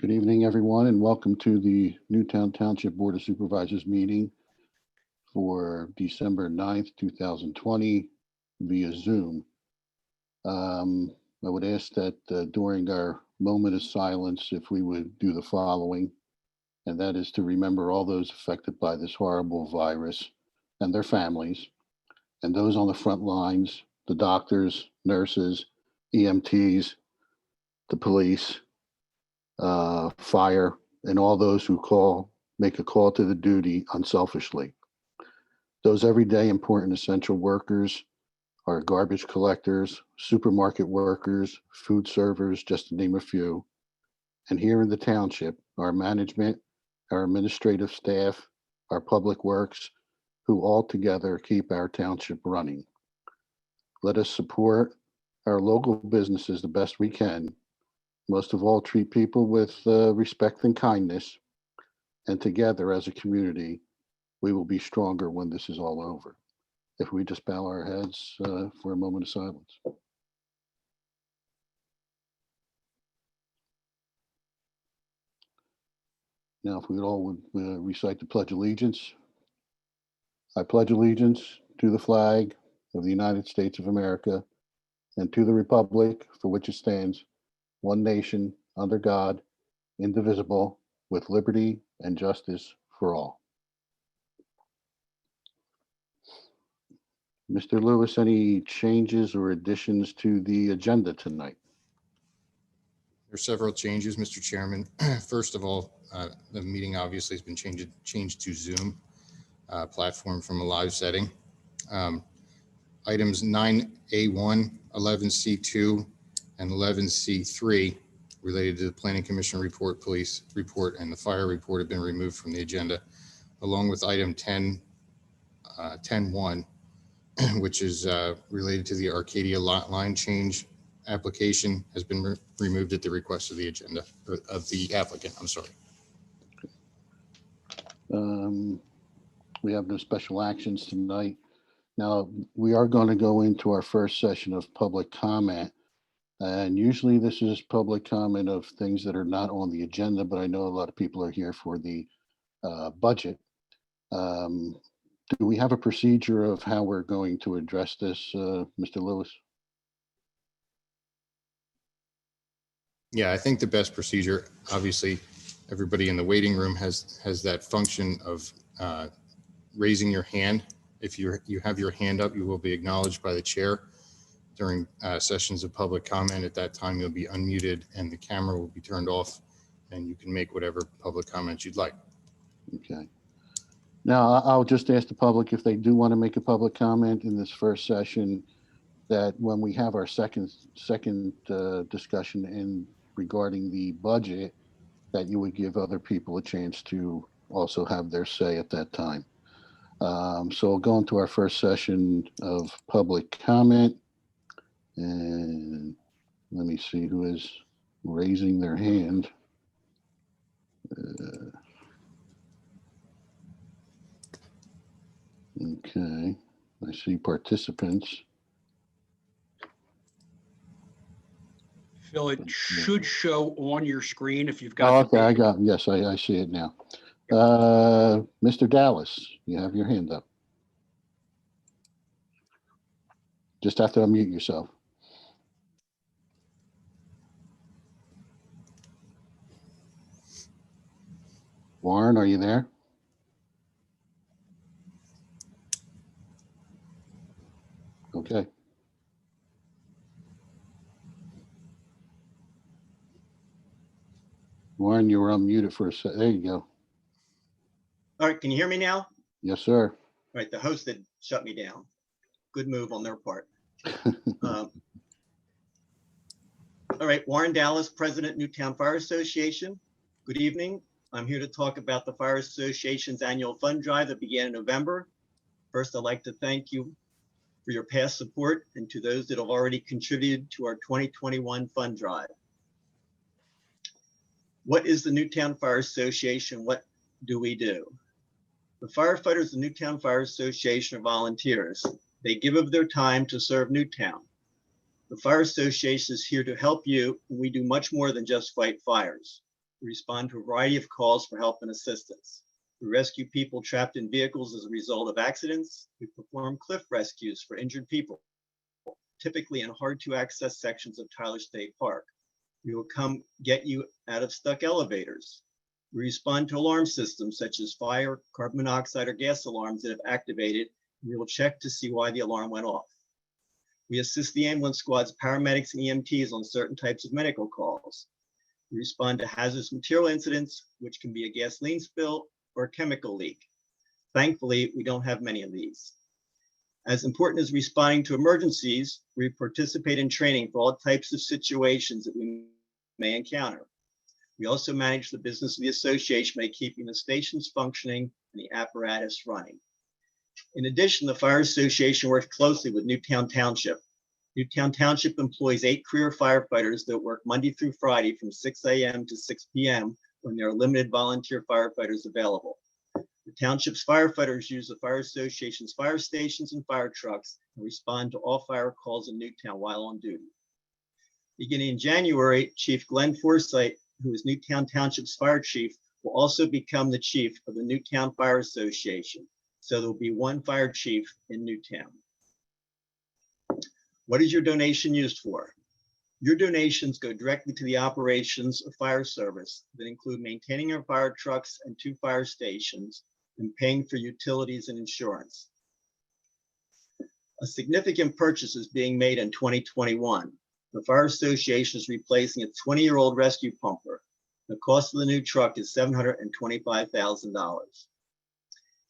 Good evening, everyone, and welcome to the Newtown Township Board of Supervisors meeting for December 9th, 2020 via Zoom. I would ask that during our moment of silence, if we would do the following, and that is to remember all those affected by this horrible virus and their families, and those on the front lines, the doctors, nurses, EMTs, the police, fire, and all those who make a call to the duty unselfishly. Those everyday important essential workers are garbage collectors, supermarket workers, food servers, just to name a few. And here in the township, our management, our administrative staff, our public works, who all together keep our township running. Let us support our local businesses the best we can. Most of all, treat people with respect and kindness. And together as a community, we will be stronger when this is all over. If we just bow our heads for a moment of silence. Now, if we all would recite the Pledge of Allegiance. I pledge allegiance to the flag of the United States of America and to the republic for which it stands, one nation, under God, indivisible, with liberty and justice for all. Mr. Lewis, any changes or additions to the agenda tonight? There are several changes, Mr. Chairman. First of all, the meeting obviously has been changed to Zoom platform from a live setting. Items 9A1, 11C2, and 11C3 related to the Planning Commission report, police report, and the fire report have been removed from the agenda, along with item 10.1, which is related to the Arcadia lot line change application, has been removed at the request of the agenda, of the applicant, I'm sorry. We have no special actions tonight. Now, we are going to go into our first session of public comment. And usually this is public comment of things that are not on the agenda, but I know a lot of people are here for the budget. Do we have a procedure of how we're going to address this, Mr. Lewis? Yeah, I think the best procedure, obviously, everybody in the waiting room has that function of raising your hand. If you have your hand up, you will be acknowledged by the chair. During sessions of public comment, at that time, you'll be unmuted and the camera will be turned off and you can make whatever public comments you'd like. Okay. Now, I'll just ask the public if they do want to make a public comment in this first session, that when we have our second discussion in regarding the budget, that you would give other people a chance to also have their say at that time. So we'll go into our first session of public comment. And let me see who is raising their hand. Okay, I see participants. Phil, it should show on your screen if you've Oh, got. okay, I got, yes, I see it now. Mr. Dallas, you have your hand up. Just have to unmute yourself. Warren, are you there? Okay. Warren, you were unmuted for a sec. There you go. All right, can you hear me now? Yes, sir. All right, the host had shut me down. Good move on their part. All right, Warren Dallas, President, Newtown Fire Association. Good evening. I'm here to talk about the Fire Association's annual fund drive that began in November. First, I'd like to thank you for your past support and to those that have already contributed to our 2021 fund drive. What is the Newtown Fire Association? What do we do? The firefighters of the Newtown Fire Association are volunteers. They give of their time to serve Newtown. The Fire Association is here to help you, and we do much more than just fight fires. We respond to a variety of calls for help and assistance. We rescue people trapped in vehicles as a result of accidents. We perform cliff rescues for injured people, typically in hard to access sections of Tyler State Park. We will come get you out of stuck elevators. We respond to alarm systems such as fire, carbon monoxide, or gas alarms that have activated. We will check to see why the alarm went off. We assist the ambulance squads, paramedics, and EMTs on certain types of medical calls. We respond to hazardous material incidents, which can be a gasoline spill or a chemical leak. Thankfully, we don't have many of these. As important as responding to emergencies, we participate in training for all types of situations that we may encounter. We also manage the business of the association by keeping the stations functioning and the apparatus running. In addition, the Fire Association works closely with Newtown Township. Newtown Township employs 8 career firefighters that work Monday through Friday from 6 a.m. to 6 p.m. when there are limited volunteer firefighters available. The township's firefighters use the Fire Association's fire stations and fire trucks and respond to all fire calls in Newtown while on duty. Beginning in January, Chief Glenn Forsythe, who is Newtown Township's fire chief, will also become the chief of the Newtown Fire Association. So there will be one fire chief in Newtown. What is your donation used for? Your donations go directly to the operations of fire service that include maintaining our fire trucks and 2 fire stations and paying for utilities and insurance. A significant purchase is being made in 2021. The Fire Association is replacing a 20-year-old rescue pumper. The cost of the new truck is $725,000.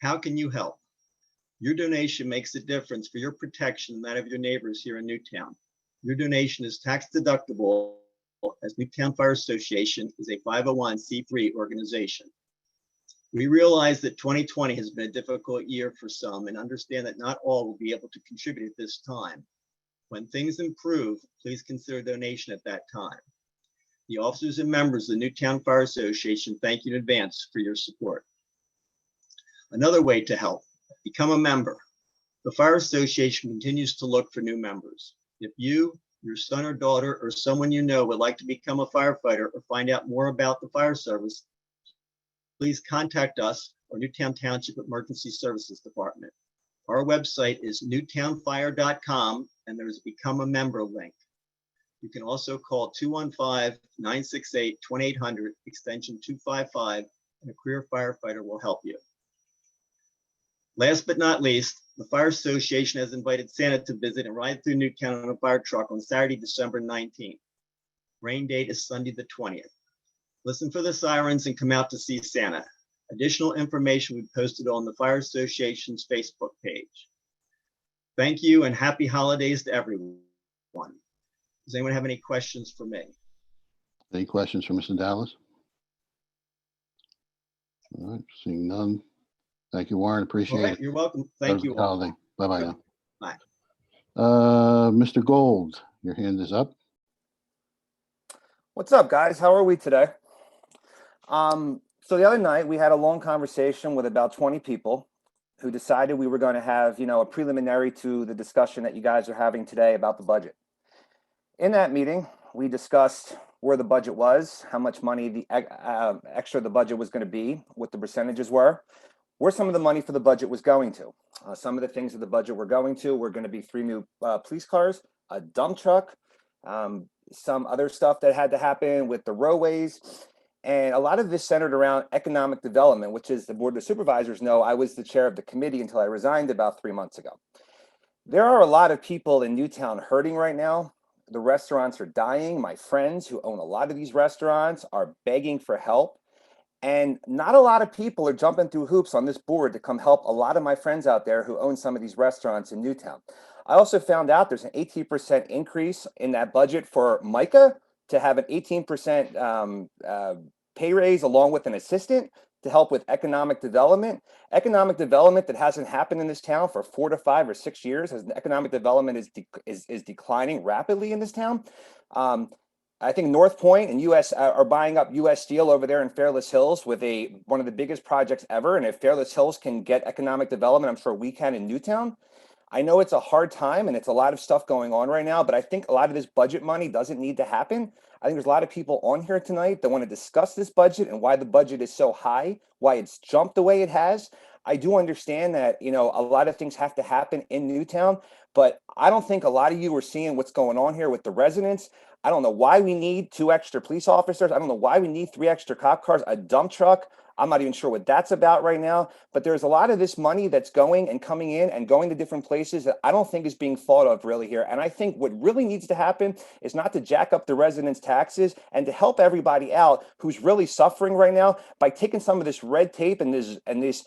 How can you help? Your donation makes a difference for your protection and that of your neighbors here in Newtown. Your donation is tax deductible as Newtown Fire Association is a 501c3 organization. We realize that 2020 has been a difficult year for some and understand that not all will be able to contribute at this time. When things improve, please consider donation at that time. The officers and members of the Newtown Fire Association thank you in advance for your support. Another way to help, become a member. The Fire Association continues to look for new members. If you, your son or daughter, or someone you know would like to become a firefighter or find out more about the fire service, please contact us or Newtown Township Emergency Services Department. Our website is newtownfire.com and there's a Become a Member link. You can also call 215-968-2800, extension 255, and a career firefighter will help you. Last but not least, the Fire Association has invited Santa to visit and ride through Newtown on a fire truck on Saturday, December 19th. Rain date is Sunday the 20th. Listen for the sirens and come out to see Santa. Additional information will be posted on the Fire Association's Facebook page. Thank you and happy holidays to everyone. Does anyone have any questions for me? Any questions for Mr. Dallas? All right, seeing none. Thank you, Warren. All Appreciate right, it. you're welcome. Thank you all. Holiday. Bye-bye now. Bye. Mr. Gold, your hand is up. What's up, guys? How are we today? So the other night we had a long conversation with about 20 people who decided we were going to have, a preliminary to the discussion that you guys are having today about the budget. In that meeting, we discussed where the budget was, how much money the extra the budget was going to be, what the percentages were, where some of the money for the budget was going to. Some of the things of the budget were going to be 3 new police cars, a dump truck, some other stuff that had to happen with the roadways. And a lot of this centered around economic development, which is the Board of Supervisors know I was the chair of the committee until I resigned about 3 months ago. There are a lot of people in Newtown hurting right now. The restaurants are dying. My friends who own a lot of these restaurants are begging for help. And not a lot of people are jumping through hoops on this board to come help a lot of my friends out there who own some of these restaurants in Newtown. I also found out there's an 18% increase in that budget for Micah to have an 18% pay raise along with an assistant to help with economic development. Economic development that hasn't happened in this town for 4 to 5 or 6 years. As economic development is declining rapidly in this town. I think North Point and US are buying up US Steel over there in Fairless Hills with one of the biggest projects ever. And if Fairless Hills can get economic development, I'm sure we can in Newtown. I know it's a hard time and it's a lot of stuff going on right now, but I think a lot of this budget money doesn't need to happen. I think there's a lot of people on here tonight that want to discuss this budget and why the budget is so high, why it's jumped the way it has. I do understand that, a lot of things have to happen in Newtown, but I don't think a lot of you are seeing what's going on here with the residents. I don't know why we need 2 extra police officers. I don't know why we need 3 extra cop cars, a dump truck. I'm not even sure what that's about right now, but there's a lot of this money that's going and coming in and going to different places that I don't think is being thought of really here. And I think what really needs to happen is not to jack up the residents' taxes and to help everybody out who's really suffering right now by taking some of this red tape and these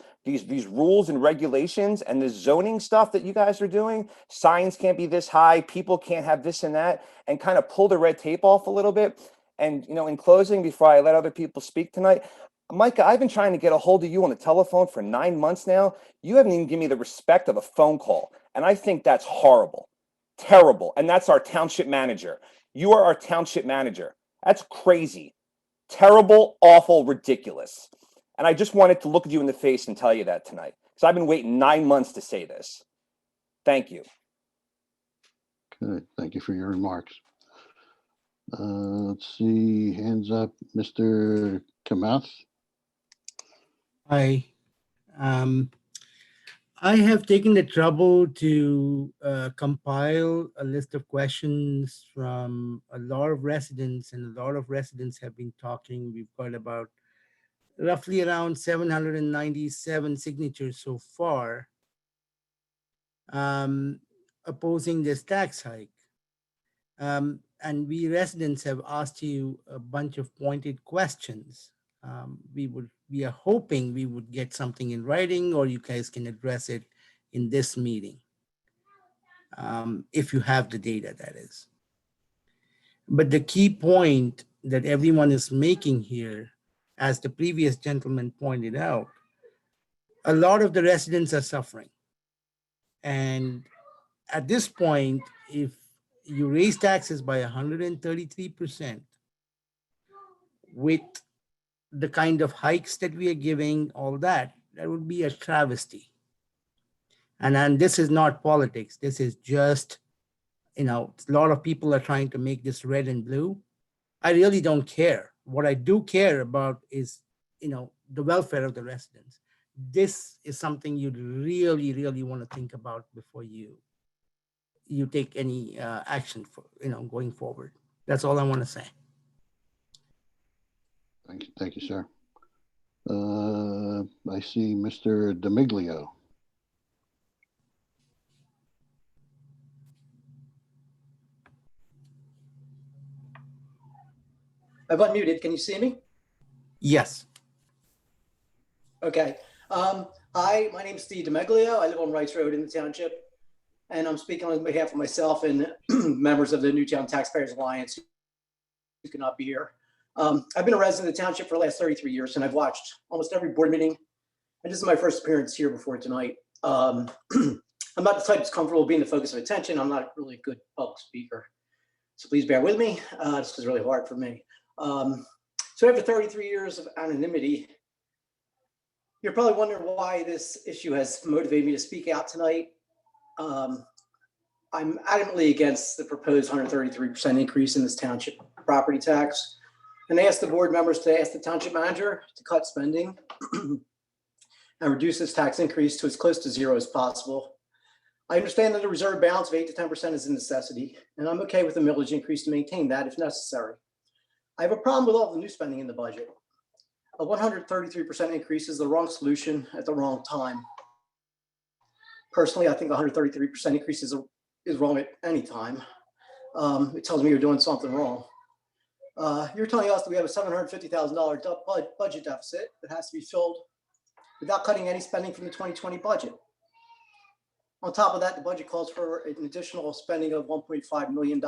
rules and regulations and this zoning stuff that you guys are doing. Signs can't be this high, people can't have this and that, and kind of pull the red tape off a little bit. And, in closing, before I let other people speak tonight, Micah, I've been trying to get a hold of you on the telephone for 9 months now. You haven't even given me the respect of a phone call. And I think that's horrible, terrible. And that's our township manager. You are our township manager. That's crazy, terrible, awful, ridiculous. And I just wanted to look at you in the face and tell you that tonight, because I've been waiting 9 months to say this. Thank you. Good. Thank you for your remarks. Let's see, hands up, Mr. Kamath. Hi. I have taken the trouble to compile a list of questions from a lot of residents, and a lot of residents have been talking. We've got about roughly around 797 signatures so far opposing this tax hike. And we residents have asked you a bunch of pointed questions. We are hoping we would get something in writing, or you guys can address it in this meeting. If you have the data, that is. But the key point that everyone is making here, as the previous gentleman pointed out, a lot of the residents are suffering. And at this point, if you raise taxes by 133% with the kind of hikes that we are giving, all that would be a travesty. And this is not politics. This is just, a lot of people are trying to make this red and blue. I really don't care. What I do care about is, the welfare of the residents. This is something you'd really, really want to think about before you take any action for, going forward. That's all I want to say. Thank you, sir. I see Mr. D'Amiglio. I've unmuted. Can you see me? Yes. Okay. Hi, my name is Steve D'Amiglio. I live on Rice Road in the township, and I'm speaking on behalf of myself and members of the Newtown Taxpayers Alliance who cannot be here. I've been a resident of the township for the last 33 years, and I've watched almost every board meeting. And this is my first appearance here before tonight. I'm not the type that's comfortable being the focus of attention. I'm not really a good public speaker. So please bear with me. This is really hard for me. So after 33 years of anonymity, you're probably wondering why this issue has motivated me to speak out tonight. I'm adamantly against the proposed 133% increase in this township property tax. And I asked the board members to ask the township manager to cut spending and reduce this tax increase to as close to zero as possible. I understand that a reserve balance of 8 to 10% is a necessity, and I'm okay with the millage increase to maintain that if necessary. I have a problem with all the new spending in the budget. A 133% increase is the wrong solution at the wrong time. Personally, I think 133% increase is wrong at any time. It tells me you're doing something wrong. You're telling us that we have a $750,000 budget deficit that has to be filled without cutting any spending from the 2020 budget. On top of that, the budget calls for an additional spending of $1.5 million.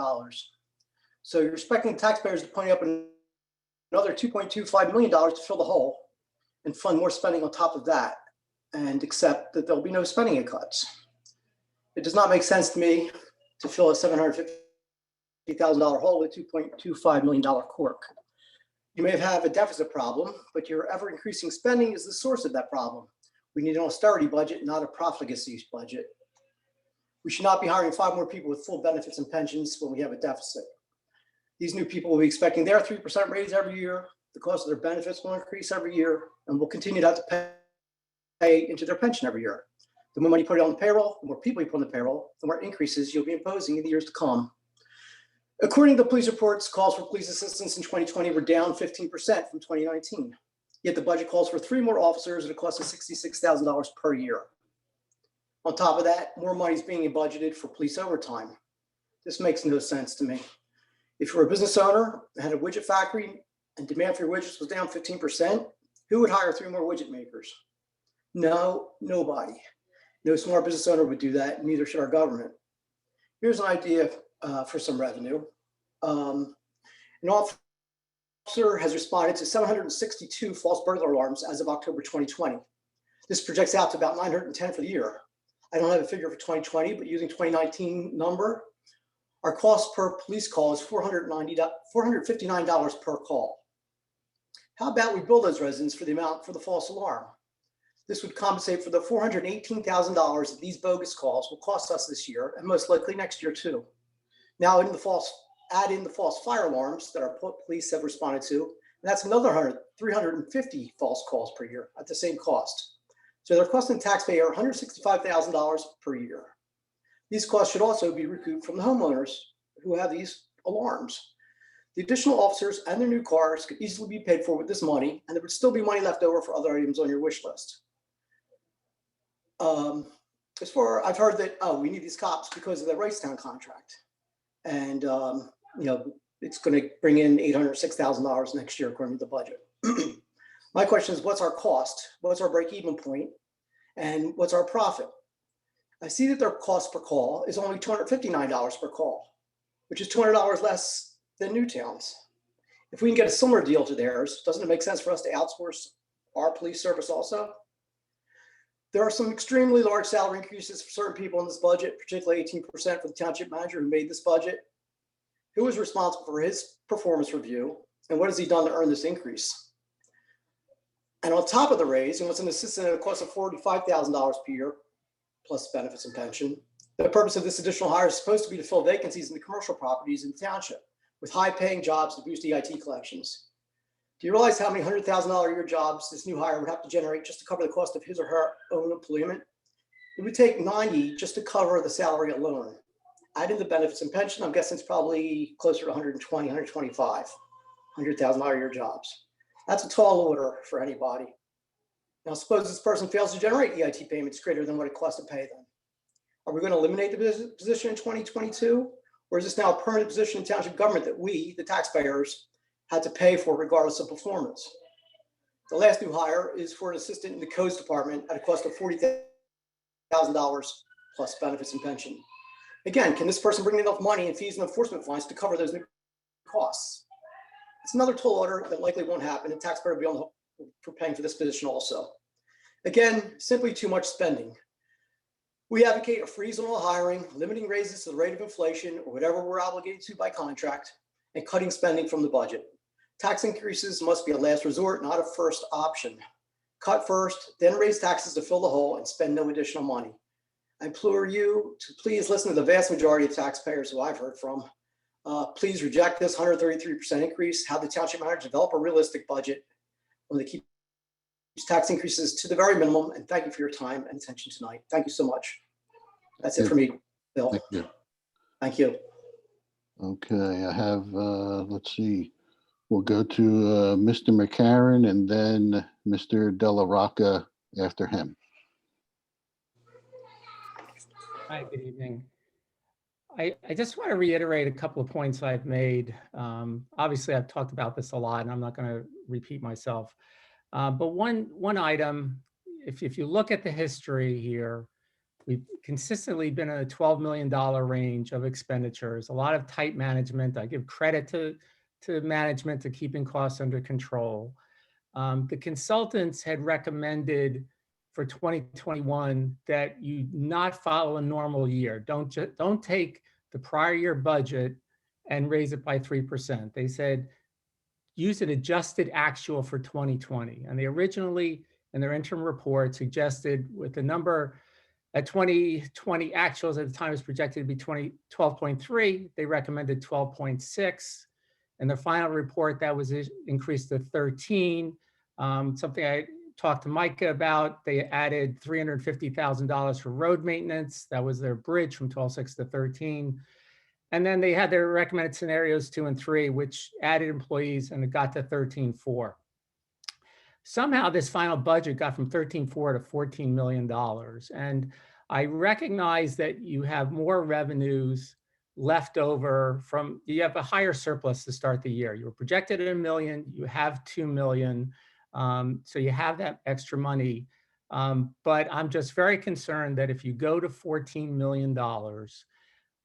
So you're expecting taxpayers to pony up another $2.25 million to fill the hole and fund more spending on top of that and accept that there'll be no spending cuts. It does not make sense to me to fill a $750,000 hole with $2.25 million cork. You may have a deficit problem, but your ever increasing spending is the source of that problem. We need an austerity budget, not a profligacy budget. We should not be hiring 5 more people with full benefits and pensions when we have a deficit. These new people will be expecting their 3% raise every year. The cost of their benefits will increase every year and will continue to have to pay into their pension every year. The more money you put on the payroll, the more people you put on the payroll, the more increases you'll be imposing in the years to come. According to police reports, calls for police assistance in 2020 were down 15% from 2019. Yet the budget calls for 3 more officers at a cost of $66,000 per year. On top of that, more money is being budgeted for police overtime. This makes no sense to me. If you're a business owner and had a widget factory and demand for your widgets was down 15%, who would hire 3 more widget makers? No, nobody. No smart business owner would do that, and neither should our government. Here's an idea for some revenue. An officer has responded to 762 false burglar alarms as of October 2020. This projects out to about 910 for the year. I don't have a figure for 2020, but using 2019 number, our cost per police call is $459 per call. How about we bill those residents for the amount for the false alarm? This would compensate for the $418,000 that these bogus calls will cost us this year and most likely next year too. Now add in the false fire alarms that our police have responded to, and that's another 350 false calls per year at the same cost. So they're costing the taxpayer $165,000 per year. These costs should also be recouped from the homeowners who have these alarms. The additional officers and their new cars could easily be paid for with this money, and there would still be money left over for other items on your wish list. I've heard that, we need these cops because of the Wrightstown contract. And, it's going to bring in $806,000 next year, according to the budget. My question is, what's our cost? What's our break-even point? And what's our profit? I see that their cost per call is only $259 per call, which is $200 less than Newtown's. If we can get a similar deal to theirs, doesn't it make sense for us to outsource our police service also? There are some extremely large salary increases for certain people in this budget, particularly 18% for the township manager who made this budget. Who is responsible for his performance review, and what has he done to earn this increase? And on top of the raise, and what's an assistant at a cost of $45,000 per year, plus benefits and pension, the purpose of this additional hire is supposed to be to fill vacancies in the commercial properties in the township with high-paying jobs to boost EIT collections. Do you realize how many $100,000 a year jobs this new hire would have to generate just to cover the cost of his or her own employment? It would take 90 just to cover the salary alone. Add in the benefits and pension, I'm guessing it's probably closer to 120, 125, $100,000 a year jobs. That's a tall order for anybody. Now, suppose this person fails to generate EIT payments greater than what it costs to pay them. Are we going to eliminate the position in 2022? Or is this now a permanent position in township government that we, the taxpayers, had to pay for regardless of performance? The last new hire is for an assistant in the codes department at a cost of $40,000 plus benefits and pension. Again, can this person bring enough money in fees and enforcement fines to cover those new costs? It's another tall order that likely won't happen, and taxpayer will be on the hook for paying for this position also. Again, simply too much spending. We advocate a freeze on all hiring, limiting raises to the rate of inflation or whatever we're obligated to by contract, and cutting spending from the budget. Tax increases must be a last resort, not a first option. Cut first, then raise taxes to fill the hole and spend no additional money. I implore you to please listen to the vast majority of taxpayers who I've heard from. Please reject this 133% increase. Have the township manager develop a realistic budget when they keep tax increases to the very minimum. And thank you for your time and attention tonight. Thank you so much. That's it for me, Bill. Thank you. Thank you. Okay, I have, let's see, we'll go to Mr. McCarron and then Mr. Della Rocca after him. Hi, good evening. I just want to reiterate a couple of points I've made. Obviously, I've talked about this a lot, and I'm not going to repeat myself. But one item, if you look at the history here, we've consistently been in a $12 million range of expenditures, a lot of tight management. I give credit to management to keeping costs under control. The consultants had recommended for 2021 that you not follow a normal year. Don't take the prior year budget and raise it by 3%. They said use an adjusted actual for 2020. And they originally, in their interim report, suggested with the number At 2020 actuals at the time was projected to be 12.3. They recommended 12.6. And the final report that was increased to 13. Something I talked to Micah about, they added $350,000 for road maintenance. That was their bridge from 12.6 to 13. And then they had their recommended scenarios 2 and 3, which added employees, and it got to 13.4. Somehow this final budget got from 13.4 to $14 million. And I recognize that you have more revenues left over from, you have a higher surplus to start the year. You were projected at $1 million, you have $2 million. So you have that extra money. But I'm just very concerned that if you go to $14 million,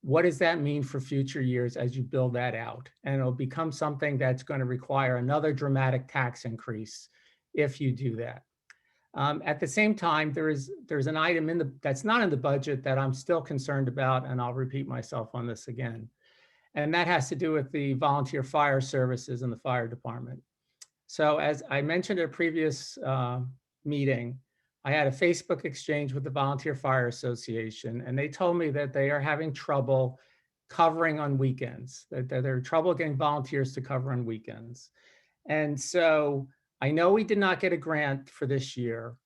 what does that mean for future years as you build that out? And it'll become something that's going to require another dramatic tax increase if you do that. At the same time, there's an item that's not in the budget that I'm still concerned about, and I'll repeat myself on this again. And that has to do with the volunteer fire services in the fire department. So as I mentioned at a previous meeting, I had a Facebook exchange with the Volunteer Fire Association, and they told me that they are having trouble covering on weekends, that they're having trouble getting volunteers to cover on weekends. And so I know we did not get a grant for this year,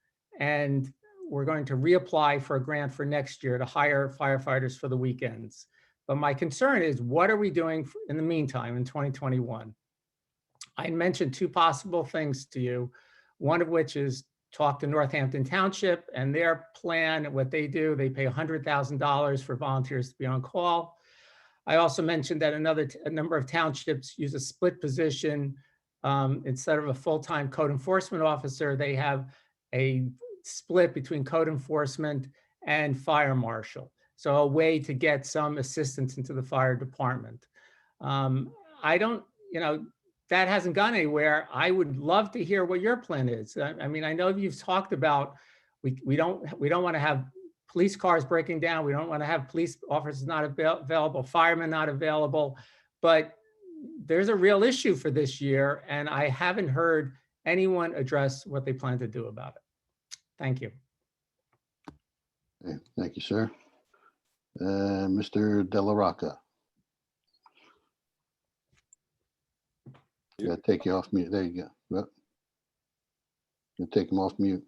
and we're going to reapply for a grant for next year to hire firefighters for the weekends. But my concern is, what are we doing in the meantime in 2021? I mentioned 2 possible things to you, one of which is talk to Northampton Township and their plan. What they do, they pay $100,000 for volunteers to be on call. I also mentioned that a number of townships use a split position. Instead of a full-time code enforcement officer, they have a split between code enforcement and fire marshal. So a way to get some assistance into the fire department. I don't, that hasn't gone anywhere. I would love to hear what your plan is. I mean, I know you've talked about we don't want to have police cars breaking down. We don't want to have police officers not available, firemen not available, but there's a real issue for this year, and I haven't heard anyone address what they plan to do about it. Thank you. Okay, thank you, sir. Mr. Della Rocca. Yeah, take you off mute. There you go. Yep. You take him off mute.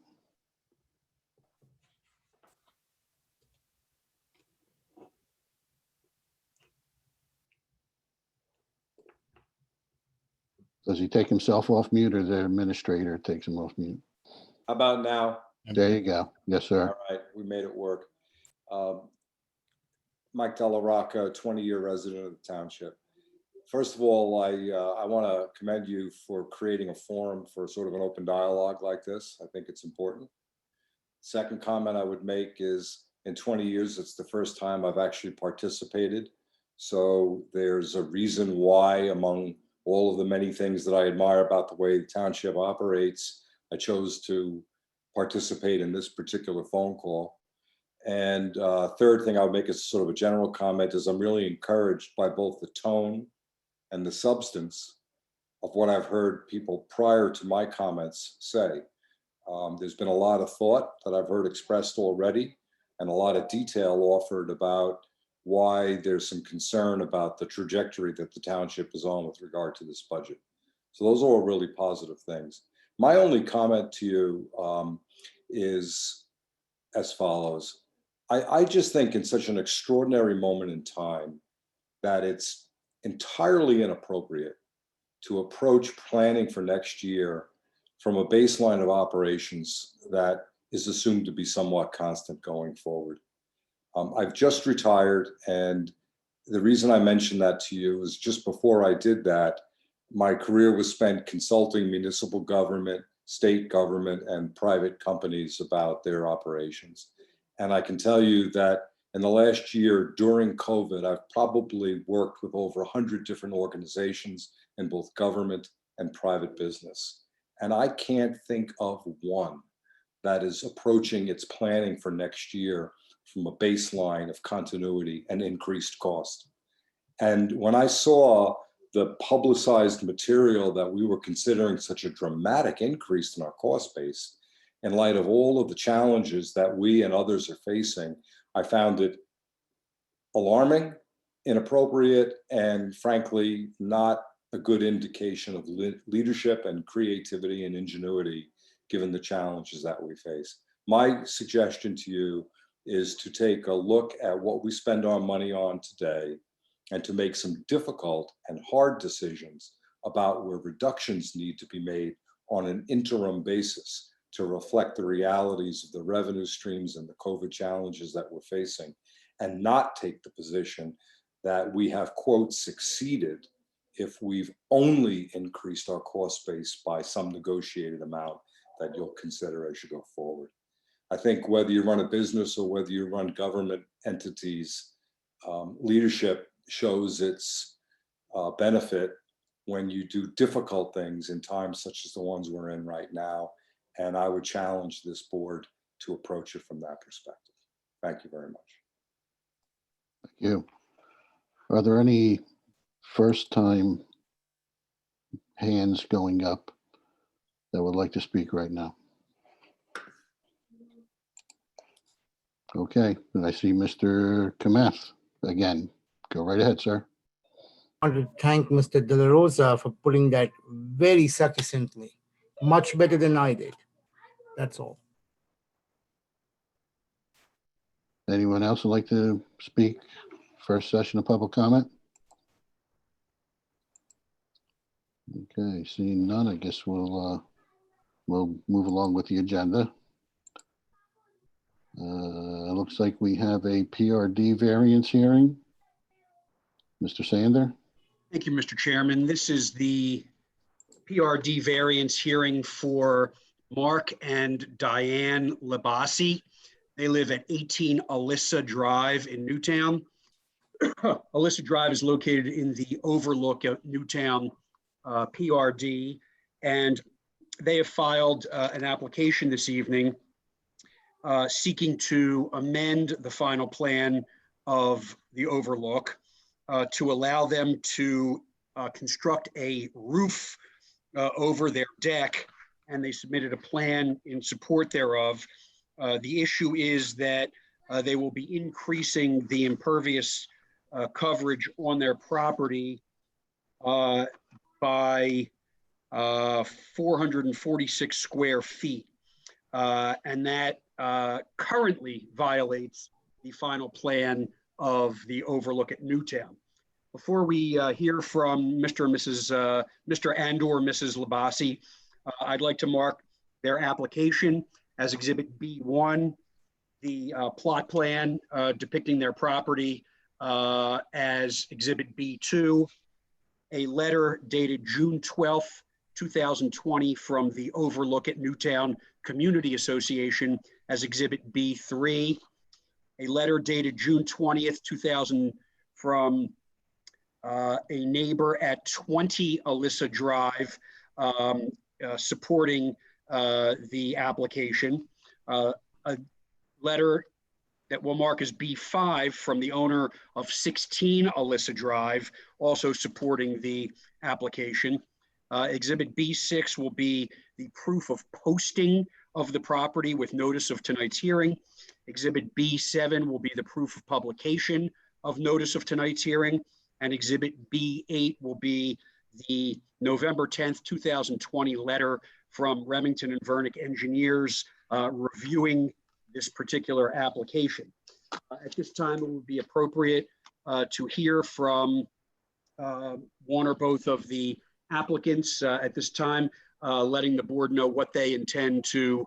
Does he take himself off mute, or the administrator takes him off mute? How about now? There you go. Yes, sir. All right, we made it work. Mike Della Rocca, 20-year resident of the township. First of all, I want to commend you for creating a forum for sort of an open dialogue like this. I think it's important. Second comment I would make is, in 20 years, it's the first time I've actually participated. So there's a reason why, among all of the many things that I admire about the way the township operates, I chose to participate in this particular phone call. And third thing I would make is sort of a general comment is I'm really encouraged by both the tone and the substance of what I've heard people prior to my comments say. There's been a lot of thought that I've heard expressed already, and a lot of detail offered about why there's some concern about the trajectory that the township is on with regard to this budget. So those are all really positive things. My only comment to you is as follows. I just think in such an extraordinary moment in time that it's entirely inappropriate to approach planning for next year from a baseline of operations that is assumed to be somewhat constant going forward. I've just retired, and the reason I mentioned that to you is just before I did that, my career was spent consulting municipal government, state government, and private companies about their operations. And I can tell you that in the last year during COVID, I've probably worked with over 100 different organizations in both government and private business. And I can't think of one that is approaching its planning for next year from a baseline of continuity and increased cost. And when I saw the publicized material that we were considering such a dramatic increase in our cost base, in light of all of the challenges that we and others are facing, I found it alarming, inappropriate, and frankly, not a good indication of leadership and creativity and ingenuity, given the challenges that we face. My suggestion to you is to take a look at what we spend our money on today and to make some difficult and hard decisions about where reductions need to be made on an interim basis to reflect the realities of the revenue streams and the COVID challenges that we're facing, and not take the position that we have, quote, succeeded if we've only increased our cost base by some negotiated amount that you'll consider as you go forward. I think whether you run a business or whether you run government entities, leadership shows its benefit when you do difficult things in times such as the ones we're in right now. And I would challenge this board to approach it from that perspective. Thank you very much. Thank you. Are there any first-time hands going up that would like to speak right now? Okay, and I see Mr. Kamath again. Go right ahead, sir. I want to thank Mr. De La Rosa for putting that very succinctly, much better than I did. That's all. Anyone else would like to speak? First session of public comment? Okay, seeing none, I guess we'll move along with the agenda. Looks like we have a PRD variance hearing. Mr. Sander? Thank you, Mr. Chairman. This is the PRD variance hearing for Mark and Diane Labasi. They live at 18 Alyssa Drive in Newtown. Alyssa Drive is located in the overlook at Newtown PRD, and they have filed an application this evening seeking to amend the final plan of the overlook to allow them to construct a roof over their deck, and they submitted a plan in support thereof. The issue is that they will be increasing the impervious coverage on their property by 446 square feet. And that currently violates the final plan of the overlook at Newtown. Before we hear from Mr. and or Mrs. Labasi, I'd like to mark their application as Exhibit B1, the plot plan depicting their property as Exhibit B2, a letter dated June 12th, 2020 from the Overlook at Newtown Community Association as Exhibit B3, a letter dated June 20th, 2000 from a neighbor at 20 Alyssa Drive supporting the application, a letter that we'll mark as B5 from the owner of 16 Alyssa Drive, also supporting the application. Exhibit B6 will be the proof of posting of the property with notice of tonight's hearing. Exhibit B7 will be the proof of publication of notice of tonight's hearing. And Exhibit B8 will be the November 10th, 2020 letter from Remington and Vernick engineers reviewing this particular application. At this time, it would be appropriate to hear from one or both of the applicants at this time, letting the board know what they intend to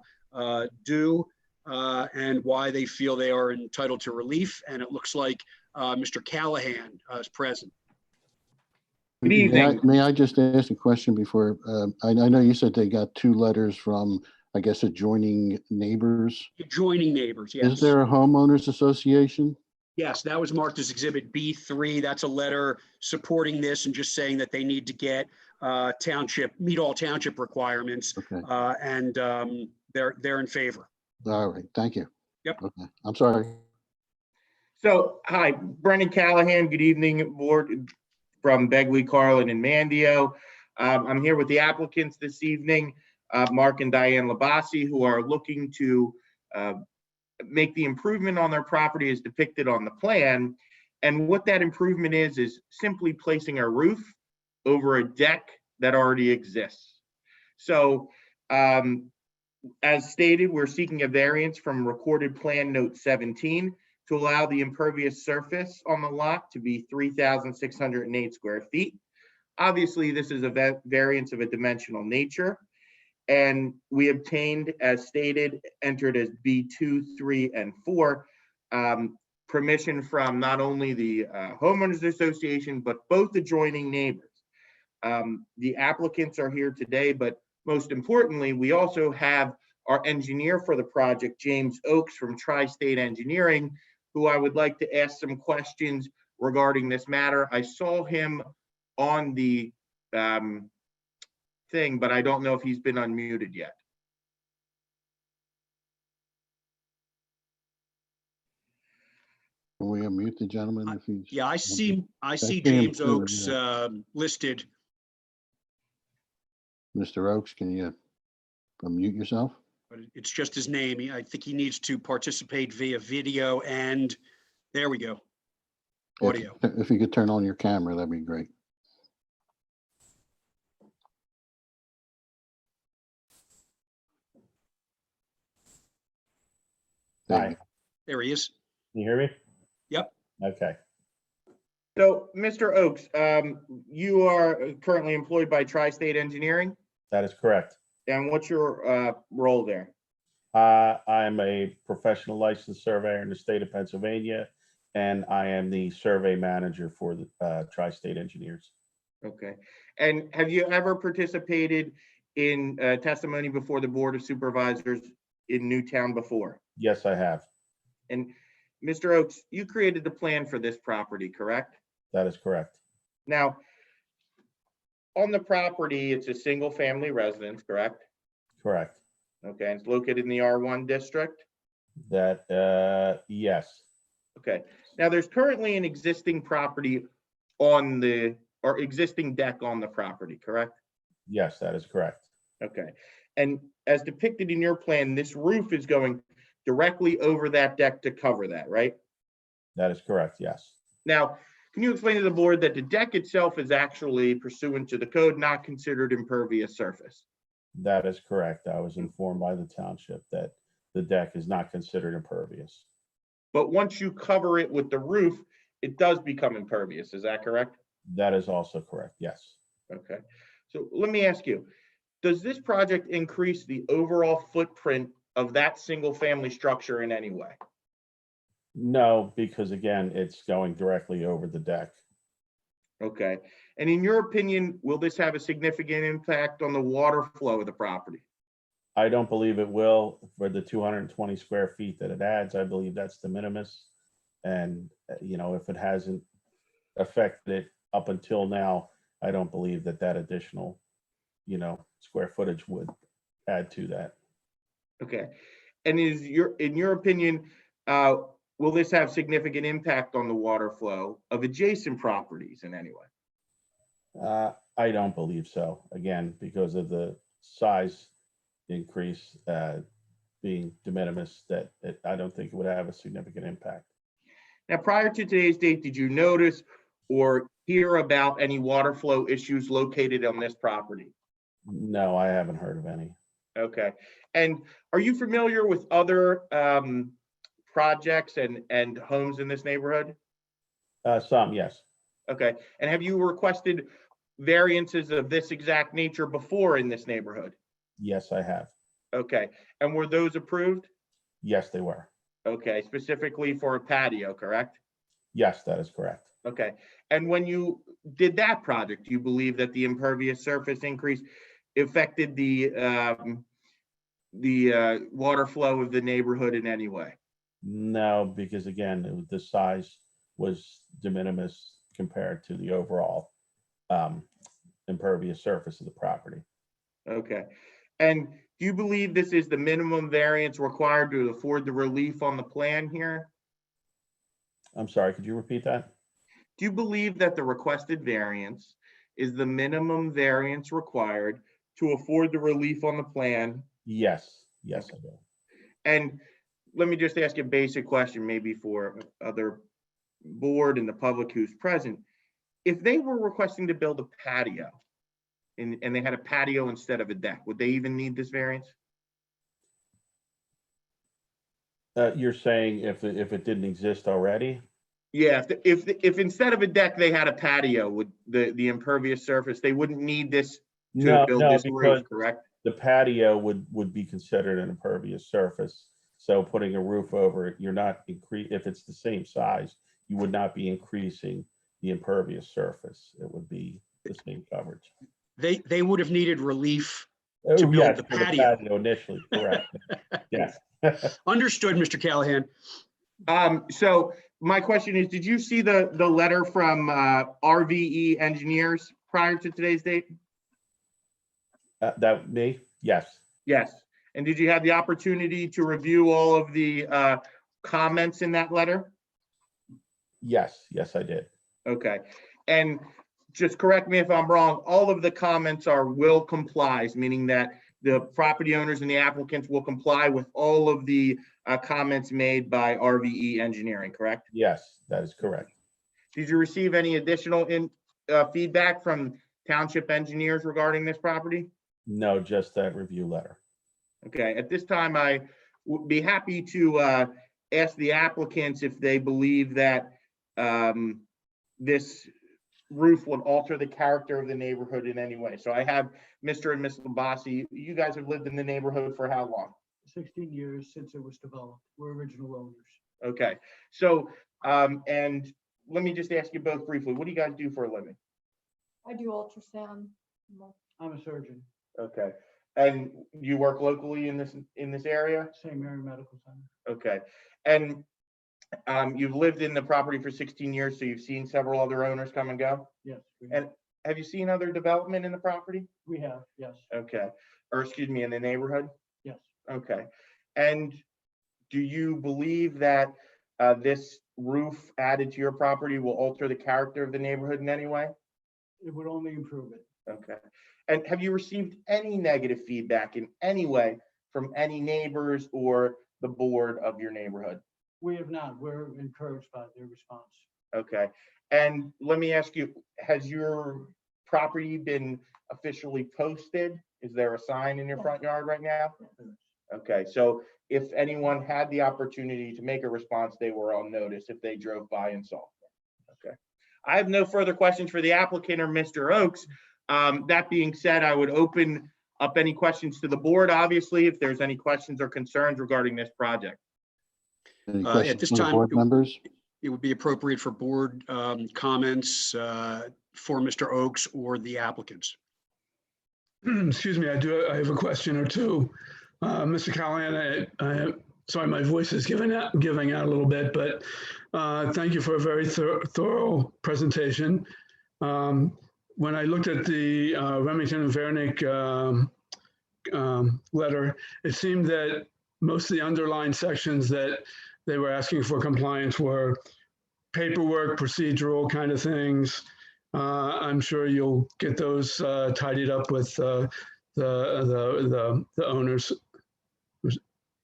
do and why they feel they are entitled to relief. And it looks like Mr. Callahan is present. Good evening. May I just ask a question before? I know you said they got two letters from, I guess, adjoining neighbors. Adjoining neighbors, yes. Is there a homeowners association? Yes, that was marked as Exhibit B3. That's a letter supporting this and just saying that they need to get meet all township requirements. Okay. And they're in favor. All right, thank you. Yep. Okay, I'm sorry. So, hi, Brendan Callahan. Good evening, board from Begley, Carlin, and Mandio. I'm here with the applicants this evening. Mark and Diane Labasi, who are looking to make the improvement on their property as depicted on the plan. And what that improvement is simply placing a roof over a deck that already exists. So as stated, we're seeking a variance from recorded plan note 17 to allow the impervious surface on the lot to be 3,608 square feet. Obviously, this is a variance of a dimensional nature, and we obtained, as stated, entered as B2, 3, and 4, permission from not only the homeowners association, but both adjoining neighbors. The applicants are here today, but most importantly, we also have our engineer for the project, James Oakes from Tri-State Engineering, who I would like to ask some questions regarding this matter. I saw him on the thing, but I don't know if he's been unmuted yet. Will we unmute the gentleman if he's? Yeah, I see him James too, Oakes yeah. listed. Mr. Oakes, can you unmute yourself? But it's just his name. I think he needs to participate via video and there we go. Audio. If you could turn on your camera, that'd be great. There you Hi, go. There he is. can you hear me? Yep. Okay, So, Mr. Oakes, you are currently employed by Tri-State Engineering, that is correct. and what's your role there? I'm a professional licensed surveyor in the state of Pennsylvania, and I am the survey manager for the Tri-State Engineers. Okay. And have you ever participated in testimony before the Board of Supervisors in Newtown before? Yes, I have. And Mr. Oakes, you created the plan for this property, correct? That is correct. Now, on the property, it's a single family residence, correct? Correct. Okay, it's located in the R1 district? That, yes, Okay. Now, there's currently an existing property on the, or existing deck on the property, correct? yes, that is correct. Okay. And as depicted in your plan, this roof is going directly over that deck to cover that, right? That is correct, yes. Now, can you explain to the board that the deck itself is actually pursuant to the code, not considered impervious surface? That is correct. I was informed by the township that the deck is not considered impervious. But once you cover it with the roof, it does become impervious. Is that correct? That is also correct, yes. Okay. So let me ask you, does this project increase the overall footprint of that single family structure in any way? No, because again, it's going directly over the deck. Okay. And in your opinion, will this have a significant impact on the water flow of the property? I don't believe it will. For the 220 square feet that it adds, I believe that's de minimis. And, you know, if it hasn't affected it up until now, I don't believe that that additional, you know, square footage would add to that. Okay. And in your opinion, will this have significant impact on the water flow of adjacent properties in any way? I don't believe so. Again, because of the size increase being de minimis, that I don't think it would have a significant impact. Now, prior to today's date, did you notice or hear about any water flow issues located on this property? No, I haven't heard of any. Okay. And are you familiar with other projects and homes in this neighborhood? Some, yes. Okay. And have you requested variances of this exact nature before in this neighborhood? Yes, I have. Okay. And were those approved? Yes, they were. Okay. Specifically for a patio, correct? Yes, that is correct. Okay. And when you did that project, do you believe that the impervious surface increase affected the water flow of the neighborhood in any way? No, because again, the size was de minimis compared to the overall impervious surface of the property. Okay. And do you believe this is the minimum variance required to afford the relief on the plan here? I'm sorry, could you repeat that? Do you believe that the requested variance is the minimum variance required to afford the relief on the plan. Yes, yes, I do. And let me just ask a basic question, maybe for other board and the public who's present. If they were requesting to build a patio and they had a patio instead of a deck, would they even need this variance? You're saying if it didn't exist already? Yeah, if instead of a deck, they had a patio with the impervious surface, they wouldn't need this to No, build no, this because roof, correct? the patio would be considered an impervious surface. So putting a roof over it, you're not if it's the same size, you would not be increasing the impervious surface. It would be the same coverage. They would have needed relief to Oh, build yes, the for patio. initially, correct. Yes. Understood, Mr. Callahan. So my question is, did you see the letter from RVE engineers prior to today's date? That me? Yes. Yes. And did you have the opportunity to review all of the comments in that letter? Yes, yes, I did. Okay. And just correct me if I'm wrong, all of the comments are will complies, meaning that the property owners and the applicants will comply with all of the comments made by RVE engineering, correct? Yes, that is correct. Did you receive any additional feedback from township engineers regarding this property? No, just that review letter. Okay, at this time, I would be happy to ask the applicants if they believe that this roof would alter the character of the neighborhood in any way. So I have Mr. and Ms. Labasi. You guys have lived in the neighborhood for how long? 16 years since it was developed. We're original owners. Okay, so and let me just ask you both briefly, what do you guys do for a living? I do ultrasound. I'm a surgeon, Okay, and you work locally in this area? St. Mary Medical Center. Okay, and you've lived in the property for 16 years, so you've seen several other owners come and go? Yes. And have you seen other development in the property? We have, yes. Okay, or excuse me, in the neighborhood? Yes. Okay, and do you believe that this roof added to your property will alter the character of the neighborhood in any way? It would only improve it. Okay, and have you received any negative feedback in any way from any neighbors or the board of your neighborhood? We have not. We're encouraged by their response. Okay, and let me ask you, has your property been officially posted? Is there a sign in your front yard right now? Okay, so if anyone had the opportunity to make a response, they were on notice if they drove by and saw. Okay, I have no further questions for the applicant or Mr. Oakes. That being said, I would open up any questions to the board, obviously, if there's any questions or concerns regarding this project. Any At questions this from the time, board members? it would be appropriate for board comments for Mr. Oakes or the applicants. Excuse me, I have a question or two. Mr. Callahan, sorry, my voice is giving out a little bit, but thank you for a very thorough presentation. When I looked at the Remington and Vernick letter, it seemed that most of the underlying sections that they were asking for compliance were paperwork, procedural kind of things. I'm sure you'll get those tidied up with the owners.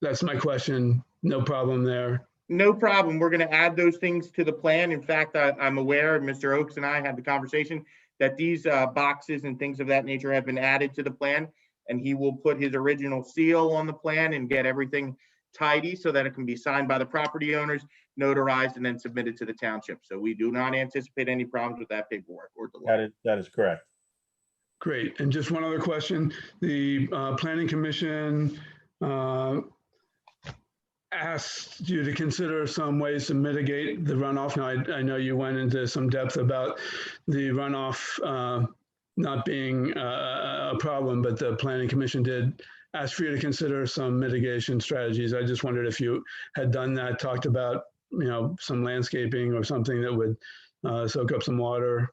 That's my question. No problem there. No problem. We're going to add those things to the plan. In fact, I'm aware, Mr. Oakes and I had the conversation that these boxes and things of that nature have been added to the plan, and he will put his original seal on the plan and get everything tidy so that it can be signed by the property owners, notarized, and then submitted to the township. So we do not anticipate any problems with that paperwork or delay. That is correct. Great. And just one other question. The Planning Commission asked you to consider some ways to mitigate the runoff. Now, I know you went into some depth about the runoff not being a problem, but the Planning Commission did ask for you to consider some mitigation strategies. I just wondered if you had done that, talked about, some landscaping or something that would soak up some water.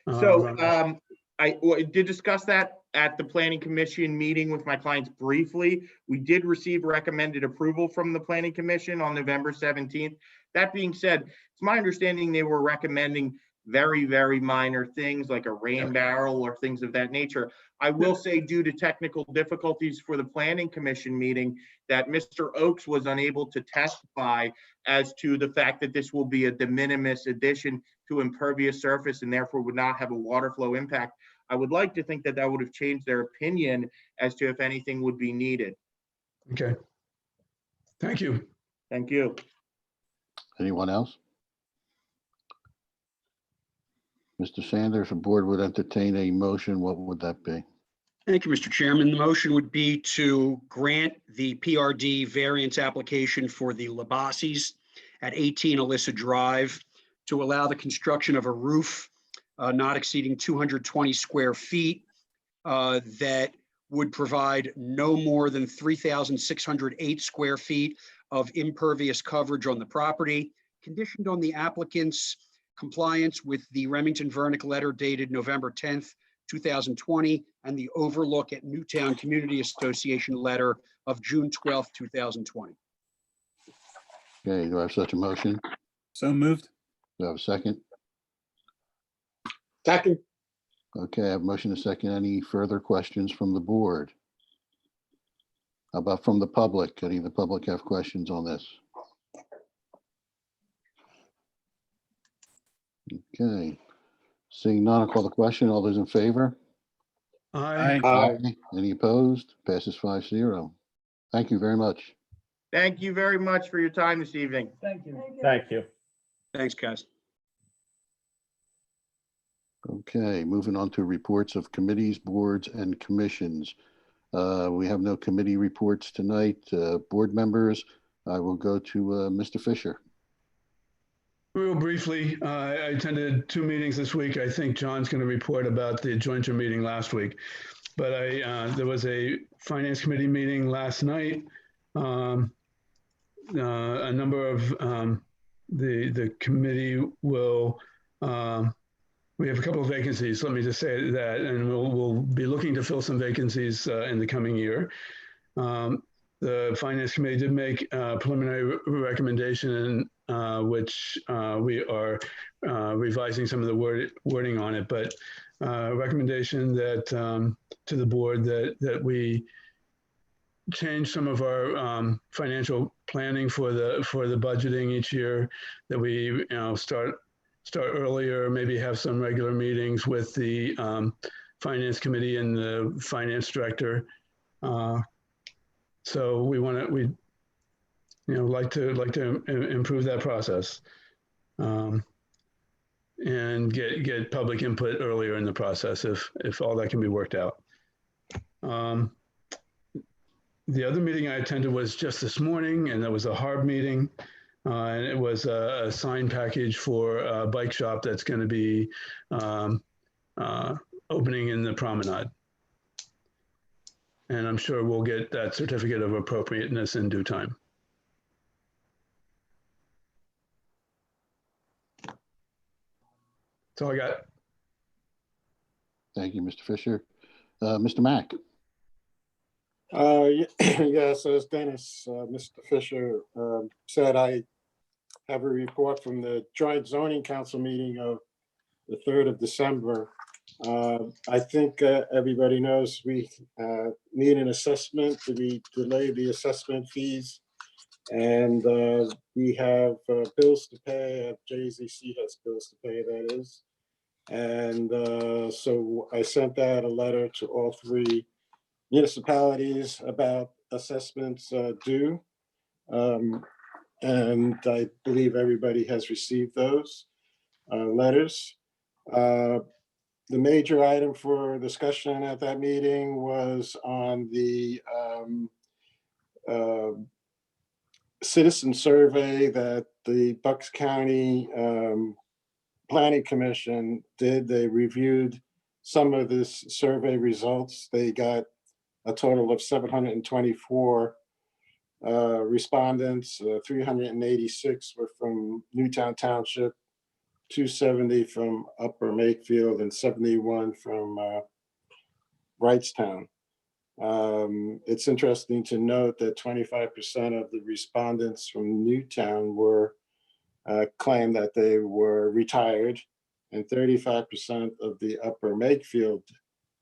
So I did discuss that at the Planning Commission meeting with my clients briefly. We did receive recommended approval from the Planning Commission on November 17th. That being said, it's my understanding they were recommending very, very minor things like a rain barrel or things of that nature. I will say, due to technical difficulties for the planning commission meeting, that Mr. Oakes was unable to testify as to the fact that this will be a de minimis addition to impervious surface and therefore would not have a water flow impact. I would like to think that that would have changed their opinion as to if anything would be needed. Okay. Thank you. Thank you. Anyone else? Mr. Sanders, the board would entertain a motion. What would that be? Thank you, Mr. Chairman. The motion would be to grant the PRD variance application for the Labassi's at 18 Alyssa Drive to allow the construction of a roof not exceeding 220 square feet that would provide no more than 3,608 square feet of impervious coverage on the property, conditioned on the applicant's compliance with the Remington Vernick letter dated November 10th, 2020, and the Overlook at Newtown Community Association letter of June 12th, 2020. Okay, do I have such a motion? So moved. Do I have a second? Second. Okay, I have motion to second. Any further questions from the board? How about from the public? Any of the public have questions on this? Okay, seeing none, I'll call the question. All those in favor? Aye. Aye. Any opposed? Passes 5-0. Thank you very much. Thank you very much for your time this evening. Thank you. Thank you. Thanks, guys. Okay, moving on to reports of committees, boards, and commissions. We have no committee reports tonight. Board members, I will go to Mr. Fisher. Real briefly, I attended 2 meetings this week. I think John's going to report about the jointure meeting last week. But there was a finance committee meeting last night. A number of the committee will, we have a couple of vacancies, let me just say that, and we'll be looking to fill some vacancies in the coming year. The finance committee did make a preliminary recommendation, which we are revising some of the wording on it, but recommendation that to the board that we change some of our financial planning for the budgeting each year, that we start earlier, maybe have some regular meetings with the finance committee and the finance director. So we like to improve that process and get public input earlier in the process if all that can be worked out. The other meeting I attended was just this morning, and that was a HARB meeting. And it was a sign package for a bike shop that's going to be opening in the promenade. And I'm sure we'll get that certificate of appropriateness in due time. That's all I got. Thank you, Mr. Fisher. Mr. Mack. Yes, as Dennis, Mr. Fisher said, I have a report from the joint zoning council meeting of the 3rd of December. I think everybody knows we need an assessment to delay the assessment fees. And we have bills to pay. JZC has bills to pay, that is. And so I sent out a letter to all 3 municipalities about assessments due. And I believe everybody has received those letters. The major item for discussion at that meeting was on the citizen survey that the Bucks County Planning Commission did. They reviewed some of this survey results. They got a total of 724 respondents. 386 were from Newtown Township, 270 from Upper Makefield, and 71 from Wrightstown. It's interesting to note that 25% of the respondents from Newtown were claimed that they were retired, and 35% of the Upper Makefield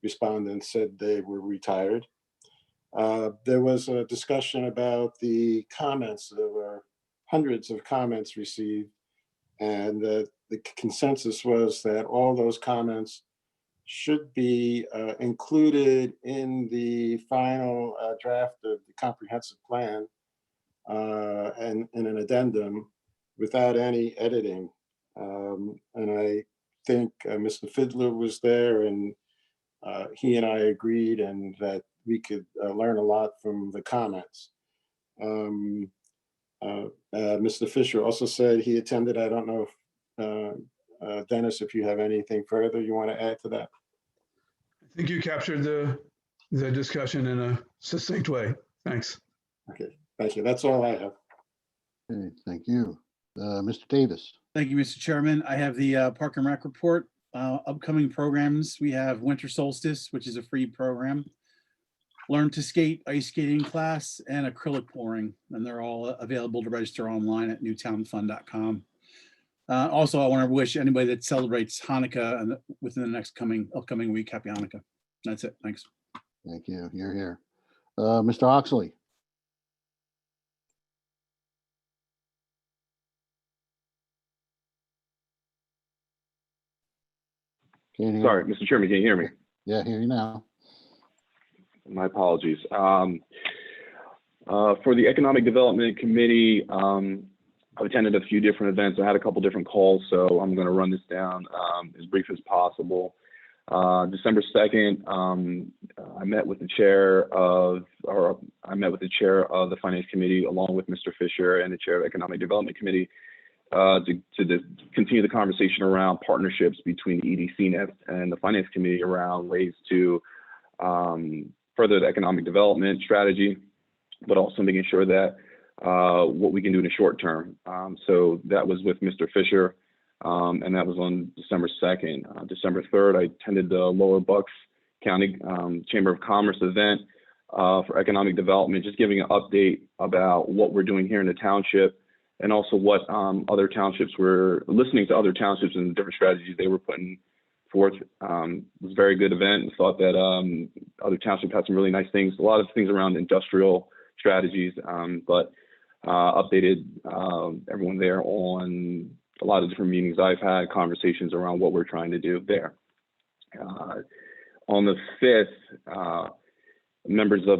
respondents said they were retired. There was a discussion about the comments. There were hundreds of comments received, and the consensus was that all those comments should be included in the final draft of the comprehensive plan and in an addendum without any editing. And I think Mr. Fiddler was there, and he and I agreed, and that we could learn a lot from the comments. Mr. Fisher also said he attended. I don't know if Dennis, if you have anything further you want to add to that. I think you captured the discussion in a succinct way. Thanks. Okay, thank you. That's all I have. Okay, thank you. Mr. Davis. Thank you, Mr. Chairman. I have the Park and Rec report. Upcoming programs, we have Winter Solstice, which is a free program, Learn to Skate, ice skating class, and acrylic pouring. And they're all available to register online at newtownfund.com. Also, I want to wish anybody that celebrates Hanukkah and within the next upcoming week, happy Hanukkah. That's it. Thanks. Thank you. You're here. Mr. Oxley. Sorry, Mr. Chairman, can you hear me? Yeah, hear you now. My apologies. For the Economic Development Committee, I've attended a few different events. I had a couple different calls, so I'm going to run this down as brief as possible. December 2nd, I met with the chair of the Finance Committee along with Mr. Fisher and the chair of Economic Development Committee to continue the conversation around partnerships between the EDC and the Finance Committee around ways to further the economic development strategy, but also making sure that what we can do in the short term. So that was with Mr. Fisher, and that was on December 2nd. December 3rd, I attended the Lower Bucks County Chamber of Commerce event for economic development, just giving an update about what we're doing here in the township, and also what other townships were listening to other townships and the different strategies they were putting forth. It was a very good event, and thought that other townships had some really nice things, a lot of things around industrial strategies, but updated everyone there on a lot of different meetings I've had, conversations around what we're trying to do there. On the 5th, members of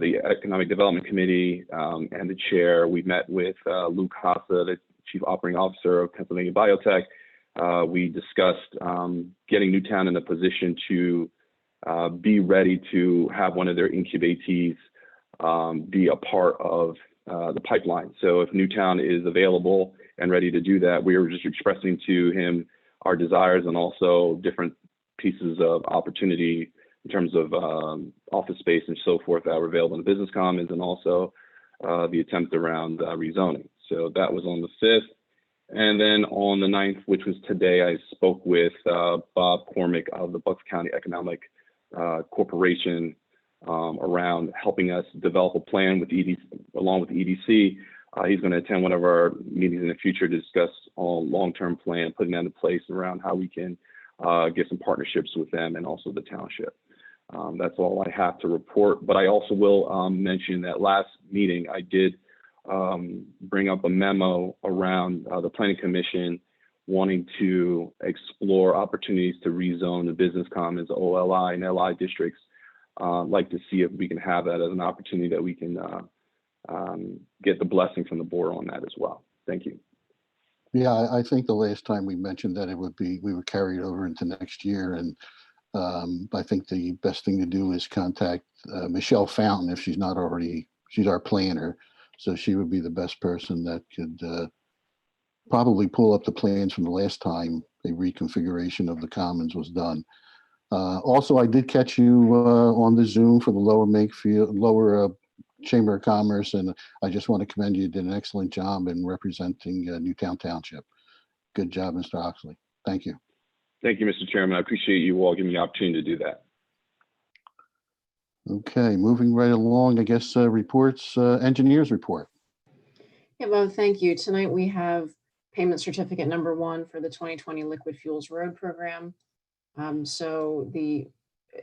the Economic Development Committee and the chair, we met with Lou Casa, the Chief Operating Officer of Pennsylvania Biotech. We discussed getting Newtown in a position to be ready to have one of their incubatees be a part of the pipeline. So if Newtown is available and ready to do that, we were just expressing to him our desires and also different pieces of opportunity in terms of office space and so forth that were available in the business commons, and also the attempt around rezoning. So that was on the 5th. And then on the 9th, which was today, I spoke with Bob Cormick of the Bucks County Economic Corporation around helping us develop a plan with EDC, along with the EDC. He's going to attend one of our meetings in the future to discuss a long-term plan, putting that into place around how we can get some partnerships with them and also the township. That's all I have to report, but I also will mention that last meeting I did bring up a memo around the Planning Commission wanting to explore opportunities to rezone the business commons, OLI and LI districts. Like to see if we can have that as an opportunity that we can get the blessing from the board on that as well. Thank you. Yeah, I think the last time we mentioned that we were carried over into next year, and I think the best thing to do is contact Michelle Fountain if she's not already. She's our planner, so she would be the best person that could probably pull up the plans from the last time a reconfiguration of the commons was done. Also, I did catch you on the Zoom for the Lower Chamber of Commerce, and I just want to commend you. You did an excellent job in representing Newtown Township. Good job, Mr. Oxley. Thank you. Thank you, Mr. Chairman. I appreciate you all giving me the opportunity to do that. Okay, moving right along, I guess reports, engineers report. Yeah, Bob, thank you. Tonight we have payment certificate number 1 for the 2020 Liquid Fuels Road Program. So the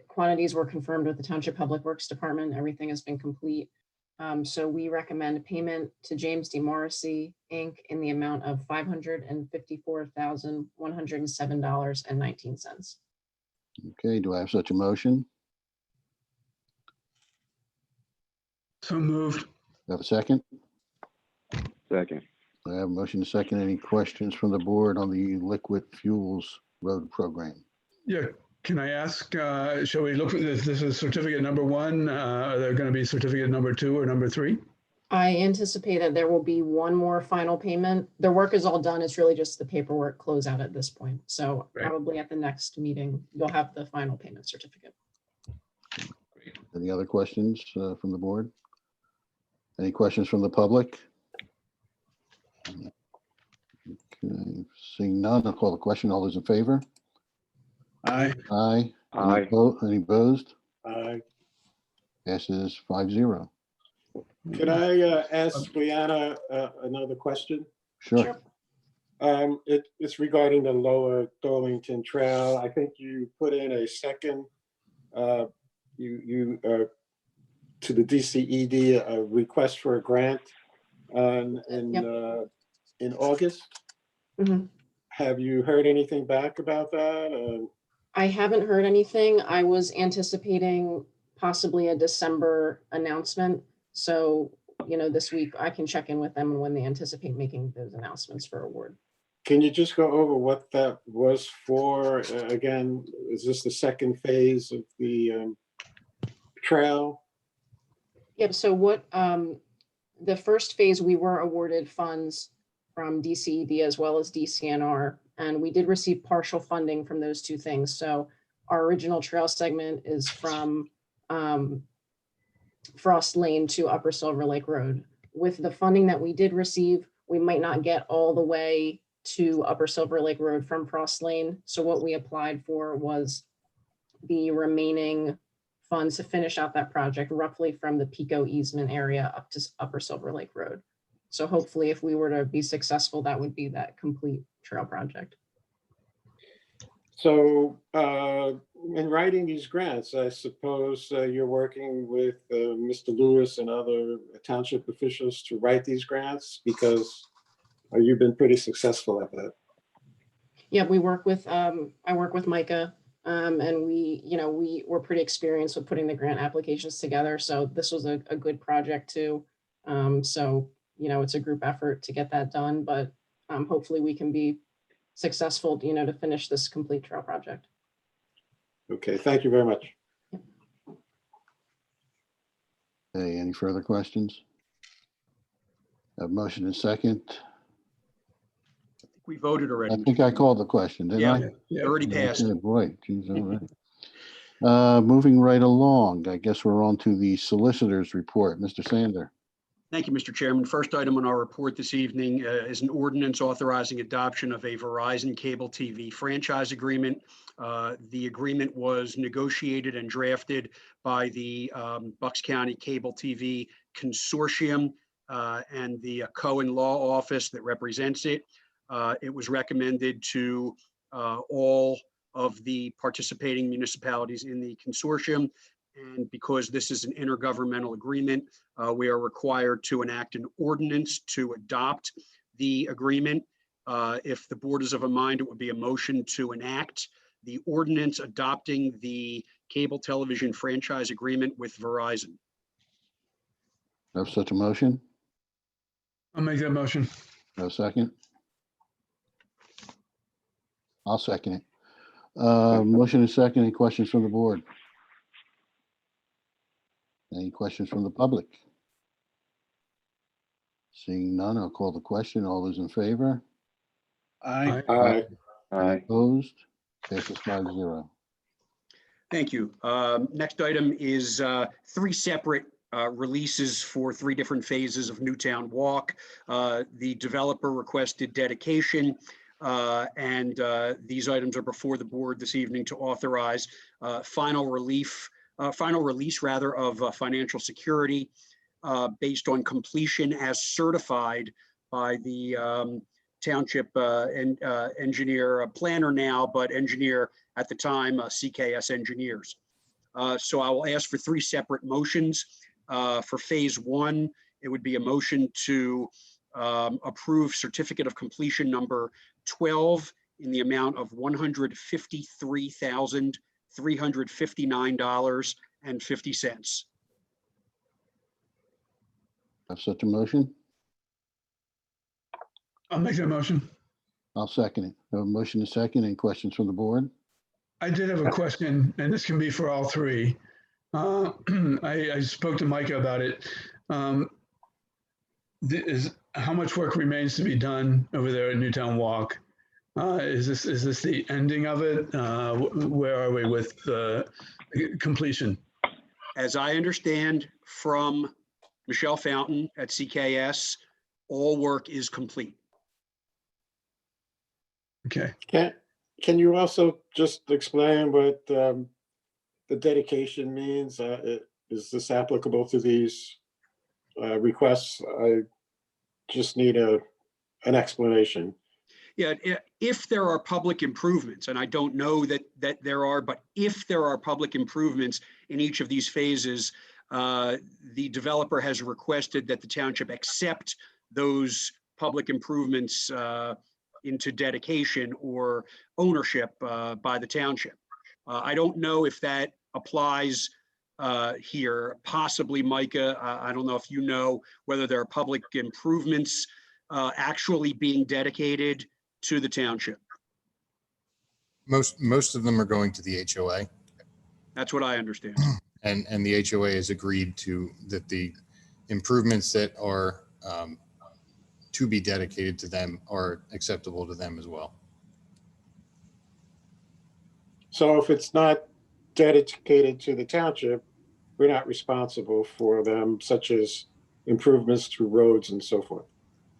quantities were confirmed with the Township Public Works Department. Everything has been complete. So we recommend payment to James D. Morrissey, Inc. in the amount of $554,107.19. Okay, do I have such a motion? So moved. Do I have a second? Second. I have a motion to second. Any questions from the board on the liquid fuels road program? Yeah, can I ask, shall we look, this is certificate number 1, are there going to be certificate number 2 or number 3? I anticipate that there will be one more final payment. The work is all done. It's really just the paperwork closeout at this point. So Right. probably at the next meeting, you'll have the final payment certificate. Any other questions from the board? Any questions from the public? Okay, seeing none, I'll call the question. All those in favor? Aye. Aye. Aye. Any opposed? Aye. Passes 5-0. Can I ask Liana another question? Sure. It's regarding the Lower Darlington Trail. I think you put in a second, to the DCED, a request for a grant in August. Mhm. Have you heard anything back about that? I haven't heard anything. I was anticipating possibly a December announcement. So, this week I can check in with them and when they anticipate making those announcements for award. Can you just go over what that was for? Again, is this the second phase of the trail? Yep. So the first phase, we were awarded funds from DCED as well as DCNR, and we did receive partial funding from those two things. So our original trail segment is from Frost Lane to Upper Silver Lake Road. With the funding that we did receive, we might not get all the way to Upper Silver Lake Road from Frost Lane. So what we applied for was the remaining funds to finish out that project, roughly from the Pico easement area up to Upper Silver Lake Road. So hopefully if we were to be successful, that would be that complete trail project. So in writing these grants, I suppose you're working with Mr. Lewis and other township officials to write these grants, because you've been pretty successful at that. Yeah, we work with, I work with Micah, and we were pretty experienced with putting the grant applications together. So this was a good project too. So, it's a group effort to get that done, but hopefully we can be successful, to finish this complete trail project. Okay, thank you very much. Okay, any further questions? A motion and second. We voted I already. think I called the question, didn't I? Yeah, it already passed. Okay, boy, geez, all right. Moving right along, I guess we're on to the solicitor's report. Mr. Sander. Thank you, Mr. Chairman. First item on our report this evening is an ordinance authorizing adoption of a Verizon Cable TV franchise agreement. The agreement was negotiated and drafted by the Bucks County Cable TV Consortium and the Cohen Law Office that represents it. It was recommended to all of the participating municipalities in the consortium. And because this is an intergovernmental agreement, we are required to enact an ordinance to adopt the agreement. If the board is of a mind, it would be a motion to enact the ordinance adopting the cable television franchise agreement with Verizon. Have such a motion? I'll make that motion. No second? I'll second it. Motion and second. Any questions from the board? Any questions from the public? Seeing none, I'll call the question. All those in favor? Aye. Aye. Aye. Opposed? Passes 5-0. Thank you. Next item is 3 separate releases for 3 different phases of Newtown Walk. The developer requested dedication, and these items are before the board this evening to authorize final release of financial security based on completion as certified by the township engineer, planner now, but engineer at the time, CKS Engineers. So I will ask for 3 separate motions. For phase 1, it would be a motion to approve certificate of completion number 12 in the amount of $153,359.50. Have such a motion? I'll make that motion. I'll second it. A motion and second. Any questions from the board? I did have a question, and this can be for all 3. I spoke to Micah about it. How much work remains to be done over there at Newtown Walk? Is this the ending of it? Where are we with completion? As I understand from Michelle Fountain at CKS, all work is complete. Okay. Can you also just explain what the dedication means? Is this applicable to these requests? I just need an explanation. Yeah, if there are public improvements, and I don't know that there are, but if there are public improvements in each of these phases, the developer has requested that the township accept those public improvements into dedication or ownership by the township. I don't know if that applies here. Possibly, Micah, I don't know if you know whether there are public improvements actually being dedicated to the township. Most of them are going to the HOA. That's what I understand. And the HOA has agreed that the improvements that are to be dedicated to them are acceptable to them as well. So if it's not dedicated to the township, we're not responsible for them, such as improvements to roads and so forth.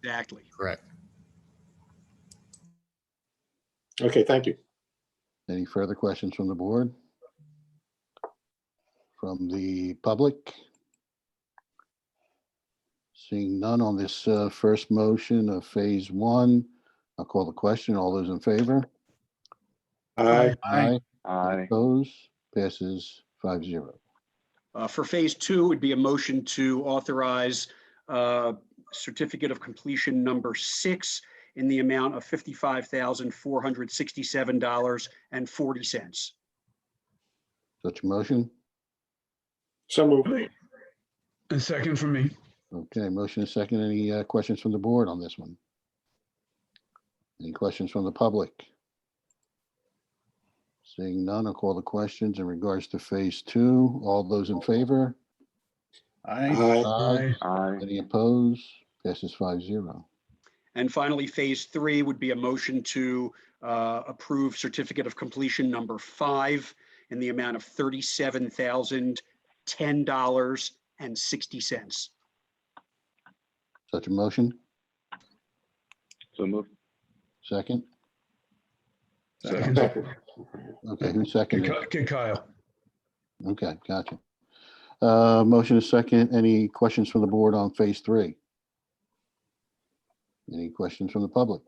Exactly. Correct. Okay, thank you. Any further questions from the board? From the public? Seeing none on this first motion of phase 1, I'll call the question. All those in favor? Aye. Aye. Aye. Opposed? Passes 5-0. For phase 2 would be a motion to authorize certificate of completion number 6 in the amount of $55,467.40. Such a motion? So moved. A second for me. Okay, motion is second. Any questions from the board on this one? Any questions from the public? Seeing none, I'll call the questions in regards to phase 2. All those in favor? Aye. Aye. Aye. Any opposed? Passes 5-0. And finally, phase 3 would be a motion to approve certificate of completion number 5 in the amount of $37,010.60. Such a motion? So moved. Second? Second. Okay, who's seconded? Get Kyle. Okay, gotcha. Motion is second. Any questions from the board on phase 3? Any questions from the public?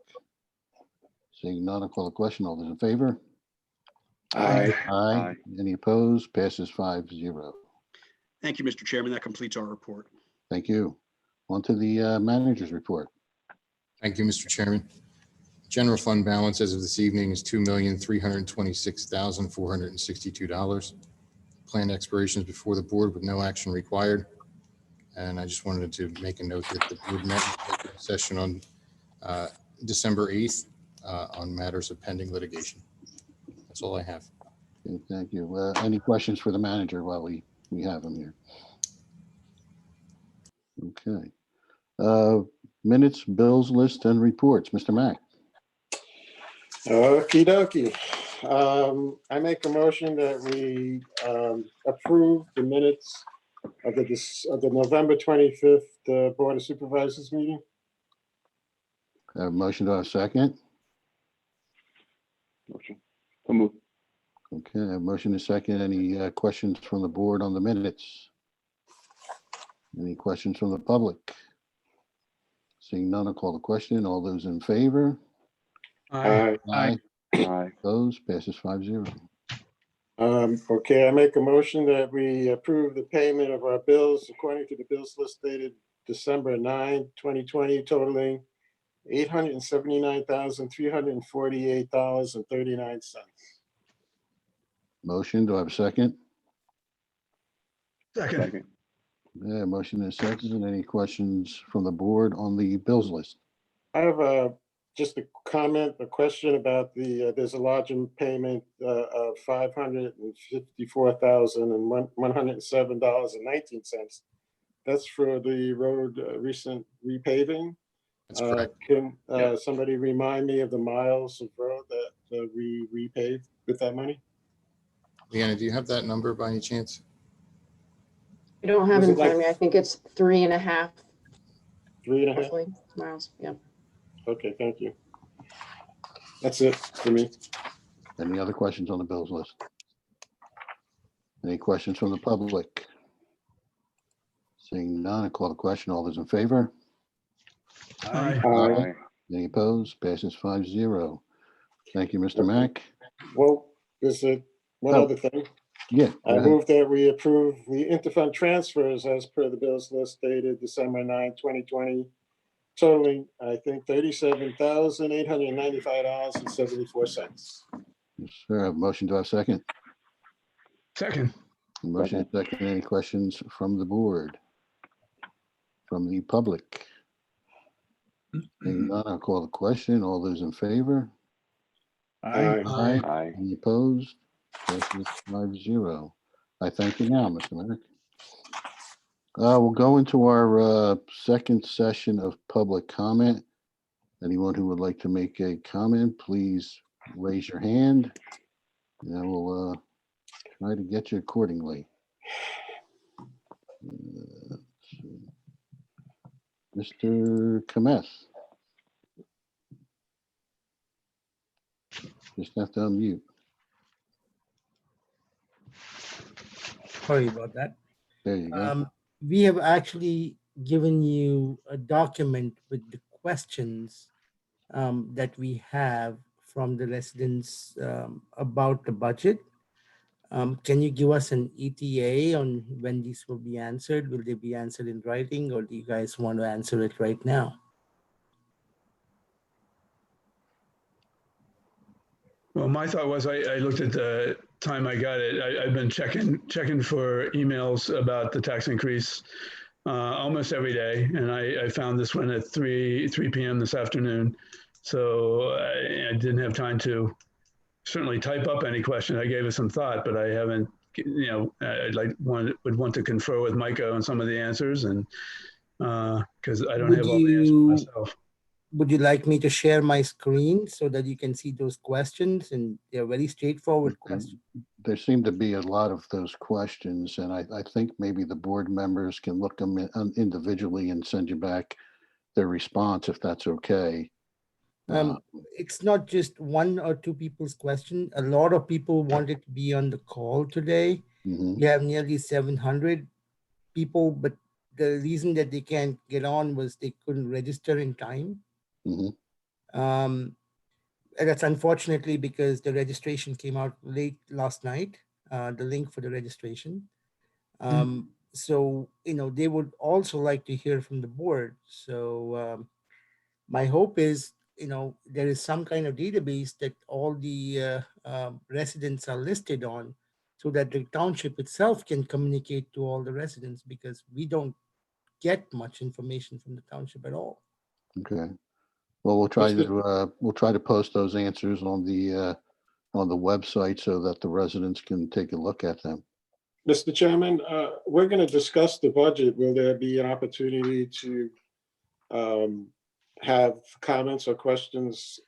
Seeing none, I'll call the question. All those in favor? Aye. Aye. Any opposed? Passes 5-0. Thank you, Mr. Chairman. That completes our report. Thank you. On to the manager's report. Thank you, Mr. Chairman. General fund balance as of this evening is $2,326,462. Planned expirations before the board with no action required. And I just wanted to make a note that the board met in executive session on December 8th on matters of pending litigation. That's all I have. Okay, thank you. Any questions for the manager while we have him here? Okay. Minutes, bills, list, and reports. Mr. Mack. Okie dokie. I make a motion that we approve the minutes of the November 25th Board of Supervisors meeting. I have a motion to have a second. Motion. So moved. Okay, I have a motion to second. Any questions from the board on the minutes? Any questions from the public? Seeing none, I'll call the question. All those in favor? Aye. Aye. Aye. Opposed? Passes 5-0. Okay, I make a motion that we approve the payment of our bills according to the bills list dated December 9, 2020, totaling $879,348.39. Motion, do I have a second? Second. Second. Yeah, motion and second. Any questions from the board on the bills list? I have just a comment, a question about there's a large payment of $554,107.19. That's for the road recent repaving. That's correct. Can somebody remind me of the miles of road that we repaved with that money? Leanna, do you have that number by any chance? I don't have Was it it in front of like- me. I think it's 3.5 3.5? roughly miles. Yeah. Okay, thank you. That's it for me. Any other questions on the bills list? Any questions from the public? Seeing none, I call the question. All those in favor? Aye. Aye. Any opposed? Passes 5-0. Thank you, Mr. Mack. Well, there's one Oh. other thing. Yeah. go I ahead. move that we approve the interfund transfers as per the bills list dated December 9, 2020, totaling, I think, $37,895.74. Yes, sir. Have a motion, do I have a second? Second. Motion and second. Any questions from the board? From the public? Seeing none, I'll call the question. All those in favor? Aye. Aye. Aye. Any opposed? Passes 5-0. I thank you now, Mr. Mack. We'll go into our second session of public comment. Anyone who would like to make a comment, please raise your hand. And I will try to get you accordingly. Let's see. Mr. Kameth. Just have to unmute. Sorry about that. There you go. We have actually given you a document with the questions that we have from the residents about the budget. Can you give us an ETA on when these will be answered? Will they be answered in writing, or do you guys want to answer it right now? Well, my thought was I looked at the time I got it. I've been checking for emails about the tax increase almost every day, and I found this one at 3 p.m. this afternoon. So I didn't have time to certainly type up any question. I gave it some thought, but I haven't. Would want to confer with Micah on some of the answers, and because I don't have all the answers myself. Would you like me to share my screen so that you can see those questions? And they're very straightforward questions. There seem to be a lot of those questions, and I think maybe the board members can look them individually and send you back their response if that's okay. It's not just one or two people's question. A lot of people wanted to be on the call today. We have nearly 700 people, but the reason that they can't get on was they couldn't register in time. And that's unfortunately because the registration came out late last night, the link for the registration. So, they would also like to hear from the board. So my hope is, there is some kind of database that all the residents are listed on so that the township itself can communicate to all the residents, because we don't get much information from the township at all. Okay. Well, we'll try to post those answers on the website so that the residents can take a look at them. Mr. Chairman, we're going to discuss the budget. Will there be an opportunity to have comments or questions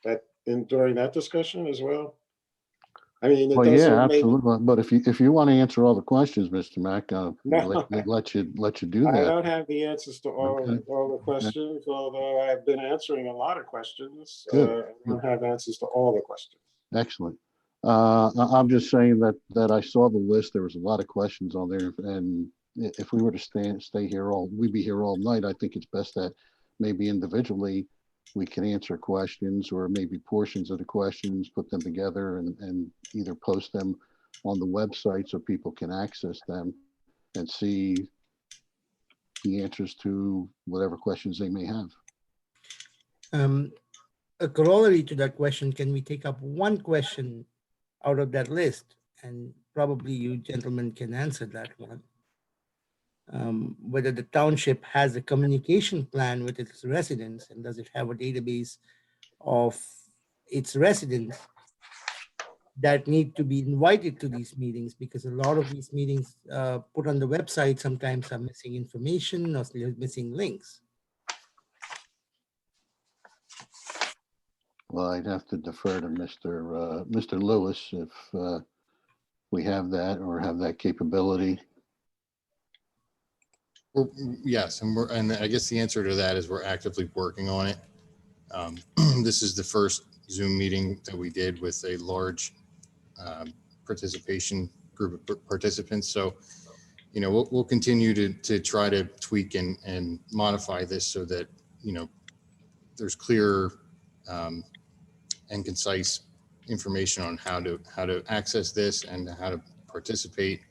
during that discussion as well? I mean, Well, yeah, absolutely. But if you want to answer all the questions, Mr. Mack, let you do that. I don't have the answers to all the questions, although I've been answering a lot of questions. I don't have answers to all the questions. Excellent. I'm just saying that I saw the list. There was a lot of questions on there, and if we were to stay here we'd be here all night. I think it's best that maybe individually, we can answer questions or maybe portions of the questions, put them together and either post them on the website so people can access them and see the answers to whatever questions they may have. A corollary to that question, can we take up one question out of that list? And probably you gentlemen can answer that one. Whether the township has a communication plan with its residents, and does it have a database of its residents that need to be invited to these meetings, because a lot of these meetings put on the website sometimes are missing information or missing links. Well, I'd have to defer to Mr. Lewis if we have that or have that capability. Well, yes, and I guess the answer to that is we're actively working on it. This is the first Zoom meeting that we did with a large participation group of participants. So, you know, we'll continue to try to tweak and modify this so that, you know, there's clear and concise information on how to access this and how to participate,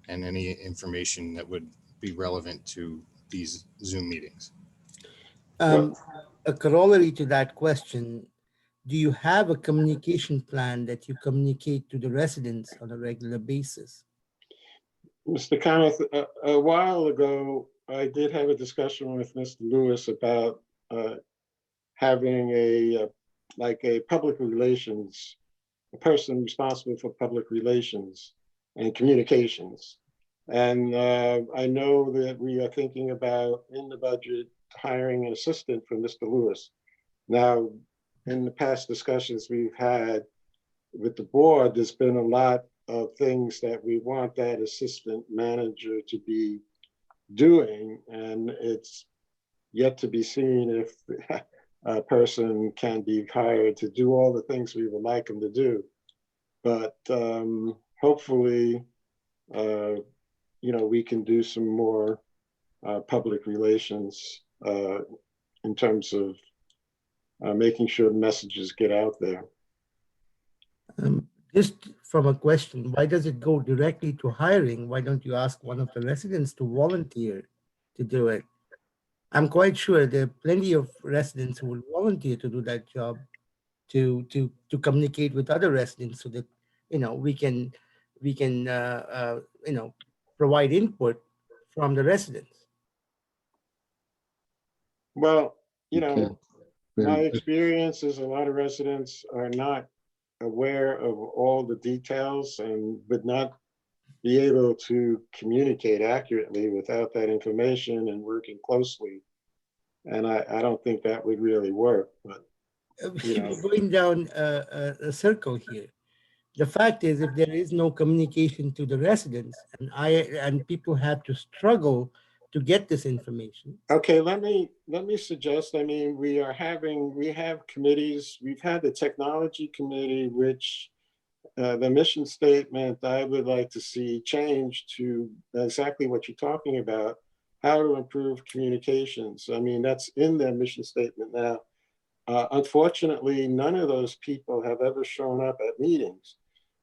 and any information that would be relevant to these Zoom meetings. A corollary to that question, do you have a communication plan that you communicate to the residents on a regular basis? Mr. Kamath, a while ago, I did have a discussion with Mr. Lewis about having a public relations, a person responsible for public relations and communications. And I know that we are thinking about, in the budget, hiring an assistant for Mr. Lewis. Now, in the past discussions we've had with the board, there's been a lot of things that we want that assistant manager to be doing, and it's yet to be seen if a person can be hired to do all the things we would like them to do. But hopefully, you know, we can do some more public relations in terms of making sure messages get out there. Just from a question, why does it go directly to hiring? Why don't you ask one of the residents to volunteer to do it? I'm quite sure there are plenty of residents who will volunteer to do that job, to communicate with other residents, so that, you know, we can you know, provide input from the residents. Well, you know, Okay. my experience is a lot of residents are not aware of all the details and would not be able to communicate accurately without that information and working closely. And I don't think that would really work, but you know. We're going down a circle here. The fact is, if there is no communication to the residents, and people have to struggle to get this information. Okay, let me suggest, I mean, we have committees. We've had the technology committee, which the mission statement I would like to see changed to exactly what you're talking about, how to improve communications. I mean, that's in their mission statement now. Unfortunately, none of those people have ever shown up at meetings.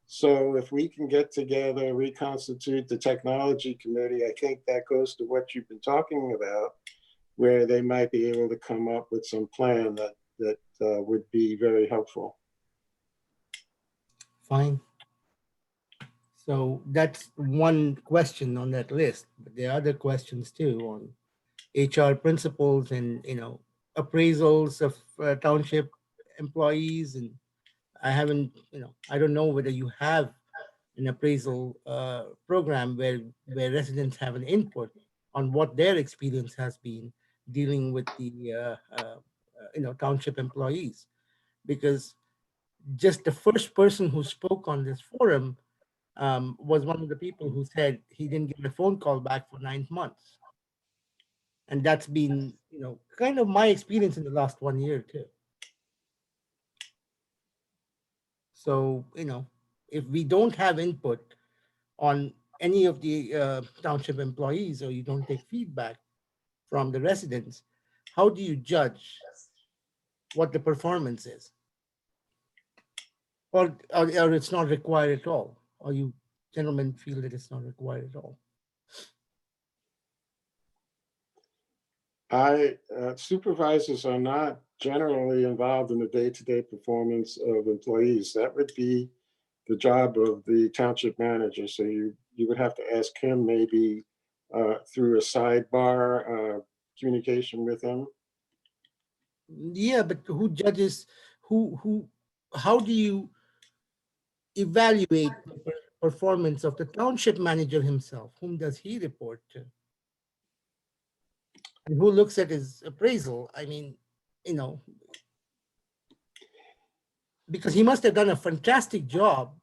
So if we can get together, reconstitute the technology committee, I think that goes to what you've been talking about, where they might be able to come up with some plan that would be very helpful. Fine. So that's one question on that list, but there are other questions too on HR principles and, you know, appraisals of township employees. And I haven't, you know, I don't know whether you have an appraisal program where residents have an input on what their experience has been dealing with the, you know, township employees. Because just the first person who spoke on this forum was one of the people who said he didn't get a phone call back for 9 months. And that's been, you know, kind of my experience in the last 1 year too. So, you know, if we don't have input on any of the township employees, or you don't take feedback from the residents, how do you judge what the performance is? Or it's not required at all? Or you gentlemen feel that it's not required at all? Supervisors are not generally involved in the day-to-day performance of employees. That would be the job of the township manager. So you would have to ask him, maybe through a sidebar communication with him. Yeah, but who judges, how do you evaluate the performance of the township manager himself? Whom does he report to? And who looks at his appraisal? I mean, you know, because he must have done a fantastic job,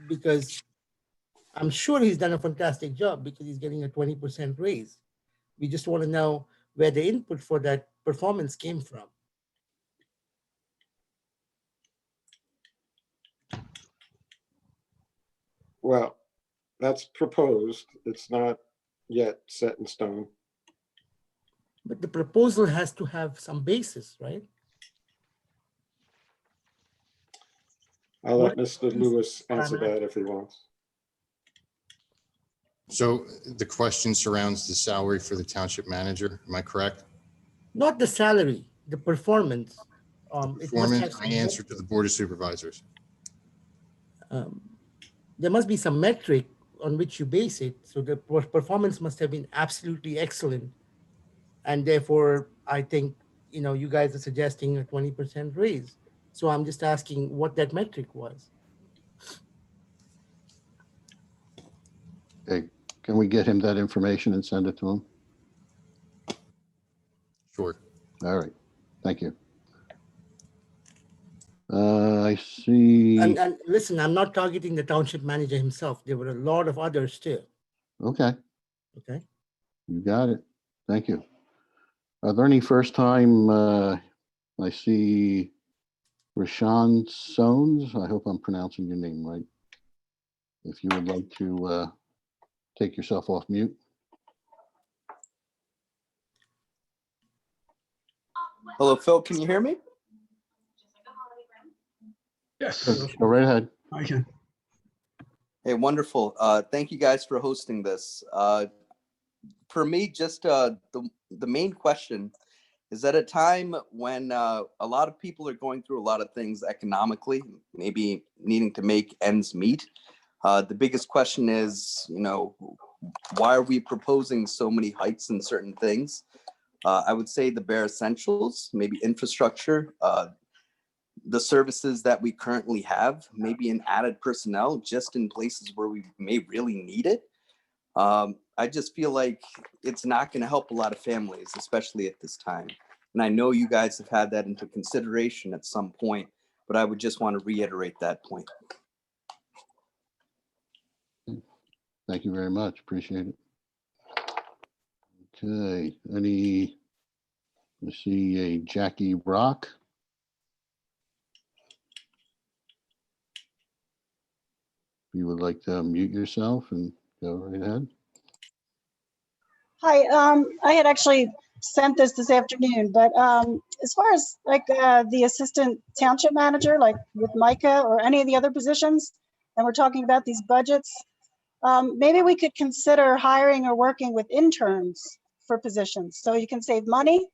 because I'm sure he's done a fantastic job because he's getting a 20% raise. We just want to know where the input for that performance came from. Well, that's proposed. It's not yet set in stone. But the proposal has to have some basis, right? I'll let Mr. Lewis answer that if he wants. So the question surrounds the salary for the township manager, am I correct? Not the salary, the performance. Performance, I answer to the Board of Supervisors. There must be some metric on which you base it. So the performance must have been absolutely excellent. And therefore, I think, you know, you guys are suggesting a 20% raise. So I'm just asking what that metric was. Okay, can we get him that information and send it to him? Sure. All right, thank you. I see. And listen, I'm not targeting the township manager himself. There were a lot of others too. Okay, Okay. you got it. Thank you. Are there any first time, I see Rashawn Sones. I hope I'm pronouncing your name right. If you would like to take yourself off mute. Hello, Phil, can you hear me? Yes. Go right ahead. I can. Hey, wonderful. Thank you guys for hosting this. For me, just the main question is at a time when a lot of people are going through a lot of things economically, maybe needing to make ends meet. The biggest question is, you know, why are we proposing so many hikes in certain things? I would say the bare essentials, maybe infrastructure, the services that we currently have, maybe an added personnel just in places where we may really need it. I just feel like it's not going to help a lot of families, especially at this time. And I know you guys have had that into consideration at some point, but I would just want to reiterate that point. Thank you very much. Appreciate it. Okay, I see a Jackie Rock. If you would like to mute yourself and go right ahead. Hi, I had actually sent this afternoon, but as far as like the assistant township manager, like with Micah or any of the other positions, and we're talking about these budgets, maybe we could consider hiring or working with interns for positions so you can save money.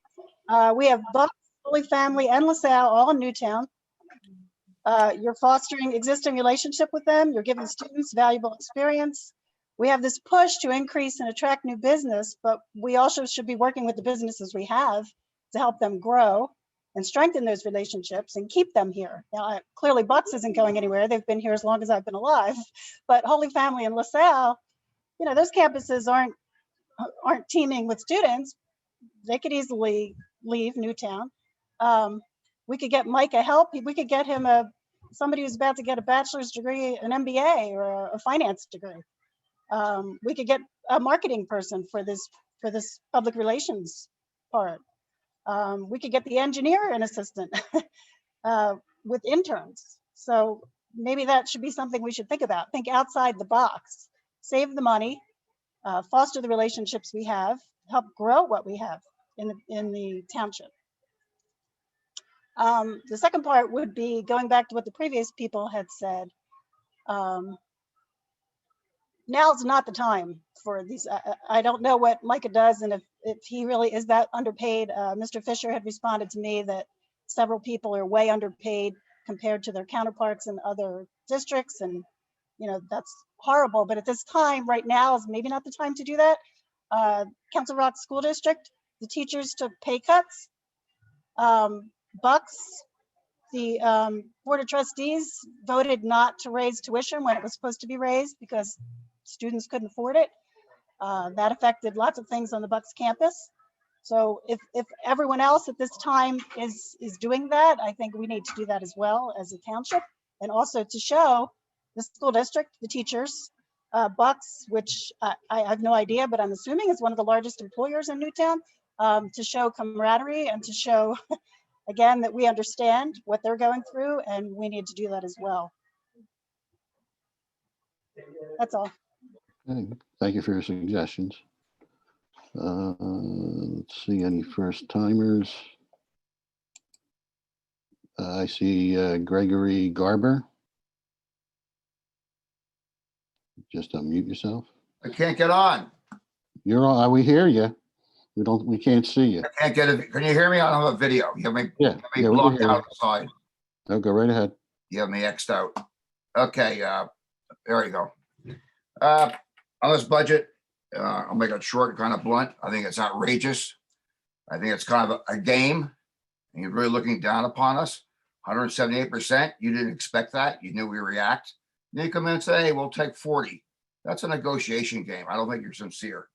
We have Bucks, Holy Family, and LaSalle all in Newtown. You're fostering existing relationship with them. You're giving students valuable experience. We have this push to increase and attract new business, but we also should be working with the businesses we have to help them grow and strengthen those relationships and keep them here. Now, clearly Bucks isn't going anywhere. They've been here as long as I've been alive, but Holy Family and LaSalle, you know, those campuses aren't teeming with students. They could easily leave Newtown. We could get Micah help. We could get him somebody who's about to get a bachelor's degree, an MBA or a finance degree. We could get a marketing person for this public relations part. We could get the engineer and assistant with interns. So maybe that should be something we should think about. Think outside the box, save the money, foster the relationships we have, help grow what we have. in the township. The second part would be going back to what the previous people had said. Now's not the time for these. I don't know what Micah does and if he really is that underpaid. Mr. Fisher had responded to me that several people are way underpaid compared to their counterparts in other districts. And, you know, that's horrible. But at this time, right now is maybe not the time to do that. Council Rock School District, the teachers took pay cuts. Bucks, the Board of Trustees voted not to raise tuition when it was supposed to be raised because students couldn't afford it. That affected lots of things on the Bucks campus. So if everyone else at this time is doing that, I think we need to do that as well as a township, and also to show the school district, the teachers, Bucks, which I have no idea, but I'm assuming is one of the largest employers in Newtown, to show camaraderie and to show again that we understand what they're going through, and we need to do that as well. That's all. Okay, thank you for your suggestions. Let's see, any first timers? I see Gregory Garber. Just unmute yourself. I can't get on. You're on. We hear you. We can't see you. I can't get it. Can you hear me? I don't have a video. You have me, Yeah, me yeah, we can blocked hear you. outside. No, go right ahead. You have me X'd out. Okay, there you go. On this budget, I'll make it short and kind of blunt. I think it's outrageous. I think it's kind of a game, and you're really looking down upon us. 178%. You didn't expect that. You knew we react. Then you come in and say, hey, we'll take 40. That's a negotiation game. I don't think you're sincere.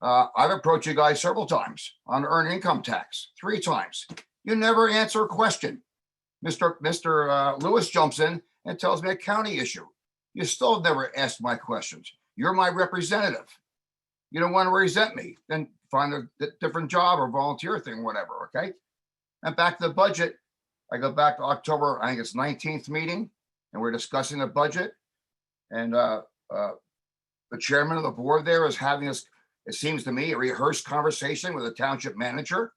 I've approached you guys several times on earned income tax, 3 times. You never answer a question. Mr. Lewis jumps in and tells me a county issue. You still have never asked my questions. You're my representative. You don't want to resent me, then find a different job or volunteer thing, whatever, okay? And back to the budget, I go back to October, I think it's 19th meeting, and we're discussing the budget. And the chairman of the board there is having this, it seems to me, a rehearsed conversation with the township manager,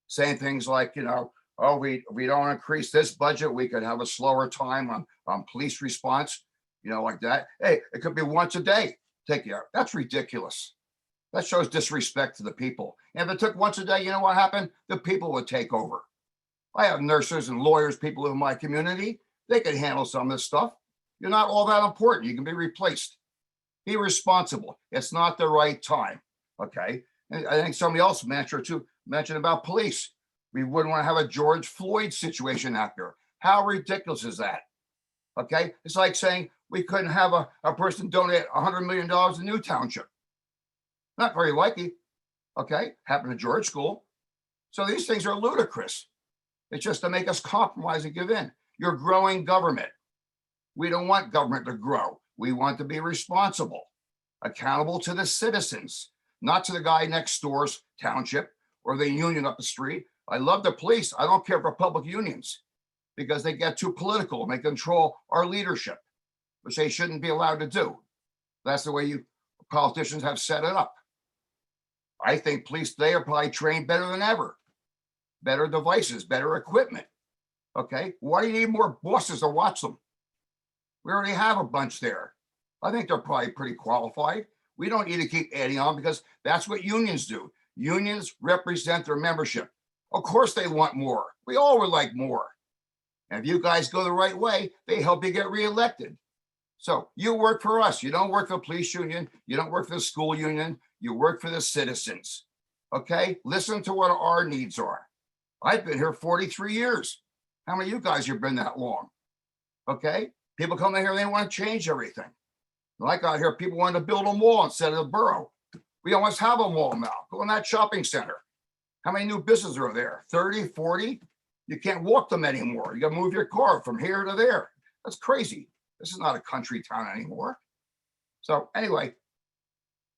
saying things like, you know, oh, we don't increase this budget, we could have a slower time on police response, you know, like that. Hey, it could be once a day. Take care. That's ridiculous. That shows disrespect to the people. And if it took once a day, you know what happened? The people would take over. I have nurses and lawyers, people in my community. They can handle some of this stuff. You're not all that important. You can be replaced. Be responsible. It's not the right time. Okay. And I think somebody else mentioned about police. We wouldn't want to have a George Floyd situation out there. How ridiculous is that? Okay. It's like saying we couldn't have a person donate $100 million to New Township. Not very likely. Okay. Happened to George School. So these things are ludicrous. It's just to make us compromise and give in. You're growing government. We don't want government to grow. We want to be responsible, accountable to the citizens, not to the guy next door's township or the union up the street. I love the police. I don't care for public unions because they get too political and they control our leadership, which they shouldn't be allowed to do. That's the way you politicians have set it up. I think police today are probably trained better than ever. Better devices, better equipment. Okay, why do you need more bosses to watch them? We already have a bunch there. I think they're probably pretty qualified. We don't need to keep adding on because that's what unions do. Unions represent their membership. Of course they want more. We all would like more. And if you guys go the right way, they help you get reelected. So you work for us. You don't work for the police union. You don't work for the school union. You work for the citizens. Okay, listen to what our needs are. I've been here 43 years. How many of you guys have been that long? Okay, people come in here, they want to change everything. When I got here, people wanted to build a mall instead of a borough. We almost have a mall now. Go in that shopping center. How many new businesses are there? 30, 40? You can't walk them anymore. You got to move your car from here to there. That's crazy. This is not a country town anymore. So anyway,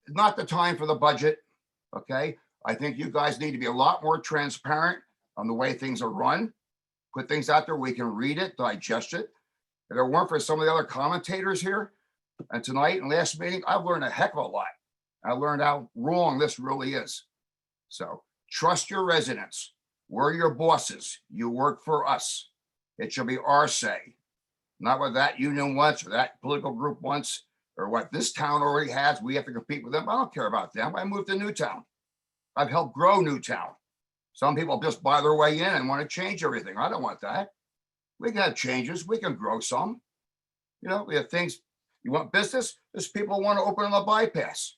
it's not the time for the budget. Okay, I think you guys need to be a lot more transparent on the way things are run. Put things out there, we can read it, digest it. If it weren't for some of the other commentators here, and tonight and last meeting, I've learned a heck of a lot. I learned how wrong this really is. So Trust your residents. We're your bosses. You work for us. It should be our say, not what that union wants or that political group wants or what this town already has. We have to compete with them. I don't care about them. I moved to Newtown. I've helped grow Newtown. Some people just buy their way in and want to change everything. I don't want that. We can have changes. We can grow some. You know, we have things. You want business? There's people who want to open on a bypass.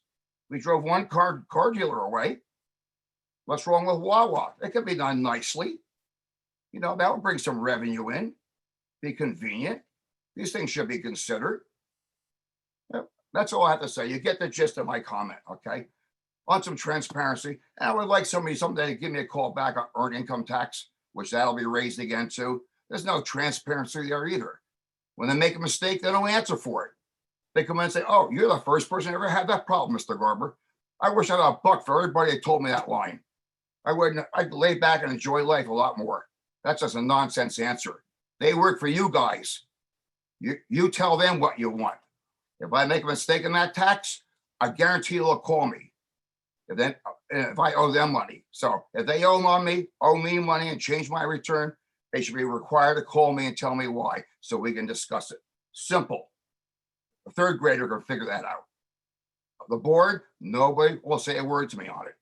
We drove one car dealer away. What's wrong with Wawa? It can be done nicely. You know, that would bring some revenue in, be convenient. These things should be considered. Yep, that's all I have to say. You get the gist of my comment, okay? On some transparency. And I would like somebody someday to give me a call back on earned income tax, which that'll be raised again too. There's no transparency there either. When they make a mistake, they don't answer for it. They come in and say, oh, you're the first person who ever had that problem, Mr. Garber. I wish I had a buck for everybody that told me that line. I'd lay back and enjoy life a lot more. That's just a nonsense answer. They work for you guys. You tell them what you want. If I make a mistake in that tax, I guarantee they'll call me. If I owe them money. So if they owe me money and change my return, they should be required to call me and tell me why, so we can discuss it. Simple. A third grader can figure that out. The board, nobody will say a word to me on it,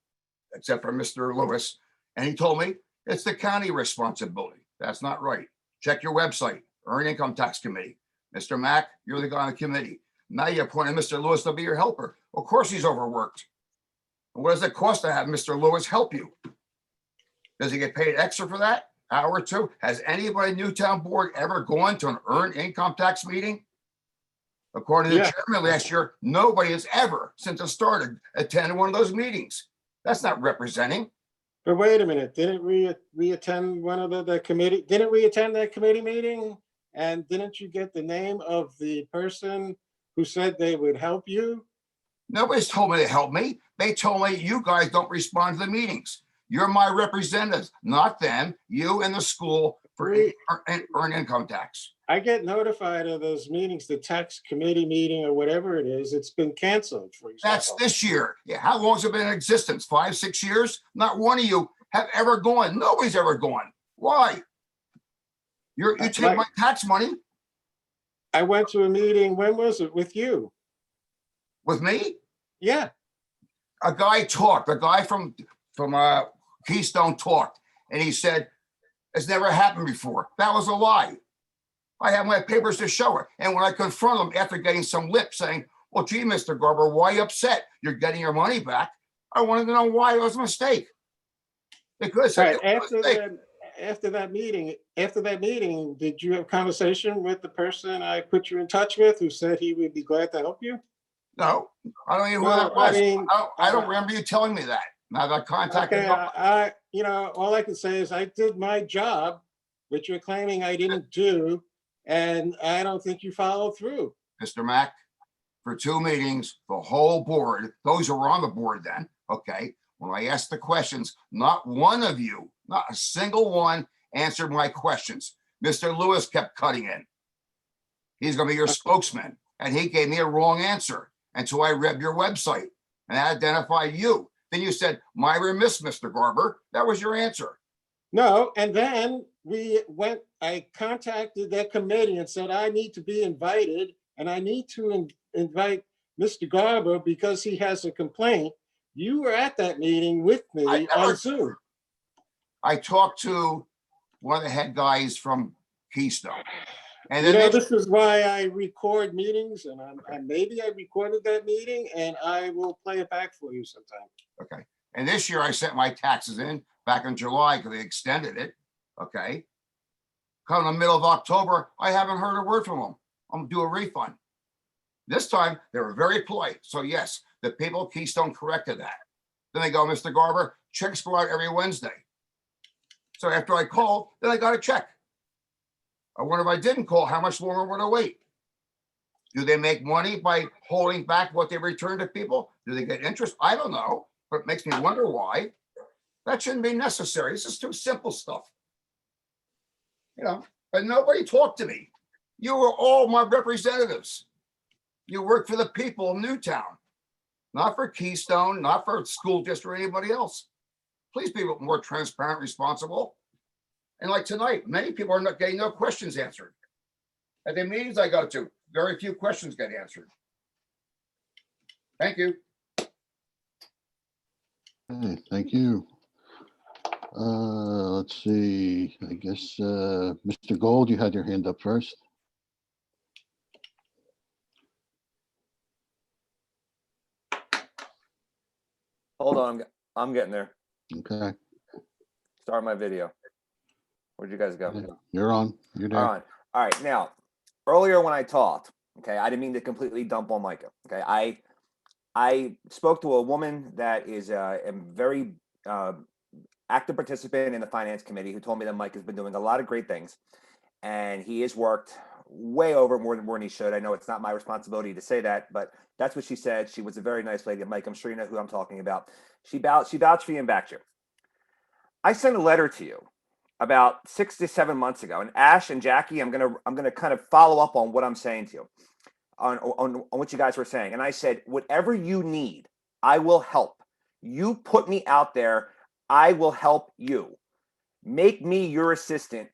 except for Mr. Lewis. And he told me it's the county responsibility. That's not right. Check your website, Earned Income Tax Committee. Mr. Mack, you're the guy on the committee. Now you appointed Mr. Lewis to be your helper. Of course he's overworked. And what does it cost to have Mr. Lewis help you? Does he get paid extra for that? Hour or two? Has anybody in Newtown board ever gone to an earned income tax meeting? According to the chairman last year, nobody has ever, since it started, attended one of those meetings. That's not representing. But wait a minute, didn't we attend one of the committee? Didn't we attend that committee meeting? And didn't you get the name of the person who said they would help you? Nobody's told me to help me. They told me you guys don't respond to the meetings. You're my representatives, not them, you and the school for earned income tax. I get notified of those meetings, the tax committee meeting or whatever it is. It's been canceled, for example. That's this year. Yeah, how long has it been in existence? 5, 6 years? Not one of you have ever gone. Nobody's ever gone. Why? You take my tax money. I went to a meeting, when was it, with you? With me? Yeah. A guy talked, a guy from Keystone talked, and he said, it's never happened before. That was a lie. I have my papers to show it. And when I confront him after getting some lip saying, well, gee, Mr. Garber, why are you upset? You're getting your money back. I wanted to know why it was a mistake. Because after that meeting, did you have a conversation with the person I put you in touch with who said he would be glad to help you? No, I don't even know who that was. I don't remember you telling me that. Now I contacted. Okay, all I can say is I did my job, which you're claiming I didn't do, and I don't think you followed through. Mr. Mack, for 2 meetings, the whole board, those who were on the board then, okay, when I asked the questions, not one of you, not a single one answered my questions. Mr. Lewis kept cutting in. He's going to be your spokesman, and he gave me a wrong answer until I read your website and identified you. Then you said, my remiss, Mr. Garber. That was your answer. No, and then I contacted that committee and said, I need to be invited, and I need to invite Mr. Garber because he has a complaint. You were at that meeting with me on Zoom. I talked to one of the head guys from Keystone. And then this is why I record meetings, and maybe I recorded that meeting, and I will play it back for you sometime. Okay. And this year I sent my taxes in back in July because they extended it. Okay. Come the middle of October, I haven't heard a word from them. I'm gonna do a refund. This time they were very polite. So yes, the people at Keystone corrected that. Then they go, Mr. Garber, checks go out every Wednesday. So after I called, then I got a check. I wonder if I didn't call, how much longer would I wait? Do they make money by holding back what they return to people? Do they get interest? I don't know, but it makes me wonder why. That shouldn't be necessary. This is too simple stuff. But nobody talked to me. You were all my representatives. You work for the people of Newtown, not for Keystone, not for school district or anybody else. please be more transparent, responsible. And like tonight, many people are not getting no questions answered. At the meetings I go to, very few questions get answered. Thank you. Okay, thank you. Let's see, I guess, Mr. Gold, you had your hand up first. Hold on, I'm getting there. Okay, Start my video. Where'd you guys go? you're on, you're there. All right. Now, earlier when I talked, okay, I didn't mean to completely dump on Micah. Okay, I spoke to a woman that is a very active participant in the finance committee who told me that Mike has been doing a lot of great things, and he has worked way over more than he should. I know it's not my responsibility to say that, but that's what she said. She was a very nice lady. Mike, I'm sure you know who I'm talking about. She vouched for you and backed you. I sent a letter to you about 6 to 7 months ago, and Ash and Jackie, I'm gonna kind of follow up on what I'm saying to you, on what you guys were saying. And I said, whatever you need, I will help. You put me out there, I will help you. Make me your assistant.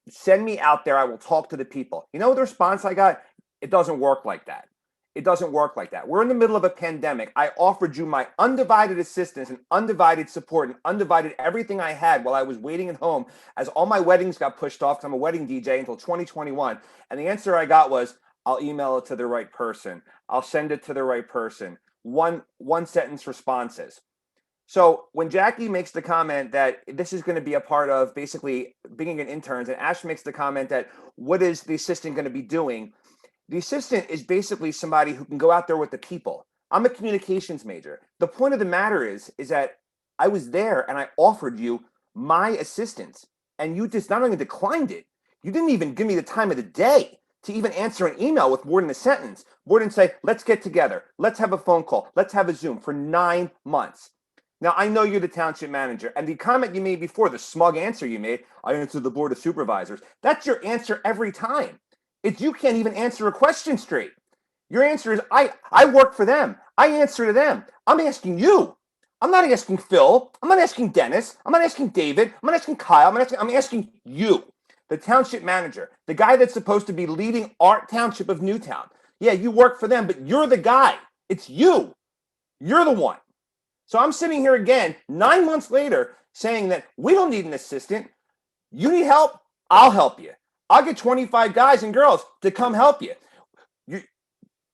Send me out there. I will talk to the people. You know the response I got? It doesn't work like that. It doesn't work like that. We're in the middle of a pandemic. I offered you my undivided assistance and undivided support and undivided everything I had while I was waiting at home as all my weddings got pushed off because I'm a wedding DJ until 2021. And the answer I got was, I'll email it to the right person. I'll send it to the right person. One sentence responses. So when Jackie makes the comment that this is going to be a part of basically bringing in interns, and Ash makes the comment that what is the assistant going to be doing? The assistant is basically somebody who can go out there with the people. I'm a communications major. The point of the matter is that I was there and I offered you my assistance, and you just not only declined it, you didn't even give me the time of the day to even answer an email with more than a sentence, more than say, let's get together, let's have a phone call, let's have a Zoom for 9 months. Now, I know you're the township manager, and the comment you made before, the smug answer you made, I answered the Board of Supervisors. That's your answer every time. You can't even answer a question straight. Your answer is, I work for them. I answer to them. I'm asking you. I'm not asking Phil. I'm not asking Dennis. I'm not asking David. I'm not asking Kyle. I'm asking you, the township manager, the guy that's supposed to be leading our township of Newtown. Yeah, you work for them, but you're the guy. It's you. You're the one. So I'm sitting here again, 9 months later, saying that we don't need an assistant. You need help? I'll help you. I'll get 25 guys and girls to come help you. You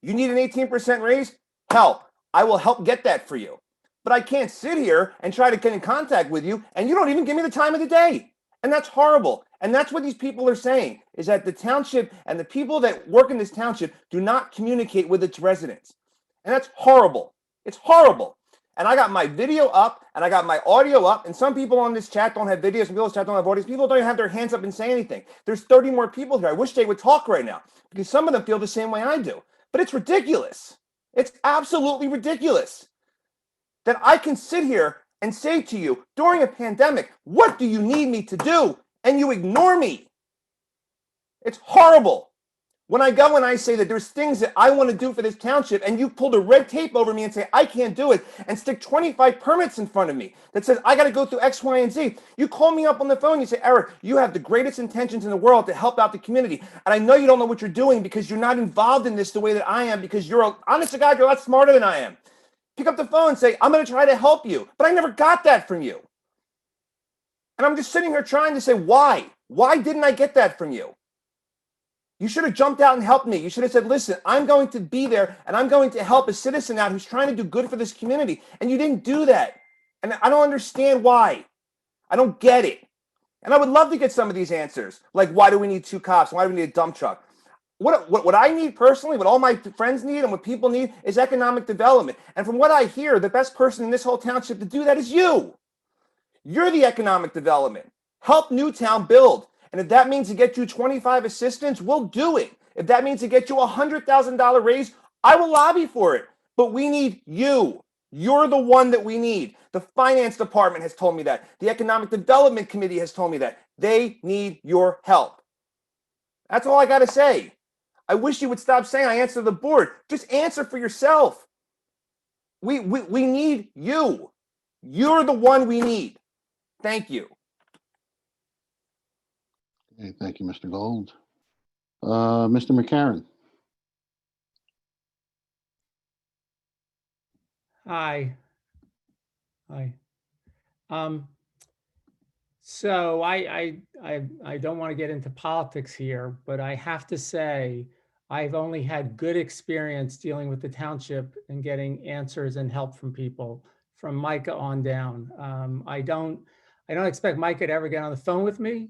need an 18% raise? Help. I will help get that for you. But I can't sit here and try to get in contact with you, and you don't even give me the time of the day. And that's horrible. And that's what these people are saying, is that the township and the people that work in this township do not communicate with its residents. And that's horrible. It's horrible. And I got my video up and I got my audio up, and some people on this chat don't have videos, some people on this chat don't have audio. People don't even have their hands up and say anything. There's 30 more people here. I wish they would talk right now because some of them feel the same way I do. But it's ridiculous. It's absolutely ridiculous that I can sit here and say to you during a pandemic, what do you need me to do? And you ignore me. It's horrible. When I go and I say that there's things that I want to do for this township, and you pull the red tape over me and say, I can't do it, and stick 25 permits in front of me that says I got to go through X, Y, and Z. You call me up on the phone, and you say, Eric, you have the greatest intentions in the world to help out the community. And I know you don't know what you're doing because you're not involved in this the way that I am, because honest to God, you're a lot smarter than I am. Pick up the phone and say, I'm going to try to help you. But I never got that from you. And I'm just sitting here trying to say, why? Why didn't I get that from you? You should have jumped out and helped me. You should have said, listen, I'm going to be there and I'm going to help a citizen out who's trying to do good for this community. And you didn't do that. And I don't understand why. I don't get it. And I would love to get some of these answers. Like, why do we need 2 cops? Why do we need a dump truck? What I need personally, what all my friends need and what people need is economic development. And from what I hear, the best person in this whole township to do that is you. You're the economic development. Help Newtown build. And if that means to get you 25 assistants, we'll do it. If that means to get you a $100,000 raise, I will lobby for it. But we need you. You're the one that we need. The finance department has told me that. The economic development committee has told me that. They need your help. That's all I got to say. I wish you would stop saying I answer the board. Just answer for yourself. We need you. You're the one we need. Thank you. Okay, thank you, Mr. Gold. Mr. McCarron. Hi. Hi. So I don't want to get into politics here, but I have to say I've only had good experience dealing with the township and getting answers and help from people from Micah on down. I don't expect Micah to ever get on the phone with me.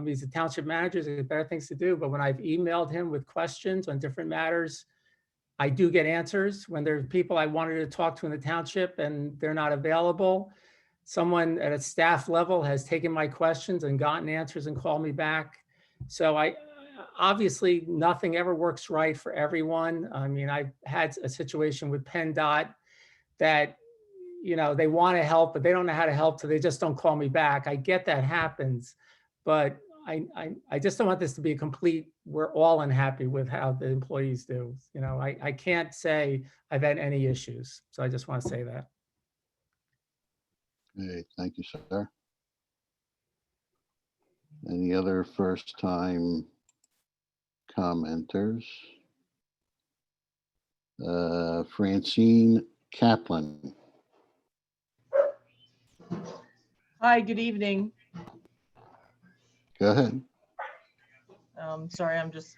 He's a township manager, so he has better things to do. But when I've emailed him with questions on different matters, I do get answers. When there's people I wanted to talk to in the township and they're not available, someone at a staff level has taken my questions and gotten answers and called me back. So obviously nothing ever works right for everyone. I mean, I've had a situation with PennDOT that, you know, they want to help, but they don't know how to help, so they just don't call me back. I get that happens, but I just don't want this to be a complete, we're all unhappy with how the employees do. You know, I can't say I've had any issues. So I just want to say that. Okay, thank you, sir. Any other first-time commenters? Francine Kaplan. Hi, good evening. Go ahead. Sorry, I'm just.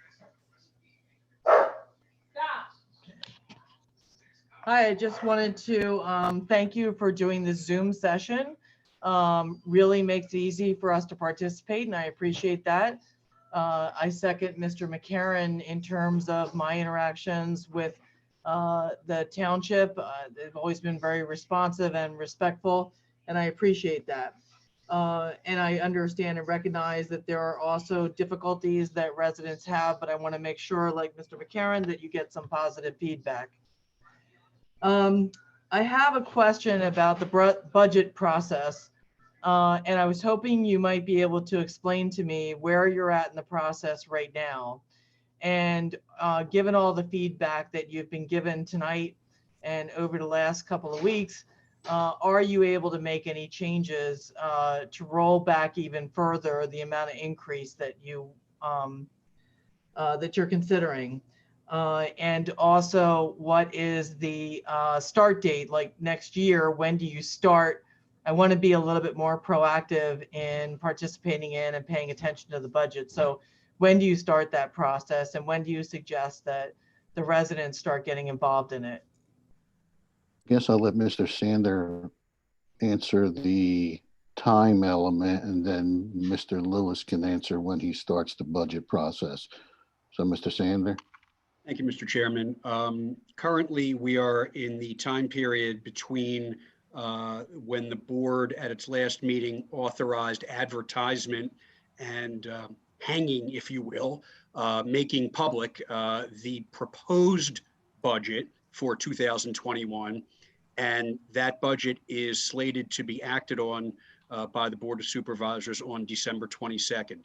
Hi, I just wanted to thank you for doing this Zoom session. Really makes it easy for us to participate, and I appreciate that. I second Mr. McCarron in terms of my interactions with the township. They've always been very responsive and respectful, and I appreciate that. And I understand and recognize that there are also difficulties that residents have, but I want to make sure, like Mr. McCarron, that you get some positive feedback. I have a question about the budget process, and I was hoping you might be able to explain to me where you're at in the process right now. And given all the feedback that you've been given tonight and over the last couple of weeks, are you able to make any changes to roll back even further the amount of increase that you're considering? And also, what is the start date, like next year? When do you start? I want to be a little bit more proactive in participating in and paying attention to the budget. So when do you start that process, and when do you suggest that the residents start getting involved in it? I guess I'll let Mr. Sander answer the time element, and then Mr. Lewis can answer when he starts the budget process. So, Mr. Sander. Thank you, Mr. Chairman. Currently, we are in the time period between when the board at its last meeting authorized advertisement and hanging, if you will, making public the proposed budget for 2021. And that budget is slated to be acted on by the Board of Supervisors on December 22nd.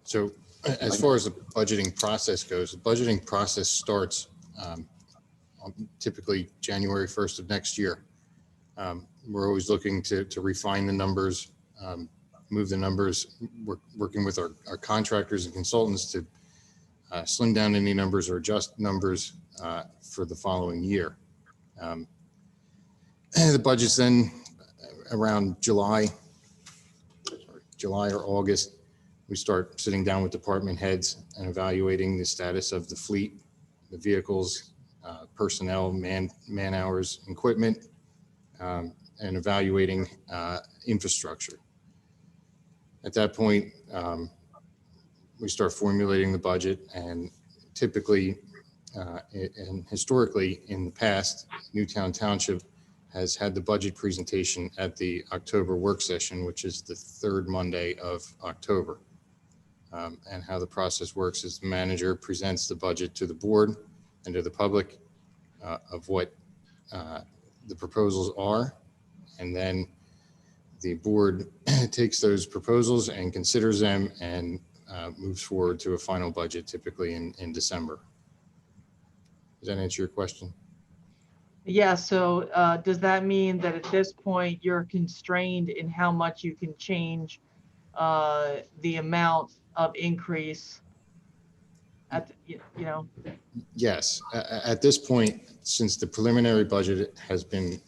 So as far as the budgeting process goes, the budgeting process starts typically January 1st of next year. We're always looking to refine the numbers, move the numbers, working with our contractors and consultants to slim down any numbers or adjust numbers for the following year. The budget's then around July or August. We start sitting down with department heads and evaluating the status of the fleet, the vehicles, personnel, man hours, equipment, and evaluating infrastructure. At that point, we start formulating the budget, and typically and historically in the past, Newtown Township has had the budget presentation at the October work session, which is the third Monday of October. And how the process works is the manager presents the budget to the board and to the public of what the proposals are. And then the board takes those proposals and considers them and moves forward to a final budget, typically in December. Does that answer your question? Yeah, so does that mean that at this point you're constrained in how much you can change the amount of increase at, you know? Yes, at this point, since the preliminary budget has been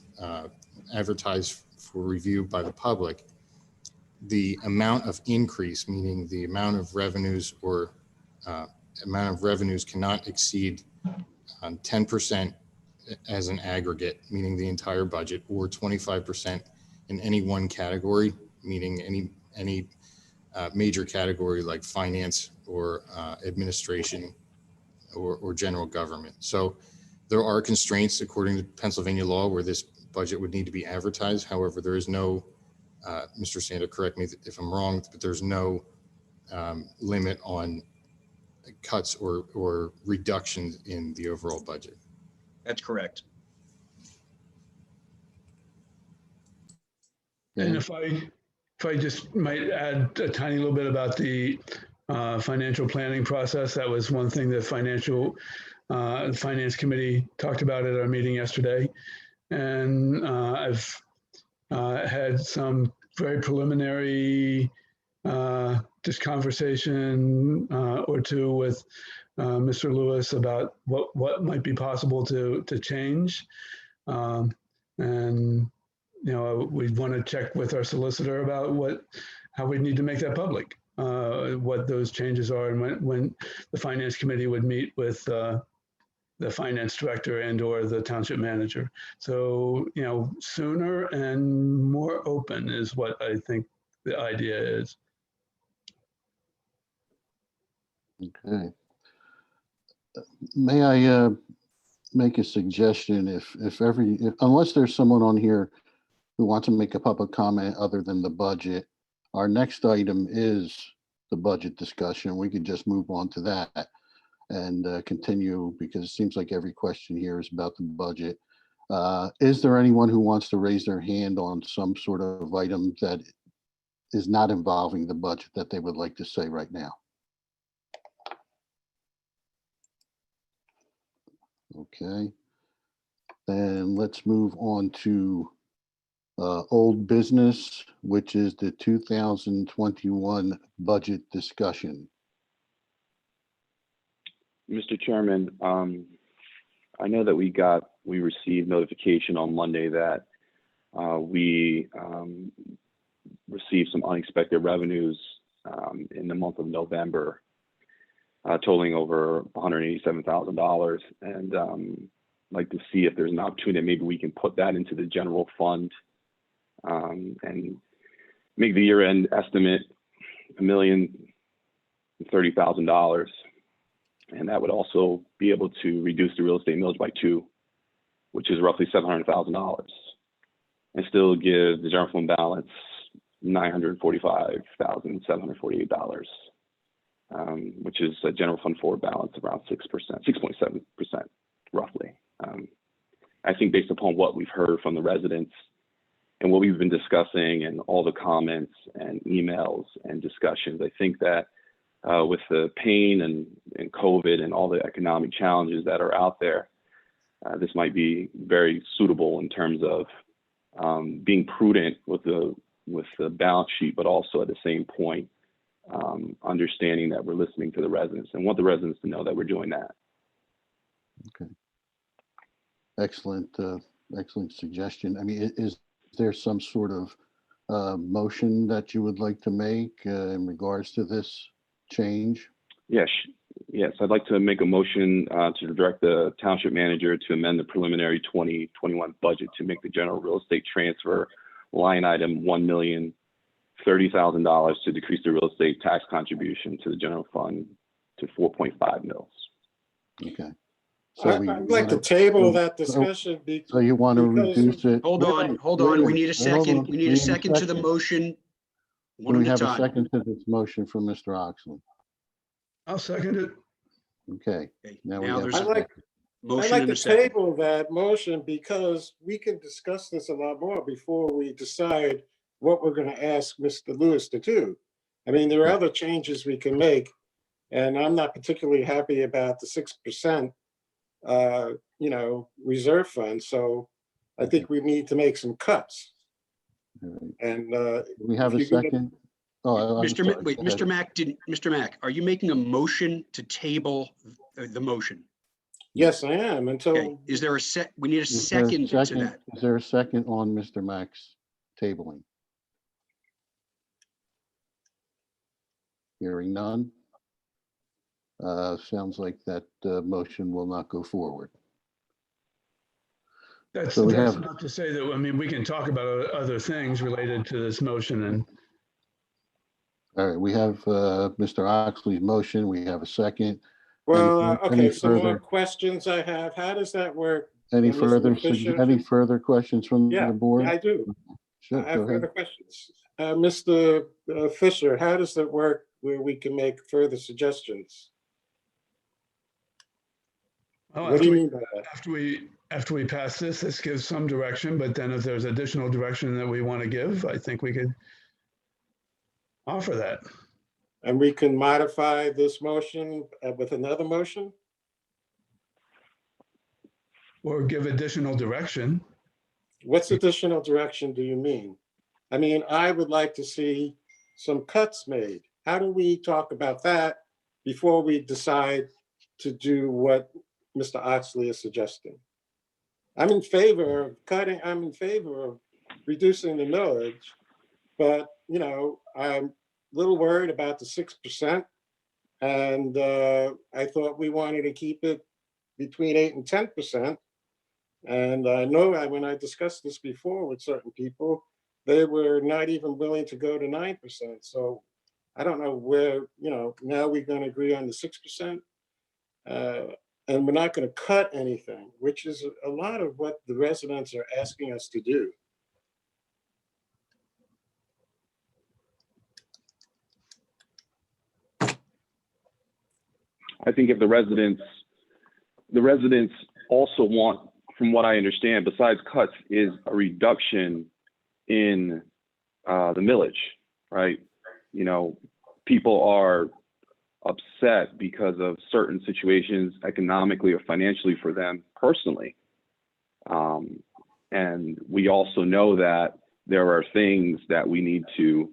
advertised for review by the public, the amount of increase, meaning the amount of revenues or amount of revenues cannot exceed 10% as an aggregate, meaning the entire budget, or 25% in any one category, meaning any major category like finance or administration or general government. So there are constraints according to Pennsylvania law where this budget would need to be advertised. However, there is no, Mr. Santa, correct me if I'm wrong, but there's no limit on cuts or reductions in the overall budget. That's correct. And if I just might add a tiny little bit about the financial planning process, that was one thing that the Finance Committee talked about at our meeting yesterday. And I've had some very preliminary just conversation or two with Mr. Lewis about what might be possible to change. And we want to check with our solicitor about how we need to make that public, what those changes are, and when the Finance Committee would meet with the finance director and/or the township manager. So, sooner and more open is what I think the idea is. Okay. May I make a suggestion? Unless there's someone on here who wants to make a public comment other than the budget, our next item is the budget discussion. We could just move on to that and continue, because it seems like every question here is about the budget. Is there anyone who wants to raise their hand on some sort of item that is not involving the budget that they would like to say right now? Okay, then let's move on to old business, which is the 2021 budget discussion. Mr. Chairman, I know that we received notification on Monday that we received some unexpected revenues in the month of November, totaling over $187,000. And I'd like to see if there's an opportunity, maybe we can put that into the general fund and make the year-end estimate $1,030,000. And that would also be able to reduce the real estate millage by 2, which is roughly $700,000, and still give the general fund balance $945,748, which is a general fund forward balance around 6.7%, roughly. I think based upon what we've heard from the residents and what we've been discussing and all the comments and emails and discussions, I think that with the pain and COVID and all the economic challenges that are out there, this might be very suitable in terms of being prudent with the balance sheet, but also at the same point, understanding that we're listening to the residents and want the residents to know that we're doing that. Okay. Excellent, excellent suggestion. I mean, is there some sort of motion that you would like to make in regards to this change? Yes, I'd like to make a motion to direct the township manager to amend the preliminary 2021 budget to make the general real estate transfer line item $1,030,000 to decrease the real estate tax contribution to the general fund to 4.5 mils. Okay. So I'd like to table that discussion. So you want to reduce it? Hold on. We need a second. We need a second to the motion. One at a time. We have a second to this motion from Mr. Oxley. I'll second it. Okay. Now there's I'd like to table that motion because we can discuss this a lot more before we decide what we're going to ask Mr. Lewis to do. I mean, there are other changes we can make, and I'm not particularly happy about the 6%, reserve fund. So I think we need to make some cuts. All right. And We have if a you're gonna- second. Oh, I'm Mr. sorry. Wait, Go ahead. Mr. Mack, are you making a motion to table the motion? Yes, I am. Until Okay, is there we need a Is there a second to second? that. Is there a second on Mr. Mack's tabling? Hearing none. Sounds like that motion will not go forward. That's, So we that's have- not to say that, I mean, we can talk about other things related to this motion and All right, we have Mr. Oxley's motion. We have a second. Well, Any okay, some more further- questions I have. How does that work? Any Mr. further, Fisher? any further questions from Yeah, the board? I do. Sure, I go have ahead. further questions. Mr. Fisher, how does that work where we can make further suggestions? well, What do you mean by that? after we pass this gives some direction, but then if there's additional direction that we want to give, I think we could offer that. And we can modify this motion with another motion? Or give additional direction. What's additional direction do you mean? I mean, I would like to see some cuts made. How do we talk about that before we decide to do what Mr. Oxley is suggesting? I'm in favor of cutting, I'm in favor of reducing the millage, but I'm a little worried about the 6%. And I thought we wanted to keep it between 8 and 10%. And I know when I discussed this before with certain people, they were not even willing to go to 9%. So I don't know where, now we're going to agree on the 6%. And we're not going to cut anything, which is a lot of what the residents are asking us to do. I think if the residents also want, from what I understand, besides cuts, is a reduction in the millage, right? People are upset because of certain situations economically or financially for them personally. And we also know that there are things that we need to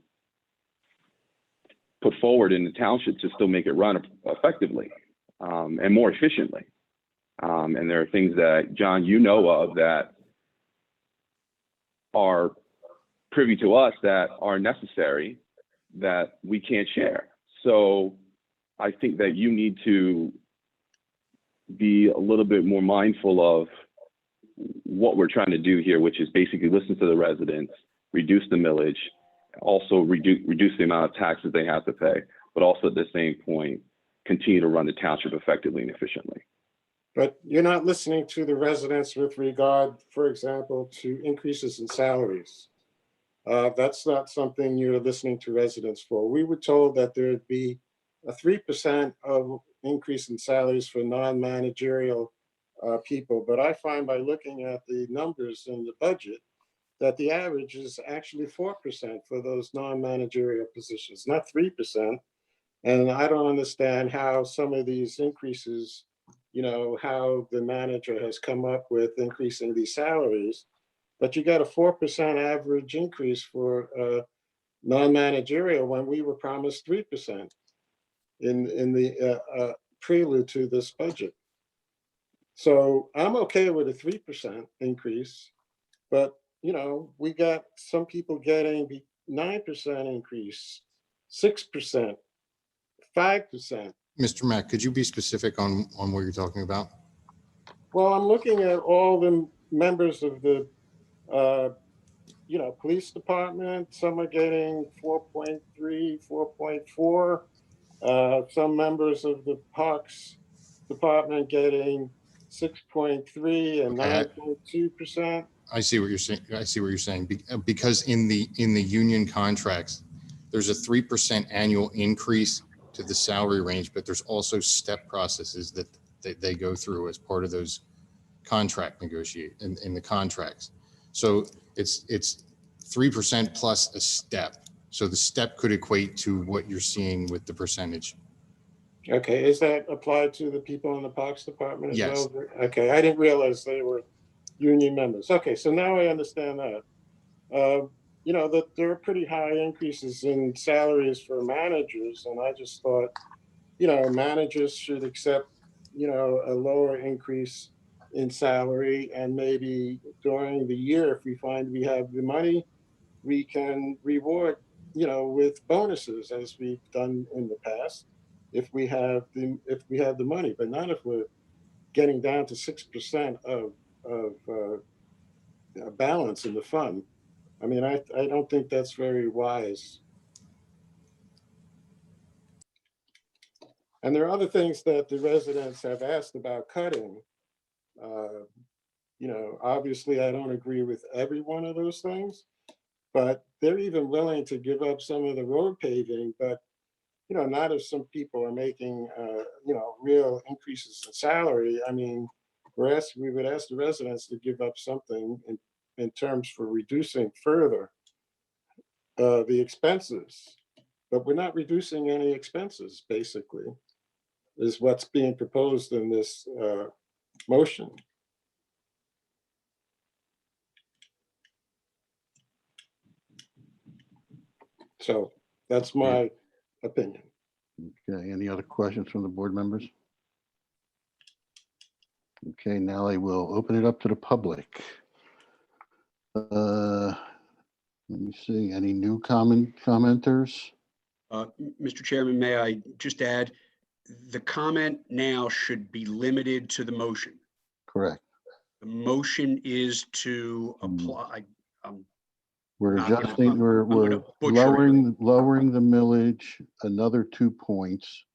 put forward in the township to still make it run effectively and more efficiently. And there are things that, John, you know of that are privy to us that are necessary that we can't share. So I think that you need to be a little bit more mindful of what we're trying to do here, which is basically listen to the residents, reduce the millage, also reduce the amount of taxes they have to pay, but also at the same point, continue to run the township effectively and efficiently. But you're not listening to the residents with regard, for example, to increases in salaries. That's not something you're listening to residents for. We were told that there'd be a 3% of increase in salaries for non-managerial people. But I find by looking at the numbers in the budget that the average is actually 4% for those non-managerial positions, not 3%. And I don't understand how some of these increases, how the manager has come up with increasing these salaries, but you got a 4% average increase for non-managerial when we were promised 3% in the prelude to this budget. So I'm okay with a 3% increase, but we got some people getting 9% increase, 6%, 5%. Mr. Mack, could you be specific on what you're talking about? Well, I'm looking at all the members of the, police department. Some are getting 4.3, 4.4. Some members of the parks department getting 6.3 and 9.2%. I see what you're saying. Because in the union contracts, there's a 3% annual increase to the salary range, but there's also step processes that they go through as part of those contract in the contracts. So it's 3% plus a step. So the step could equate to what you're seeing with the percentage. Okay, is that applied to the people in the Parks Department as Yes. well? Okay, I didn't realize they were union members. Okay, so now I understand that. You know, that there are pretty high increases in salaries for managers, and I just thought, you know, managers should accept, you know, a lower increase in salary, and maybe during the year, if we find we have the money, we can reward, you know, with bonuses as we've done in the past, if we have the money, but not if we're getting down to 6% of balance in the fund. I mean, I don't think that's very wise. And there are other things that the residents have asked about cutting. You know, obviously, I don't agree with every one of those things, but they're even willing to give up some of the road paving, but, you know, not if some people are making, you know, real increases in salary. I mean, we would ask the residents to give up something in terms for reducing further the expenses, but we're not reducing any expenses, basically, is what's being proposed in this motion. So that's my opinion. Okay, any other questions from the board members? Okay, now I will open it up to the public. Let me see, any new commenters? Mr. Chairman, may I just add, the comment now should be limited to the motion. Correct. The motion is to apply. We're not gonna- adjusting, I'm we're gonna butcher it. lowering the millage another 2 points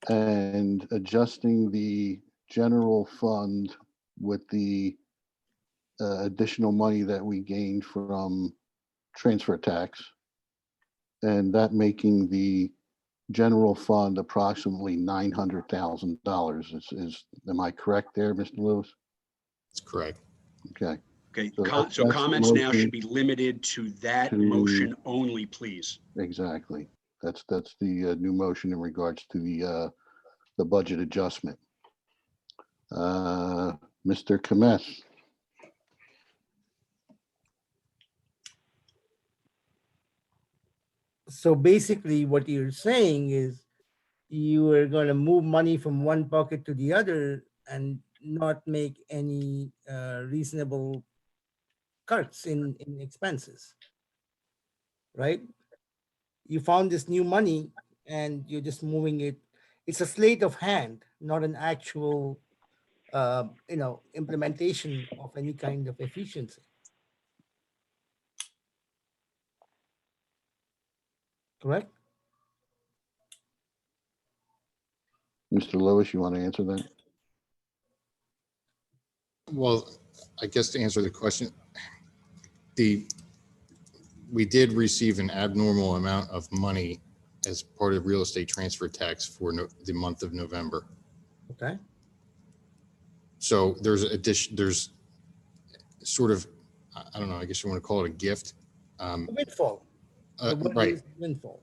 and adjusting the general fund with the additional money that we gained from transfer tax. And that making the general fund approximately $900,000. Am I correct there, Mr. Lewis? That's correct. Okay. Okay, So so that's the comments now motion should be limited to that to- motion only, please. Exactly. That's the new motion in regards to the budget adjustment. Mr. Kemeth. So basically what you're saying is you are going to move money from one bucket to the other and not make any reasonable cuts in expenses, right? You found this new money and you're just moving it. It's a sleight of hand, not an actual, you know, implementation of any kind of efficiency. Correct? Mr. Lewis, you want to answer that? Well, I guess to answer the question, we did receive an abnormal amount of money as part of real estate transfer tax for the month of November. Okay. So there's sort of, I don't know, I guess you want to call it a gift. A windfall. Right. Windfall.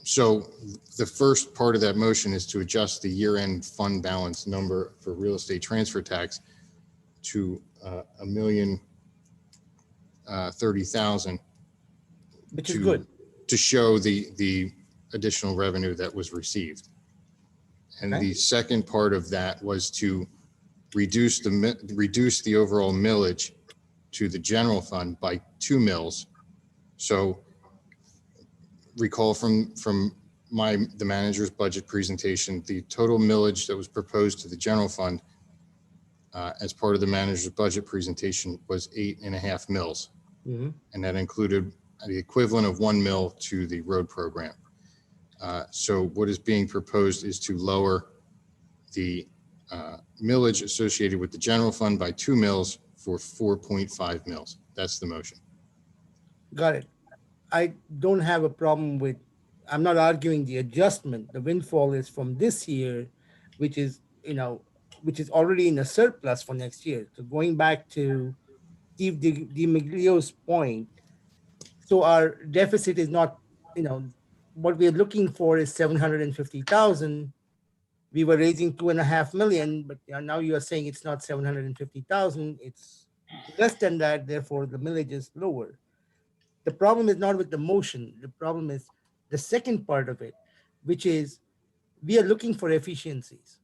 So the first part of that motion is to adjust the year-end fund balance number for real estate transfer tax to $1,030,000. Which is good. To show the additional revenue that was received. And Okay. the second part of that was to reduce the overall millage to the general fund by 2 mills. So recall from the manager's budget presentation, the total millage that was proposed to the general fund as part of the manager's budget presentation was 8.5 mills. Mm-hmm. And that included the equivalent of 1 mill to the road program. So what is being proposed is to lower the millage associated with the general fund by 2 mills for 4.5 mills. That's the motion. Got it. I don't have a problem with, I'm not arguing the adjustment. The windfall is from this year, which is, you know, which is already in a surplus for next year. So going back to Steve DiMaglio's point, so our deficit is not, you know, what we're looking for is 750,000. We were raising 2.5 million, but now you are saying it's not 750,000, it's less than that, therefore the millage is lower. The problem is not with the motion, the problem is the second part of it, which is we are looking for efficiencies.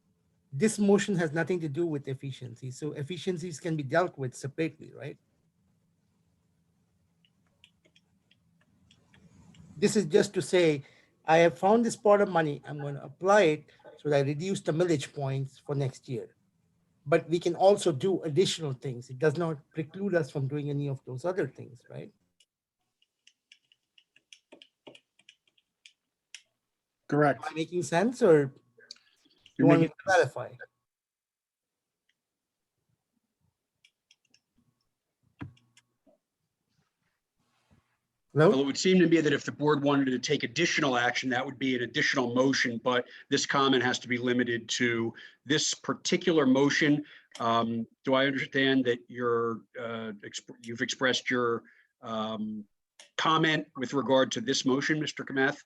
This motion has nothing to do with efficiency, so efficiencies can be dealt with separately, right? This is just to say, I have found this pot of money, I'm going to apply it so that I reduce the millage points for next year. But we can also do additional things. It does not preclude us from doing any of those other things, right? Correct. Am I making sense, or you You're want me making to clarify? Well, it would seem to me that if the board wanted to take additional action, that would be an additional motion, but this comment has to be limited to this particular motion. Do I understand that you've expressed your comment with regard to this motion, Mr. Kamath?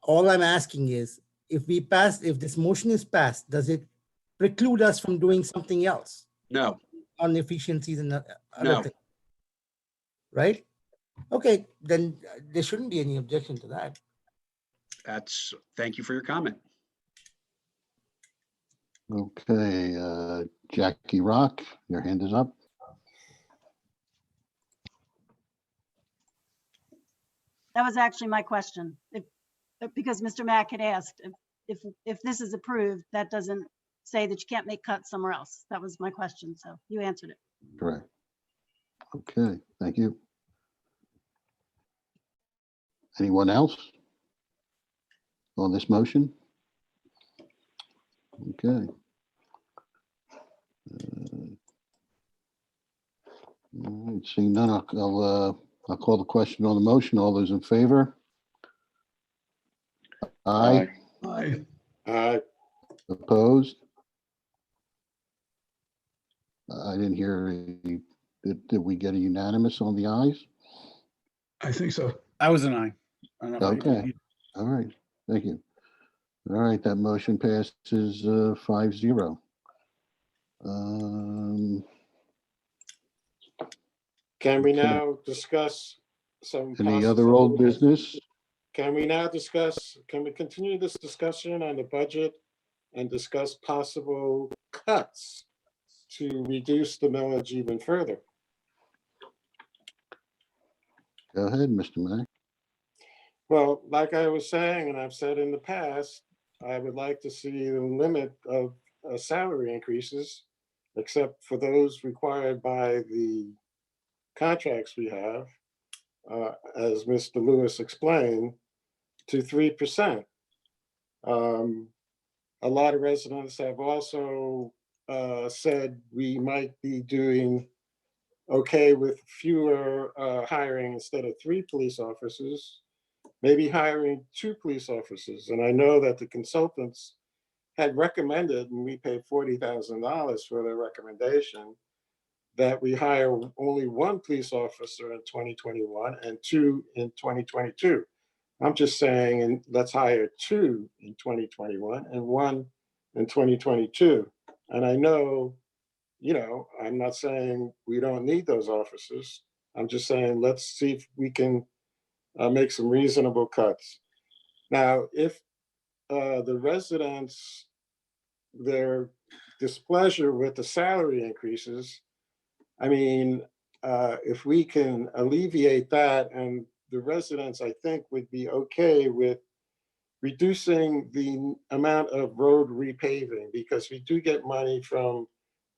All I'm asking is, if this motion is passed, does it preclude us from doing something else? No. On efficiencies and other No. things, right? Okay, then there shouldn't be any objection to that. Thank you for your comment. Okay, Jackie Rock, your hand is up. That was actually my question. Because Mr. Mack had asked if this is approved, that doesn't say that you can't make cuts somewhere else. That was my question. So you answered it. Correct. Okay, thank you. Anyone else on this motion? Okay. All right, seeing none, I'll call the question on the motion. All those in favor? Aye. Aye. Aye. Opposed? I didn't hear, did we get a unanimous on the ayes? I think so. I was an aye. I don't know if I did Okay, either. all right, thank you. All right, that motion passes 5-0. Can we Okay. now discuss some? Any other old possible- business? Can we now discuss, can we continue this discussion on the budget and discuss possible cuts to reduce the millage even further? Go ahead, Mr. Mack. Well, like I was saying, and I've said in the past, I would like to see the limit of salary increases, except for those required by the contracts we have, as Mr. Lewis explained, to 3%. A lot of residents have also said we might be doing okay with fewer hiring instead of 3 police officers, maybe hiring 2 police officers. And I know that the consultants had recommended, and we paid $40,000 for their recommendation, that we hire only 1 police officer in 2021 and 2 in 2022. I'm just saying, and let's hire 2 in 2021 and 1 in 2022. And I know, I'm not saying we don't need those officers. I'm just saying, let's see if we can make some reasonable cuts. Now, if the residents, their displeasure with the salary increases, I mean, if we can alleviate that, and the residents, I think, would be okay with reducing the amount of road repaving, because we do get money from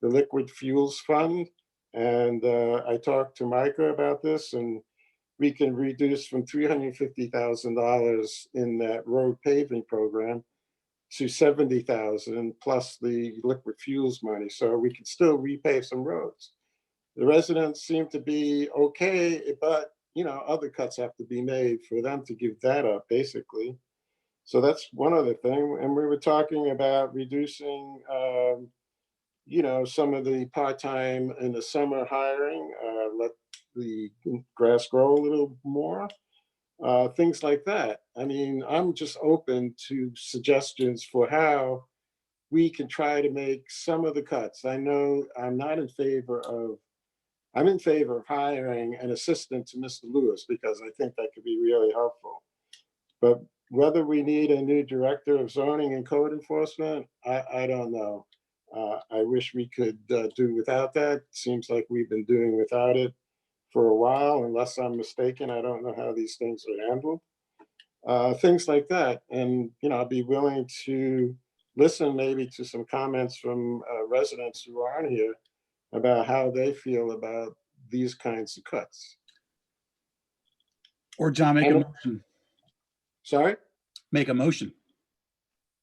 the Liquid Fuels Fund. And I talked to Micah about this, and we can reduce from $350,000 in that road paving program to $70,000 plus the liquid fuels money. So we can still repave some roads. The residents seem to be okay, but other cuts have to be made for them to give that up, basically. So that's one other thing. And we were talking about reducing, some of the part-time in the summer hiring, let the grass grow a little more. things like that. I mean, I'm just open to suggestions for how we can try to make some of the cuts. I know I'm not in favor of, I'm in favor of hiring an assistant to Mr. Lewis because I think that could be really helpful. But whether we need a new director of zoning and code enforcement, I don't know. I wish we could do without that. Seems like we've been doing without it for a while, unless I'm mistaken. I don't know how these things are handled. Things like that. And, you know, I'd be willing to listen maybe to some comments from residents who aren't here about how they feel about these kinds of cuts. Or John, make a motion. Sorry? Make a motion.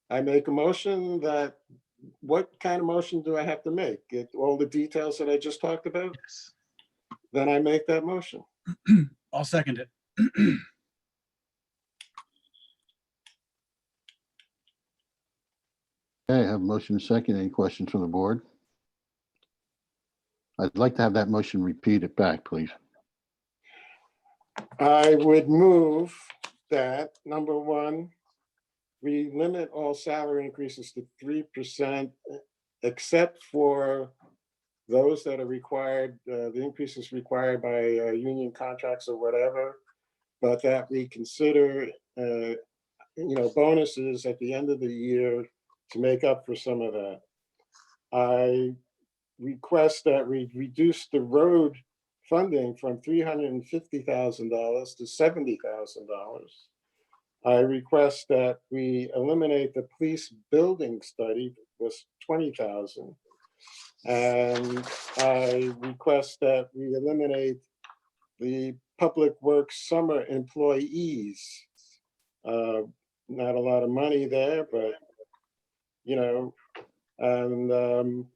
I make a motion that, what kind of motion do I have to make? Get all the details that I just talked about? Yes. Then I make that motion. I'll second it. Okay, I have a motion and a second. Any questions from the board? I'd like to have that motion repeated back, please. I would move that, number one, we limit all salary increases to 3%, except for those that are required, the increases required by union contracts or whatever, but that we consider, you know, bonuses at the end of the year to make up for some of that. I request that we reduce the road funding from $350,000 to $70,000. I request that we eliminate the police building study, was $20,000. And I request that we eliminate the public works summer employees. Not a lot of money there, but, you know, and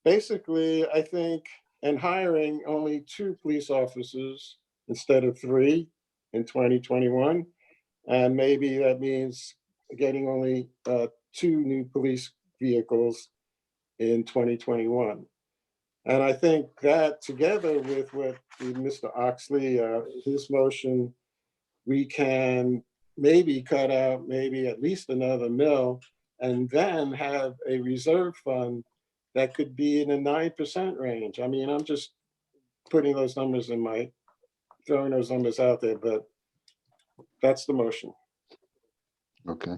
basically, I think, and hiring only 2 police officers instead of 3 in 2021. And maybe that means getting only 2 new police vehicles in 2021. And I think that together with what Mr. Oxley, his motion, we can maybe cut out maybe at least another mill and then have a reserve fund that could be in the 9% range. I mean, I'm just putting those numbers in my, throwing those numbers out there, but that's the motion. Okay.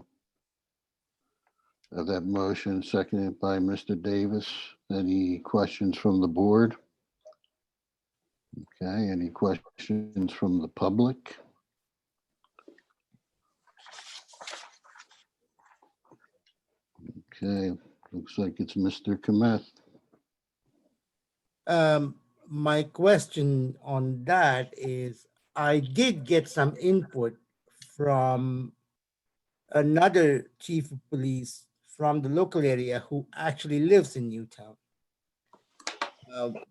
Have that motion seconded by Mr. Davis. Any questions from the board? Okay, any questions from the public? Okay, looks like it's Mr. Kmet. My question on that is, I did get some input from another chief of police from the local area who actually lives in Newtown.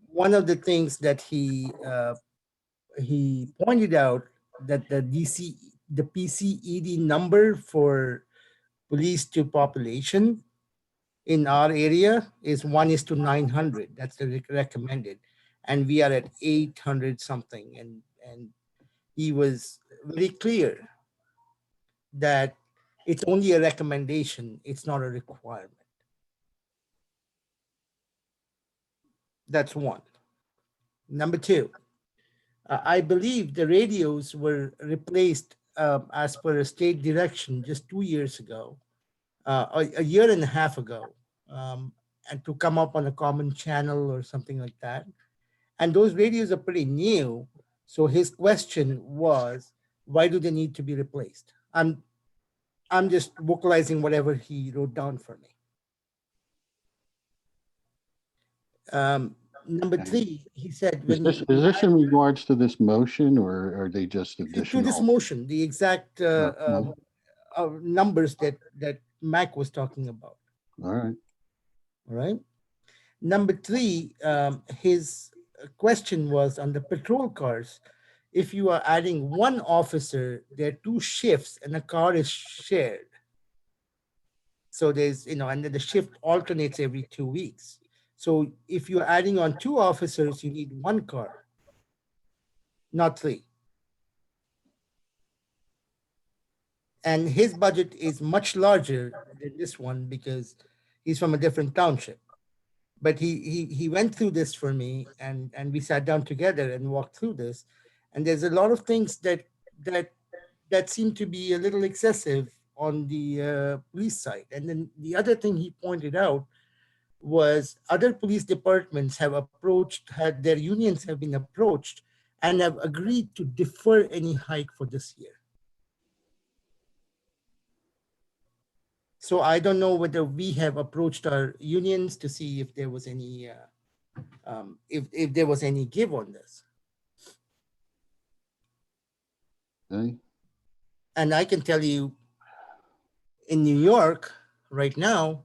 One of the things that he pointed out that the PCED number for police to population in our area is 1:900. That's the recommended, and we are at 800 something. And he was very clear that it's only a recommendation, it's not a requirement. That's one. Number two, I believe the radios were replaced as per a state direction just 2 years ago, a year and a half ago, and to come up on a common channel or something like that. And those radios are pretty new. So his question was, why do they need to be replaced? I'm just vocalizing whatever he wrote down for me. Number three, he said, Is this in regards to this motion, or are they just additional? To this motion, the exact numbers that Mac was talking about. All right. All right. Number three, his question was on the patrol cars. If you are adding one officer, there are 2 shifts and a car is shared. So there's, you know, and then the shift alternates every 2 weeks. So if you're adding on 2 officers, you need 1 car, not 3. And his budget is much larger than this one because he's from a different township. But he went through this for me, and we sat down together and walked through this. And there's a lot of things that seem to be a little excessive on the police side. And then the other thing he pointed out was other police departments have had their unions have been approached and have agreed to defer any hike for this year. So I don't know whether we have approached our unions to see if there was any if there was any give on this. Okay. And I can tell you, in New York right now,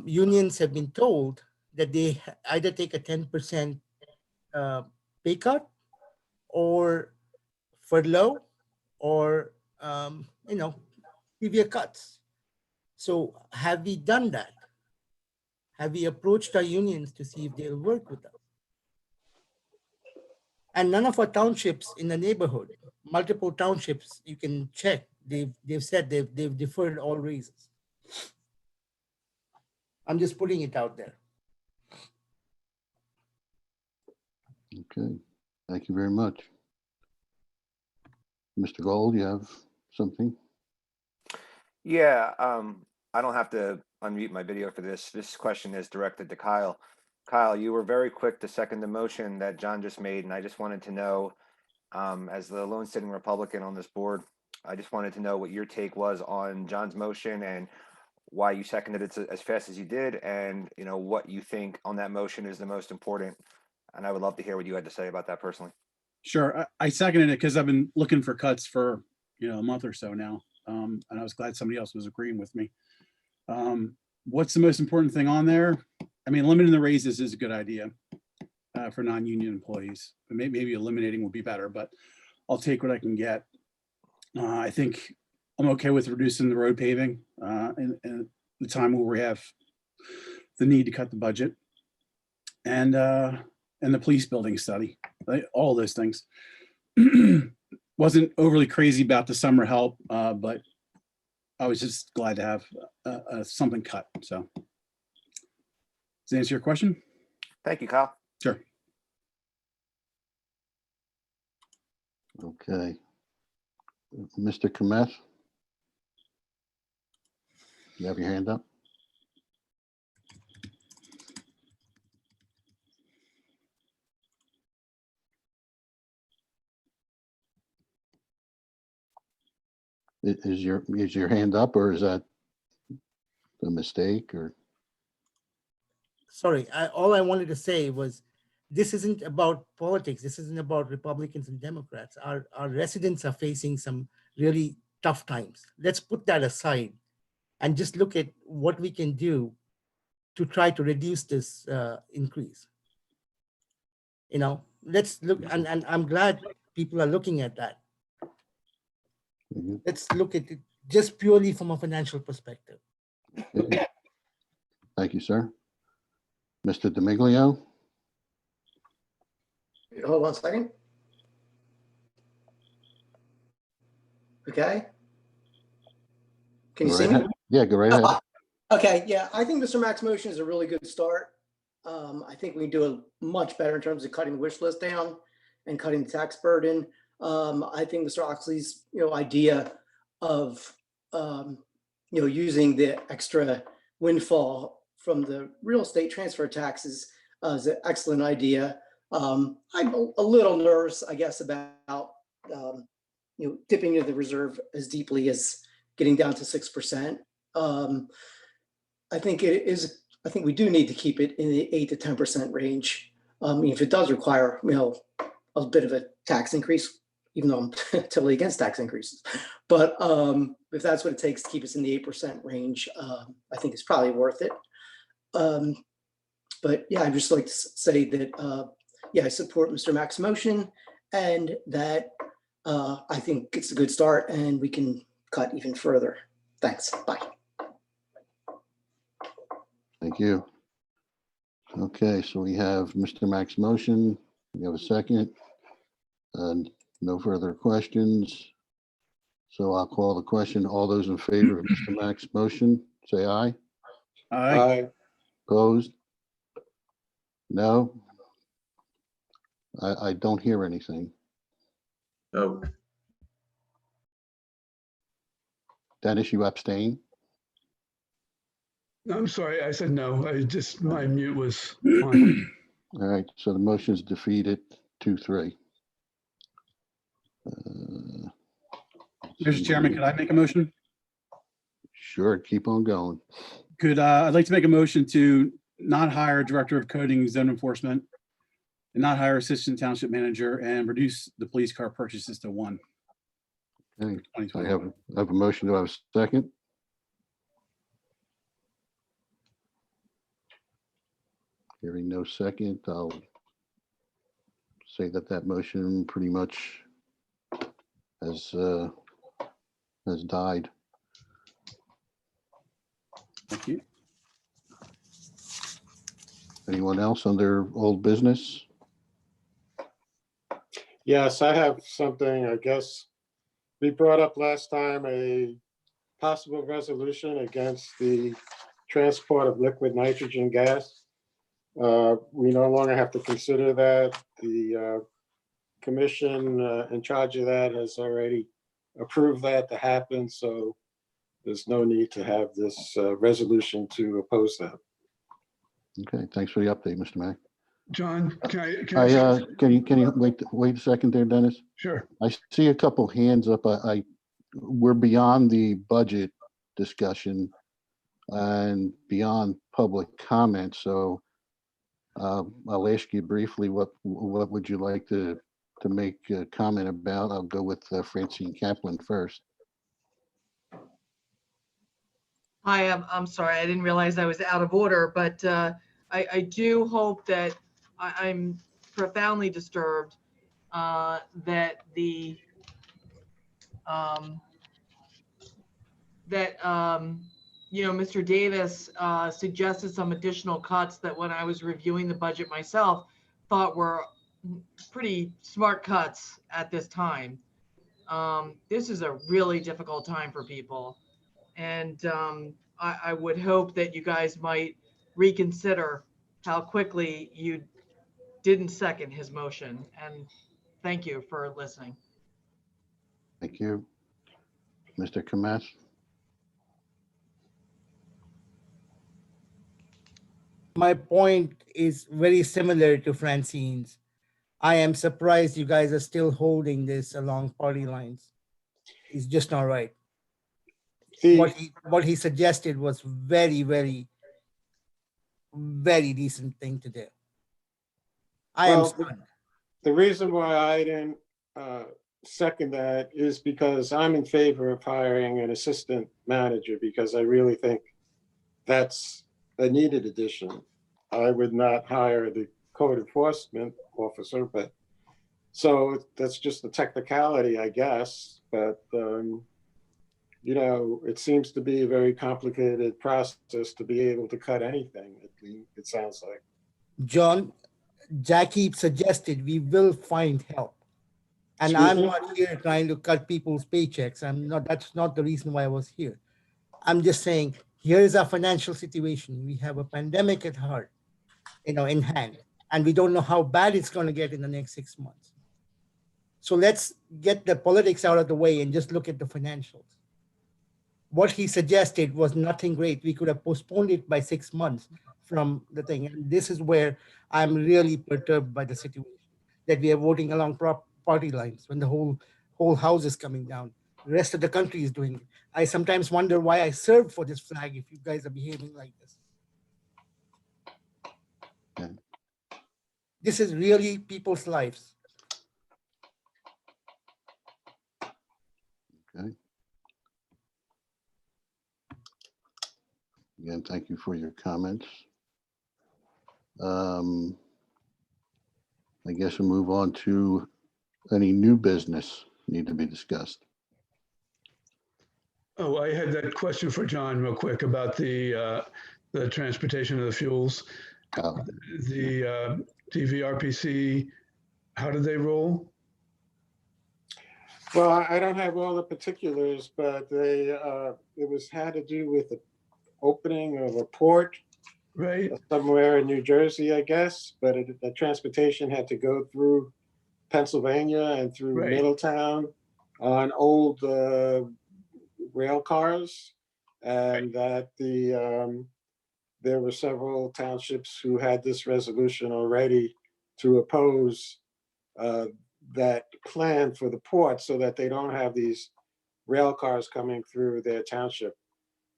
unions have been told that they either take a 10% pay cut or furlough or severe cuts. So have we done that? Have we approached our unions to see if they'll work with us? And none of our townships in the neighborhood, multiple townships, you can check, they've said they've deferred all raises. I'm just putting it out there. Okay, thank you very much. Mr. Gold, you have something? Yeah, I don't have to unmute my video for this. This question is directed to Kyle. Kyle, you were very quick to second the motion that John just made, and I just wanted to know, as the lone sitting Republican on this board, I just wanted to know what your take was on John's motion and why you seconded it as fast as you did, and what you think on that motion is the most important. And I would love to hear what you had to say about that personally. Sure. I seconded it because I've been looking for cuts for, a month or so now. And I was glad somebody else was agreeing with me. What's the most important thing on there? I mean, limiting the raises is a good idea for non-union employees. Maybe eliminating would be better, but I'll take what I can get. I think I'm okay with reducing the road paving in the time where we have the need to cut the budget, and the police building study, all those things. Wasn't overly crazy about the summer help, but I was just glad to have something cut. So does that answer your question? Thank you, Kyle. Sure. Okay. Mr. Kmet, you have your hand up? Is your hand up, or is that a mistake? Or Sorry, all I wanted to say was this isn't about politics. This isn't about Republicans and Democrats. Our residents are facing some really tough times. Let's put that aside and just look at what we can do to try to reduce this increase. Let's look, and I'm glad people are looking at that. Let's look at it just purely from a financial perspective. okay. Thank you, sir. Mr. D'Amiglio? Hold on a second. Okay. Can you Go see right me? ahead. Yeah, go right ahead. Okay, yeah, I think Mr. Mack's motion is a really good start. I think we do a much better in terms of cutting the wish list down and cutting the tax burden. I think Mr. Oxley's, idea of, using the extra windfall from the real estate transfer taxes is an excellent idea. I'm a little nervous, I guess, about, dipping into the reserve as deeply as getting down to 6%. I think we do need to keep it in the 8 to 10% range. If it does require, a bit of a tax increase, even though I'm totally against tax increases. But if that's what it takes to keep us in the 8% range, I think it's probably worth it. But yeah, I'd just like to say that, I support Mr. Mack's motion, and that I think it's a good start and we can cut even further. Thanks. Bye. Thank you. Okay, so we have Mr. Mack's motion. We have a second. And no further questions. So I'll call the question. All those in favor of Mr. Mack's motion, say aye. Aye. Opposed? No? I don't hear anything. Oh, Dennis, you abstain? I'm sorry, I said no. My mute was on. All right, so the motion is defeated 2-3. Mr. Chairman, could I make a motion? Sure, keep on going. I'd like to make a motion to not hire Director of Coding Zone Enforcement and not hire Assistant Township Manager and reduce the police car purchases to 1. Okay, I have a motion. Do I have a second? Hearing no second, I'll say that motion pretty much has died. Thank you. Anyone else under old business? Yes, I have something, I guess. We brought up last time a possible resolution against the transport of liquid nitrogen gas. We no longer have to consider that. The commission in charge of that has already approved that to happen, so there's no need to have this resolution to oppose that. Okay, thanks for the update, Mr. Mack. John, can I? Can you wait a second there, Dennis? Sure. I see a couple hands up. We're beyond the budget discussion and beyond public comment. So I'll ask you briefly, what would you like to make a comment about? I'll go with Francine Kaplan first. Hi, I'm sorry, I didn't realize I was out of order, but I do hope that I'm profoundly disturbed that Mr. Davis suggested some additional cuts that when I was reviewing the budget myself, thought were pretty smart cuts at this time. This is a really difficult time for people. And I would hope that you guys might reconsider how quickly you didn't second his motion. And thank you for listening. Thank you. Mr. Kamas? My point is very similar to Francine's. I am surprised you guys are still holding this along party lines. It's just not right. What he suggested was very, very, very decent thing to do. The reason why I didn't second that is because I'm in favor of hiring an assistant manager, because I really think that's a needed addition. I would not hire the code enforcement officer, but so that's just a technicality, I guess. But it seems to be a very complicated process to be able to cut anything. It sounds like. John, Jackie suggested we will find help. And Excuse I'm me? not here trying to cut people's paychecks. That's not the reason why I was here. I'm just saying, here's our financial situation. We have a pandemic at heart, in hand, and we don't know how bad it's going to get in the next 6 months. So let's get the politics out of the way and just look at the financials. What he suggested was nothing great. We could have postponed it by 6 months from the thing. And this is where I'm really perturbed by the situation, that we are voting along party lines when the whole house is coming down. The rest of the country is doing it. I sometimes wonder why I served for this flag if you guys are behaving like this. Okay. This is really people's lives. Okay. Again, thank you for your comments. I guess we'll move on to any new business need to be discussed. Oh, I had that question for John real quick about the transportation of the fuels. The DVRPC, how do they roll? Well, I don't have all the particulars, but had to do with the opening of a port Right. somewhere in New Jersey, I guess, but the transportation had to go through Pennsylvania and through Right. Middletown on old rail cars, and that there were several townships who had this resolution already to oppose that plan for the port so that they don't have these rail cars coming through their township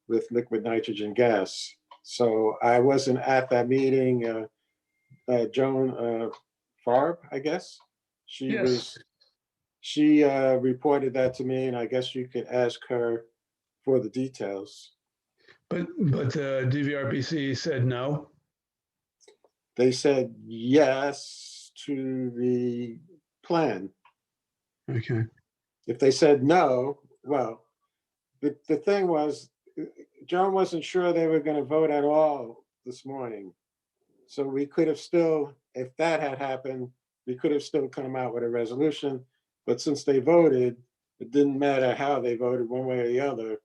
with liquid nitrogen gas. So I wasn't at that meeting. Joan Farb, I guess, Yes. she reported that to me, and I guess you could ask her for the details. But DVRPC said no. They said yes to the plan. Okay. If they said no, well, the thing was, Joan wasn't sure they were going to vote at all this morning. So we could have still, if that had happened, we could have still come out with a resolution. But since they voted, it didn't matter how they voted one way or the other.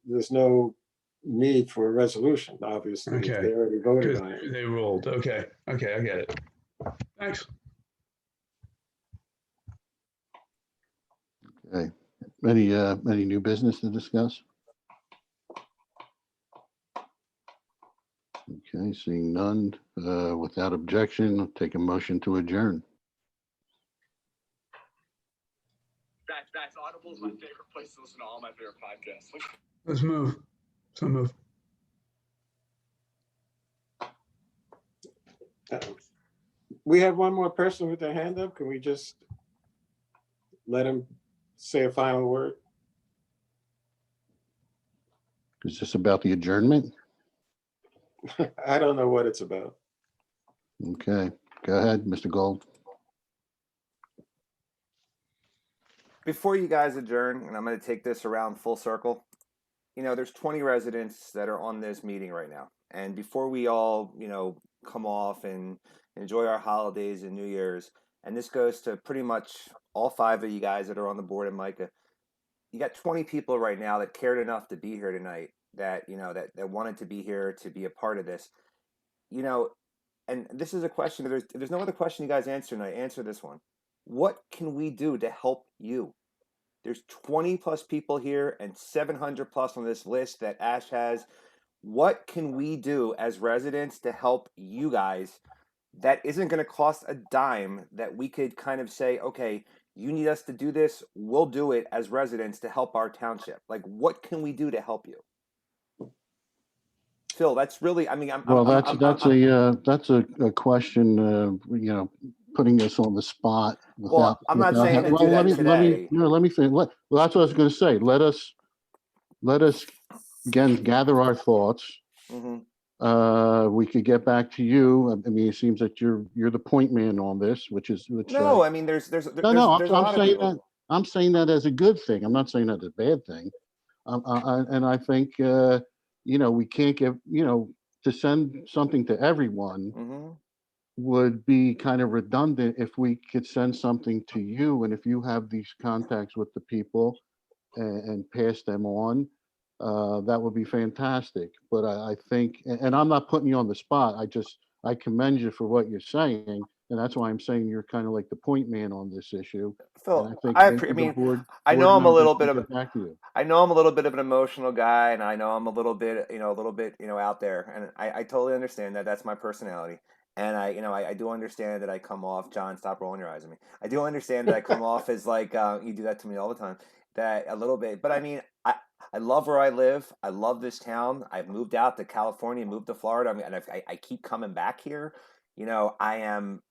There's no need for a resolution, obviously, if Okay. they already voted Because on it. they ruled. Okay. Okay, I get it. Thanks. Okay. Any new business to discuss? Okay, seeing none, without objection, I'll take a motion to adjourn. That's Audible is my favorite place to listen to all my favorite podcasts. Let's move. So move. We have one more person with their hand up. Can we just let him say a final word? Is this about the adjournment? I don't know what it's about. Okay, go ahead, Mr. Gold. Before you guys adjourn, and I'm going to take this around full circle, there's 20 residents that are on this meeting right now. And before we all, come off and enjoy our holidays and New Year's, and this goes to pretty much all 5 of you guys that are on the board and Micah, you got 20 people right now that cared enough to be here tonight, that, that wanted to be here to be a part of this. And this is a question, if there's no other question you guys answer tonight, answer this one. What can we do to help you? There's 20 plus people here and 700 plus on this list that Ash has. What can we do as residents to help you guys that isn't going to cost a dime, that we could kind of say, okay, you need us to do this, we'll do it as residents to help our township? Like, what can we do to help you? Phil, that's really, that's a question, putting us on the spot. Well, I'm not saying to do that today. Let me think. Well, that's what I was going to say. Let us again gather our thoughts. Mm-hmm. We could get back to you. I mean, it seems that you're the point man on this, which. No, I mean, there's I'm saying that as a good thing. I'm not saying that as a bad thing. And I think we can't give to send something to everyone. Mm-hmm. Would be kind of redundant if we could send something to you, and if you have these contacts with the people and pass them on, that would be fantastic. But I think, and I'm not putting you on the spot, I commend you for what you're saying, and that's why I'm saying you're kind of like the point man on this issue. Phil, I know I'm a little bit of an emotional guy, and I know I'm a little bit out there, and I totally understand that. That's my personality. And I do understand that I come off, John, stop rolling your eyes at me. I do understand that I come off as like, you do that to me all the time, that a little bit. But I mean, I love where I live. I love this town. I've moved out to California, moved to Florida. I mean, and I keep coming back here. I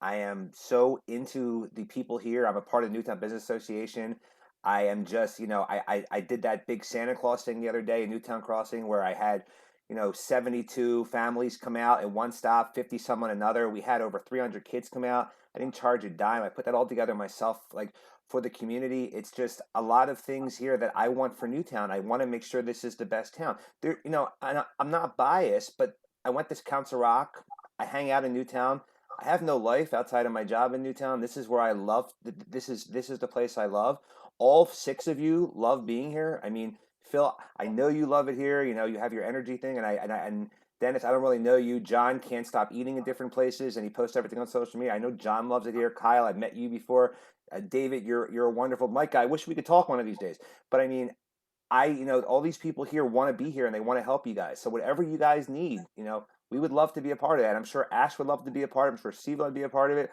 am so into the people here. I'm a part of the Newtown Business Association. I am just, I did that big Santa Claus thing the other day in Newtown Crossing where I had 72 families come out in one stop, 50 some on another. We had over 300 kids come out. I didn't charge a dime. I put that all together myself, like for the community. It's just a lot of things here that I want for Newtown. I want to make sure this is the best town. There, I'm not biased, but I went to Council Rock. I hang out in Newtown. I have no life outside of my job in Newtown. This is where I love. This is the place I love. All 6 of you love being here. I mean, Phil, I know you love it here. You know, you have your energy thing, and Dennis, I don't really know you. John can't stop eating in different places, and he posts everything on social media. I know John loves it here. Kyle, I've met you before. David, you're a wonderful Mike. I wish we could talk one of these days. But I mean, all these people here want to be here and they want to help you guys. So whatever you guys need, we would love to be a part of that. I'm sure Ash would love to be a part of it. I'm sure Steve would be a part of it.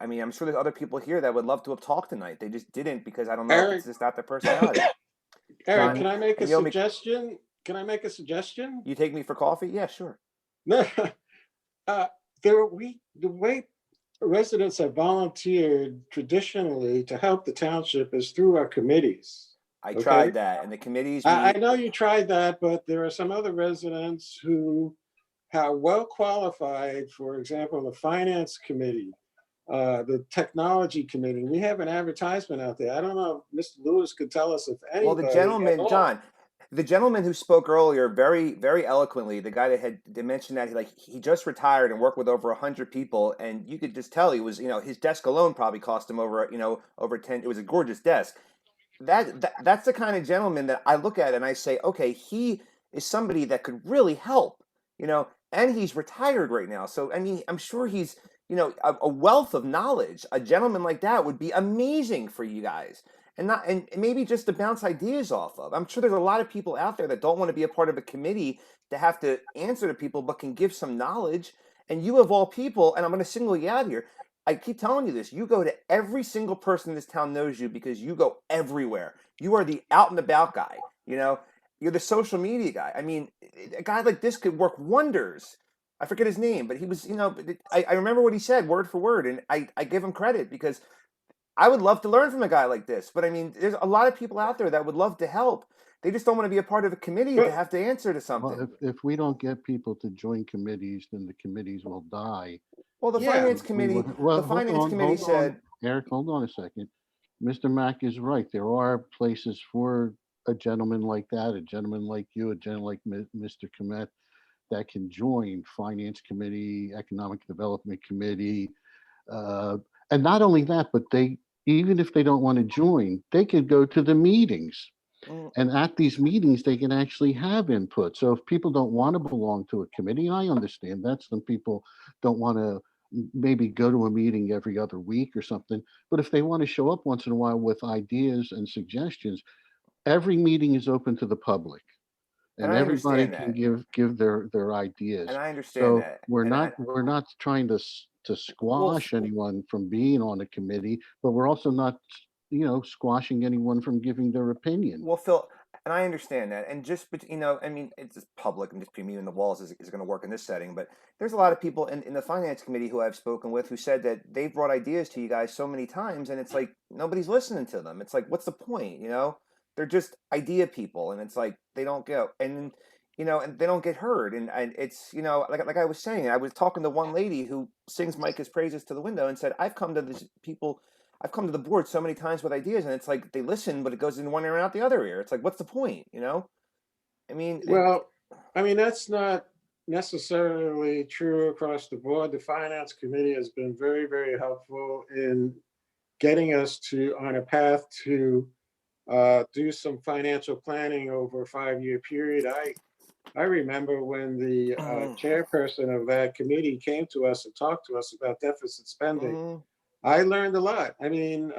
I mean, I'm sure there's other people here that would love to have talked tonight. They just didn't because I don't know if Eric. it's just not their personality. Eric, John, can I make a you owe me- suggestion? Can I make a suggestion? You take me for coffee? Yeah, sure. No, the way residents have volunteered traditionally to help the township is through our committees. I Okay? tried that, and the committees. I know you tried that, but there are some other residents who are well qualified, for example, the finance committee, the technology committee. We have an advertisement out there. I don't know if Mr. Lewis could tell us if anybody. Well, the at gentleman, all- John, the gentleman who spoke earlier, very, very eloquently, the guy that had mentioned that he just retired and worked with over 100 people, and you could just tell he was, his desk alone probably cost him over 10. It was a gorgeous desk. That's the kind of gentleman that I look at and I say, okay, he is somebody that could really help, and he's retired right now. So, I mean, I'm sure he's, a wealth of knowledge. A gentleman like that would be amazing for you guys. And maybe just to bounce ideas off of. I'm sure there's a lot of people out there that don't want to be a part of a committee to have to answer to people, but can give some knowledge. And you of all people, and I'm going to single you out here. I keep telling you this. You go to every single person in this town knows you because you go everywhere. You are the out and about guy. You're the social media guy. I mean, a guy like this could work wonders. I forget his name, but he was, I remember what he said word for word, and I give him credit because I would love to learn from a guy like this. But I mean, there's a lot of people out there that would love to help. They just don't want to be a part of a committee to have to answer to something. Well, if we don't get people to join committees, then the committees will die. Well, the finance committee, said, Eric, hold on a second. Mr. Mack is right. There are places for a gentleman like that, a gentleman like you, a gentleman like Mr. Komet that can join finance committee, economic development committee. And not only that, but even if they don't want to join, they could go to the meetings. And at these meetings, they can actually have input. So if people don't want to belong to a committee, and I understand that some people don't want to maybe go to a meeting every other week or something, but if they want to show up once in a while with ideas and suggestions, every meeting is open to the public. And everybody can give their ideas. And I understand so that. we're not trying to squash anyone from being on a committee, but we're also not squashing anyone from giving their opinion. Well, Phil, and I understand that. And just, I mean, it's just public and just between me and the walls is going to work in this setting. But there's a lot of people in the finance committee who I've spoken with who said that they've brought ideas to you guys so many times. And it's like, nobody's listening to them. It's like, what's the point? They're just idea people. And it's like, they don't go and they don't get heard. And it's, like I was saying, I was talking to one lady who sings Micah's praises to the window and said, I've come to the board so many times with ideas, and it's like they listen, but it goes in one ear and out the other ear. It's like, what's the point? I mean, that's not necessarily true across the board. The finance committee has been very, very helpful in getting us on a path to do some financial planning over a 5-year period. I remember when the chairperson of that committee came to us and talked to us about deficit spending. I learned a lot. I mean,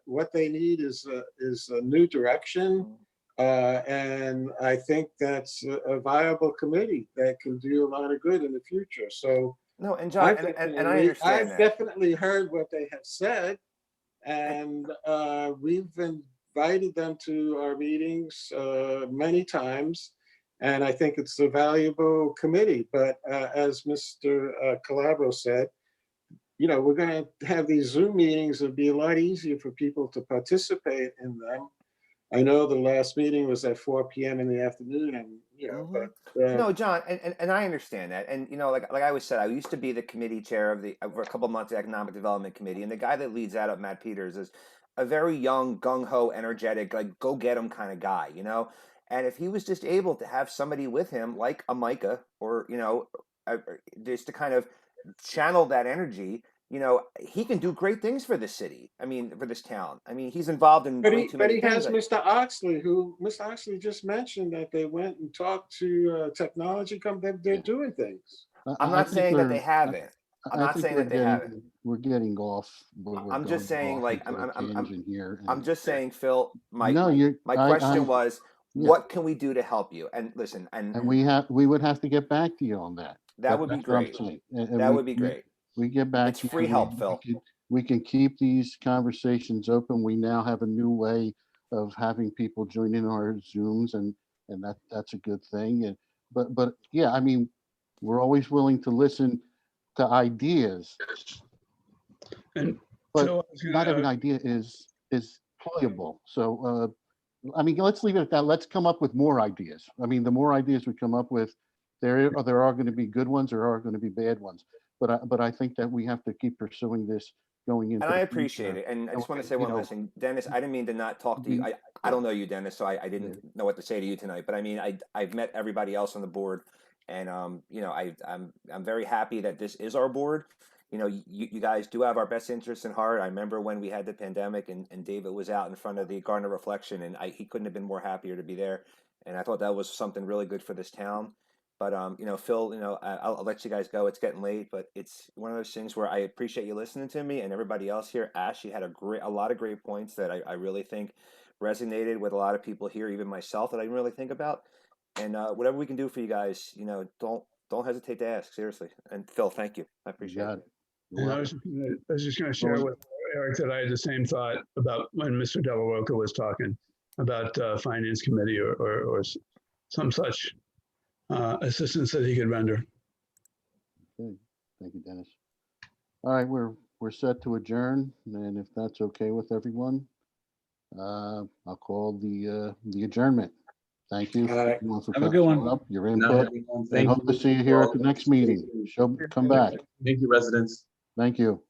what they need is a new direction, and I think that's a viable committee that can do a lot of good in the future. So no, and John, and I understand I've definitely heard what they have said, and we've invited them to our meetings many times, and I think it's a valuable committee. But as Mr. Calabro said, we're going to have these Zoom meetings. It'll be a lot easier for people to participate in them. I know the last meeting was at 4 p.m. in the afternoon, and but no, John, and I understand that, and like I always said, I used to be the committee chair for a couple of months, the Economic Development Committee, and the guy that leads that up, Matt Peters, is a very young, gung ho, energetic, like go get 'em kind of guy, And if he was just able to have somebody with him, like a Micah, or just to kind of channel that energy, he can do great things for this city. I mean, for this town. I mean, he's involved in way too many He things. has Mr. Oxley, Mr. Oxley just mentioned that they went and talked to technology company. They're doing things. I'm not saying that they haven't. I'm not saying that they haven't. We're getting off. I'm just saying, like, here. I'm just saying, Phil, my I question was, what can we do to help you? And listen, and we would have to get back to you on that. That would be great. That would be great. We get back. It's free help, Phil. We can keep these conversations open. We now have a new way of having people join in our Zooms, and that's a good thing. And but yeah, I mean, we're always willing to listen to ideas, And but Phil, not every idea is playable. So I mean, let's leave it at that. Let's come up with more ideas. I mean, the more ideas we come up with, there are going to be good ones, there are going to be bad ones. But I think that we have to keep pursuing this going into. And I appreciate it. And I just want to say one last thing, Dennis. I didn't mean to not talk to you. I don't know you, Dennis, so I didn't know what to say to you tonight. But I mean, I've met everybody else on the board, and I'm very happy that this is our board. You guys do have our best interests in heart. I remember when we had the pandemic and David was out in front of the Garden of Reflection, and he couldn't have been more happier to be there. And I thought that was something really good for this town. But Phil, I'll let you guys go. It's getting late, but it's one of those things where I appreciate you listening to me and everybody else here. Ash, you had a lot of great points that I really think resonated with a lot of people here, even myself, that I didn't really think about. And whatever we can do for you guys, don't hesitate to ask, seriously. And Phil, thank you. I appreciate it. And I was just going to share with Eric that I had the same thought about when Mr. Della Rocca was talking about finance committee or some such assistance that he could render. Okay. Thank you, Dennis. All right, we're set to adjourn, and if that's okay with everyone, I'll call the adjournment. Thank you. Everyone for Have a good one. up, your input. And hope to see you here at the next meeting. Come back. Thank you, residents. Thank you.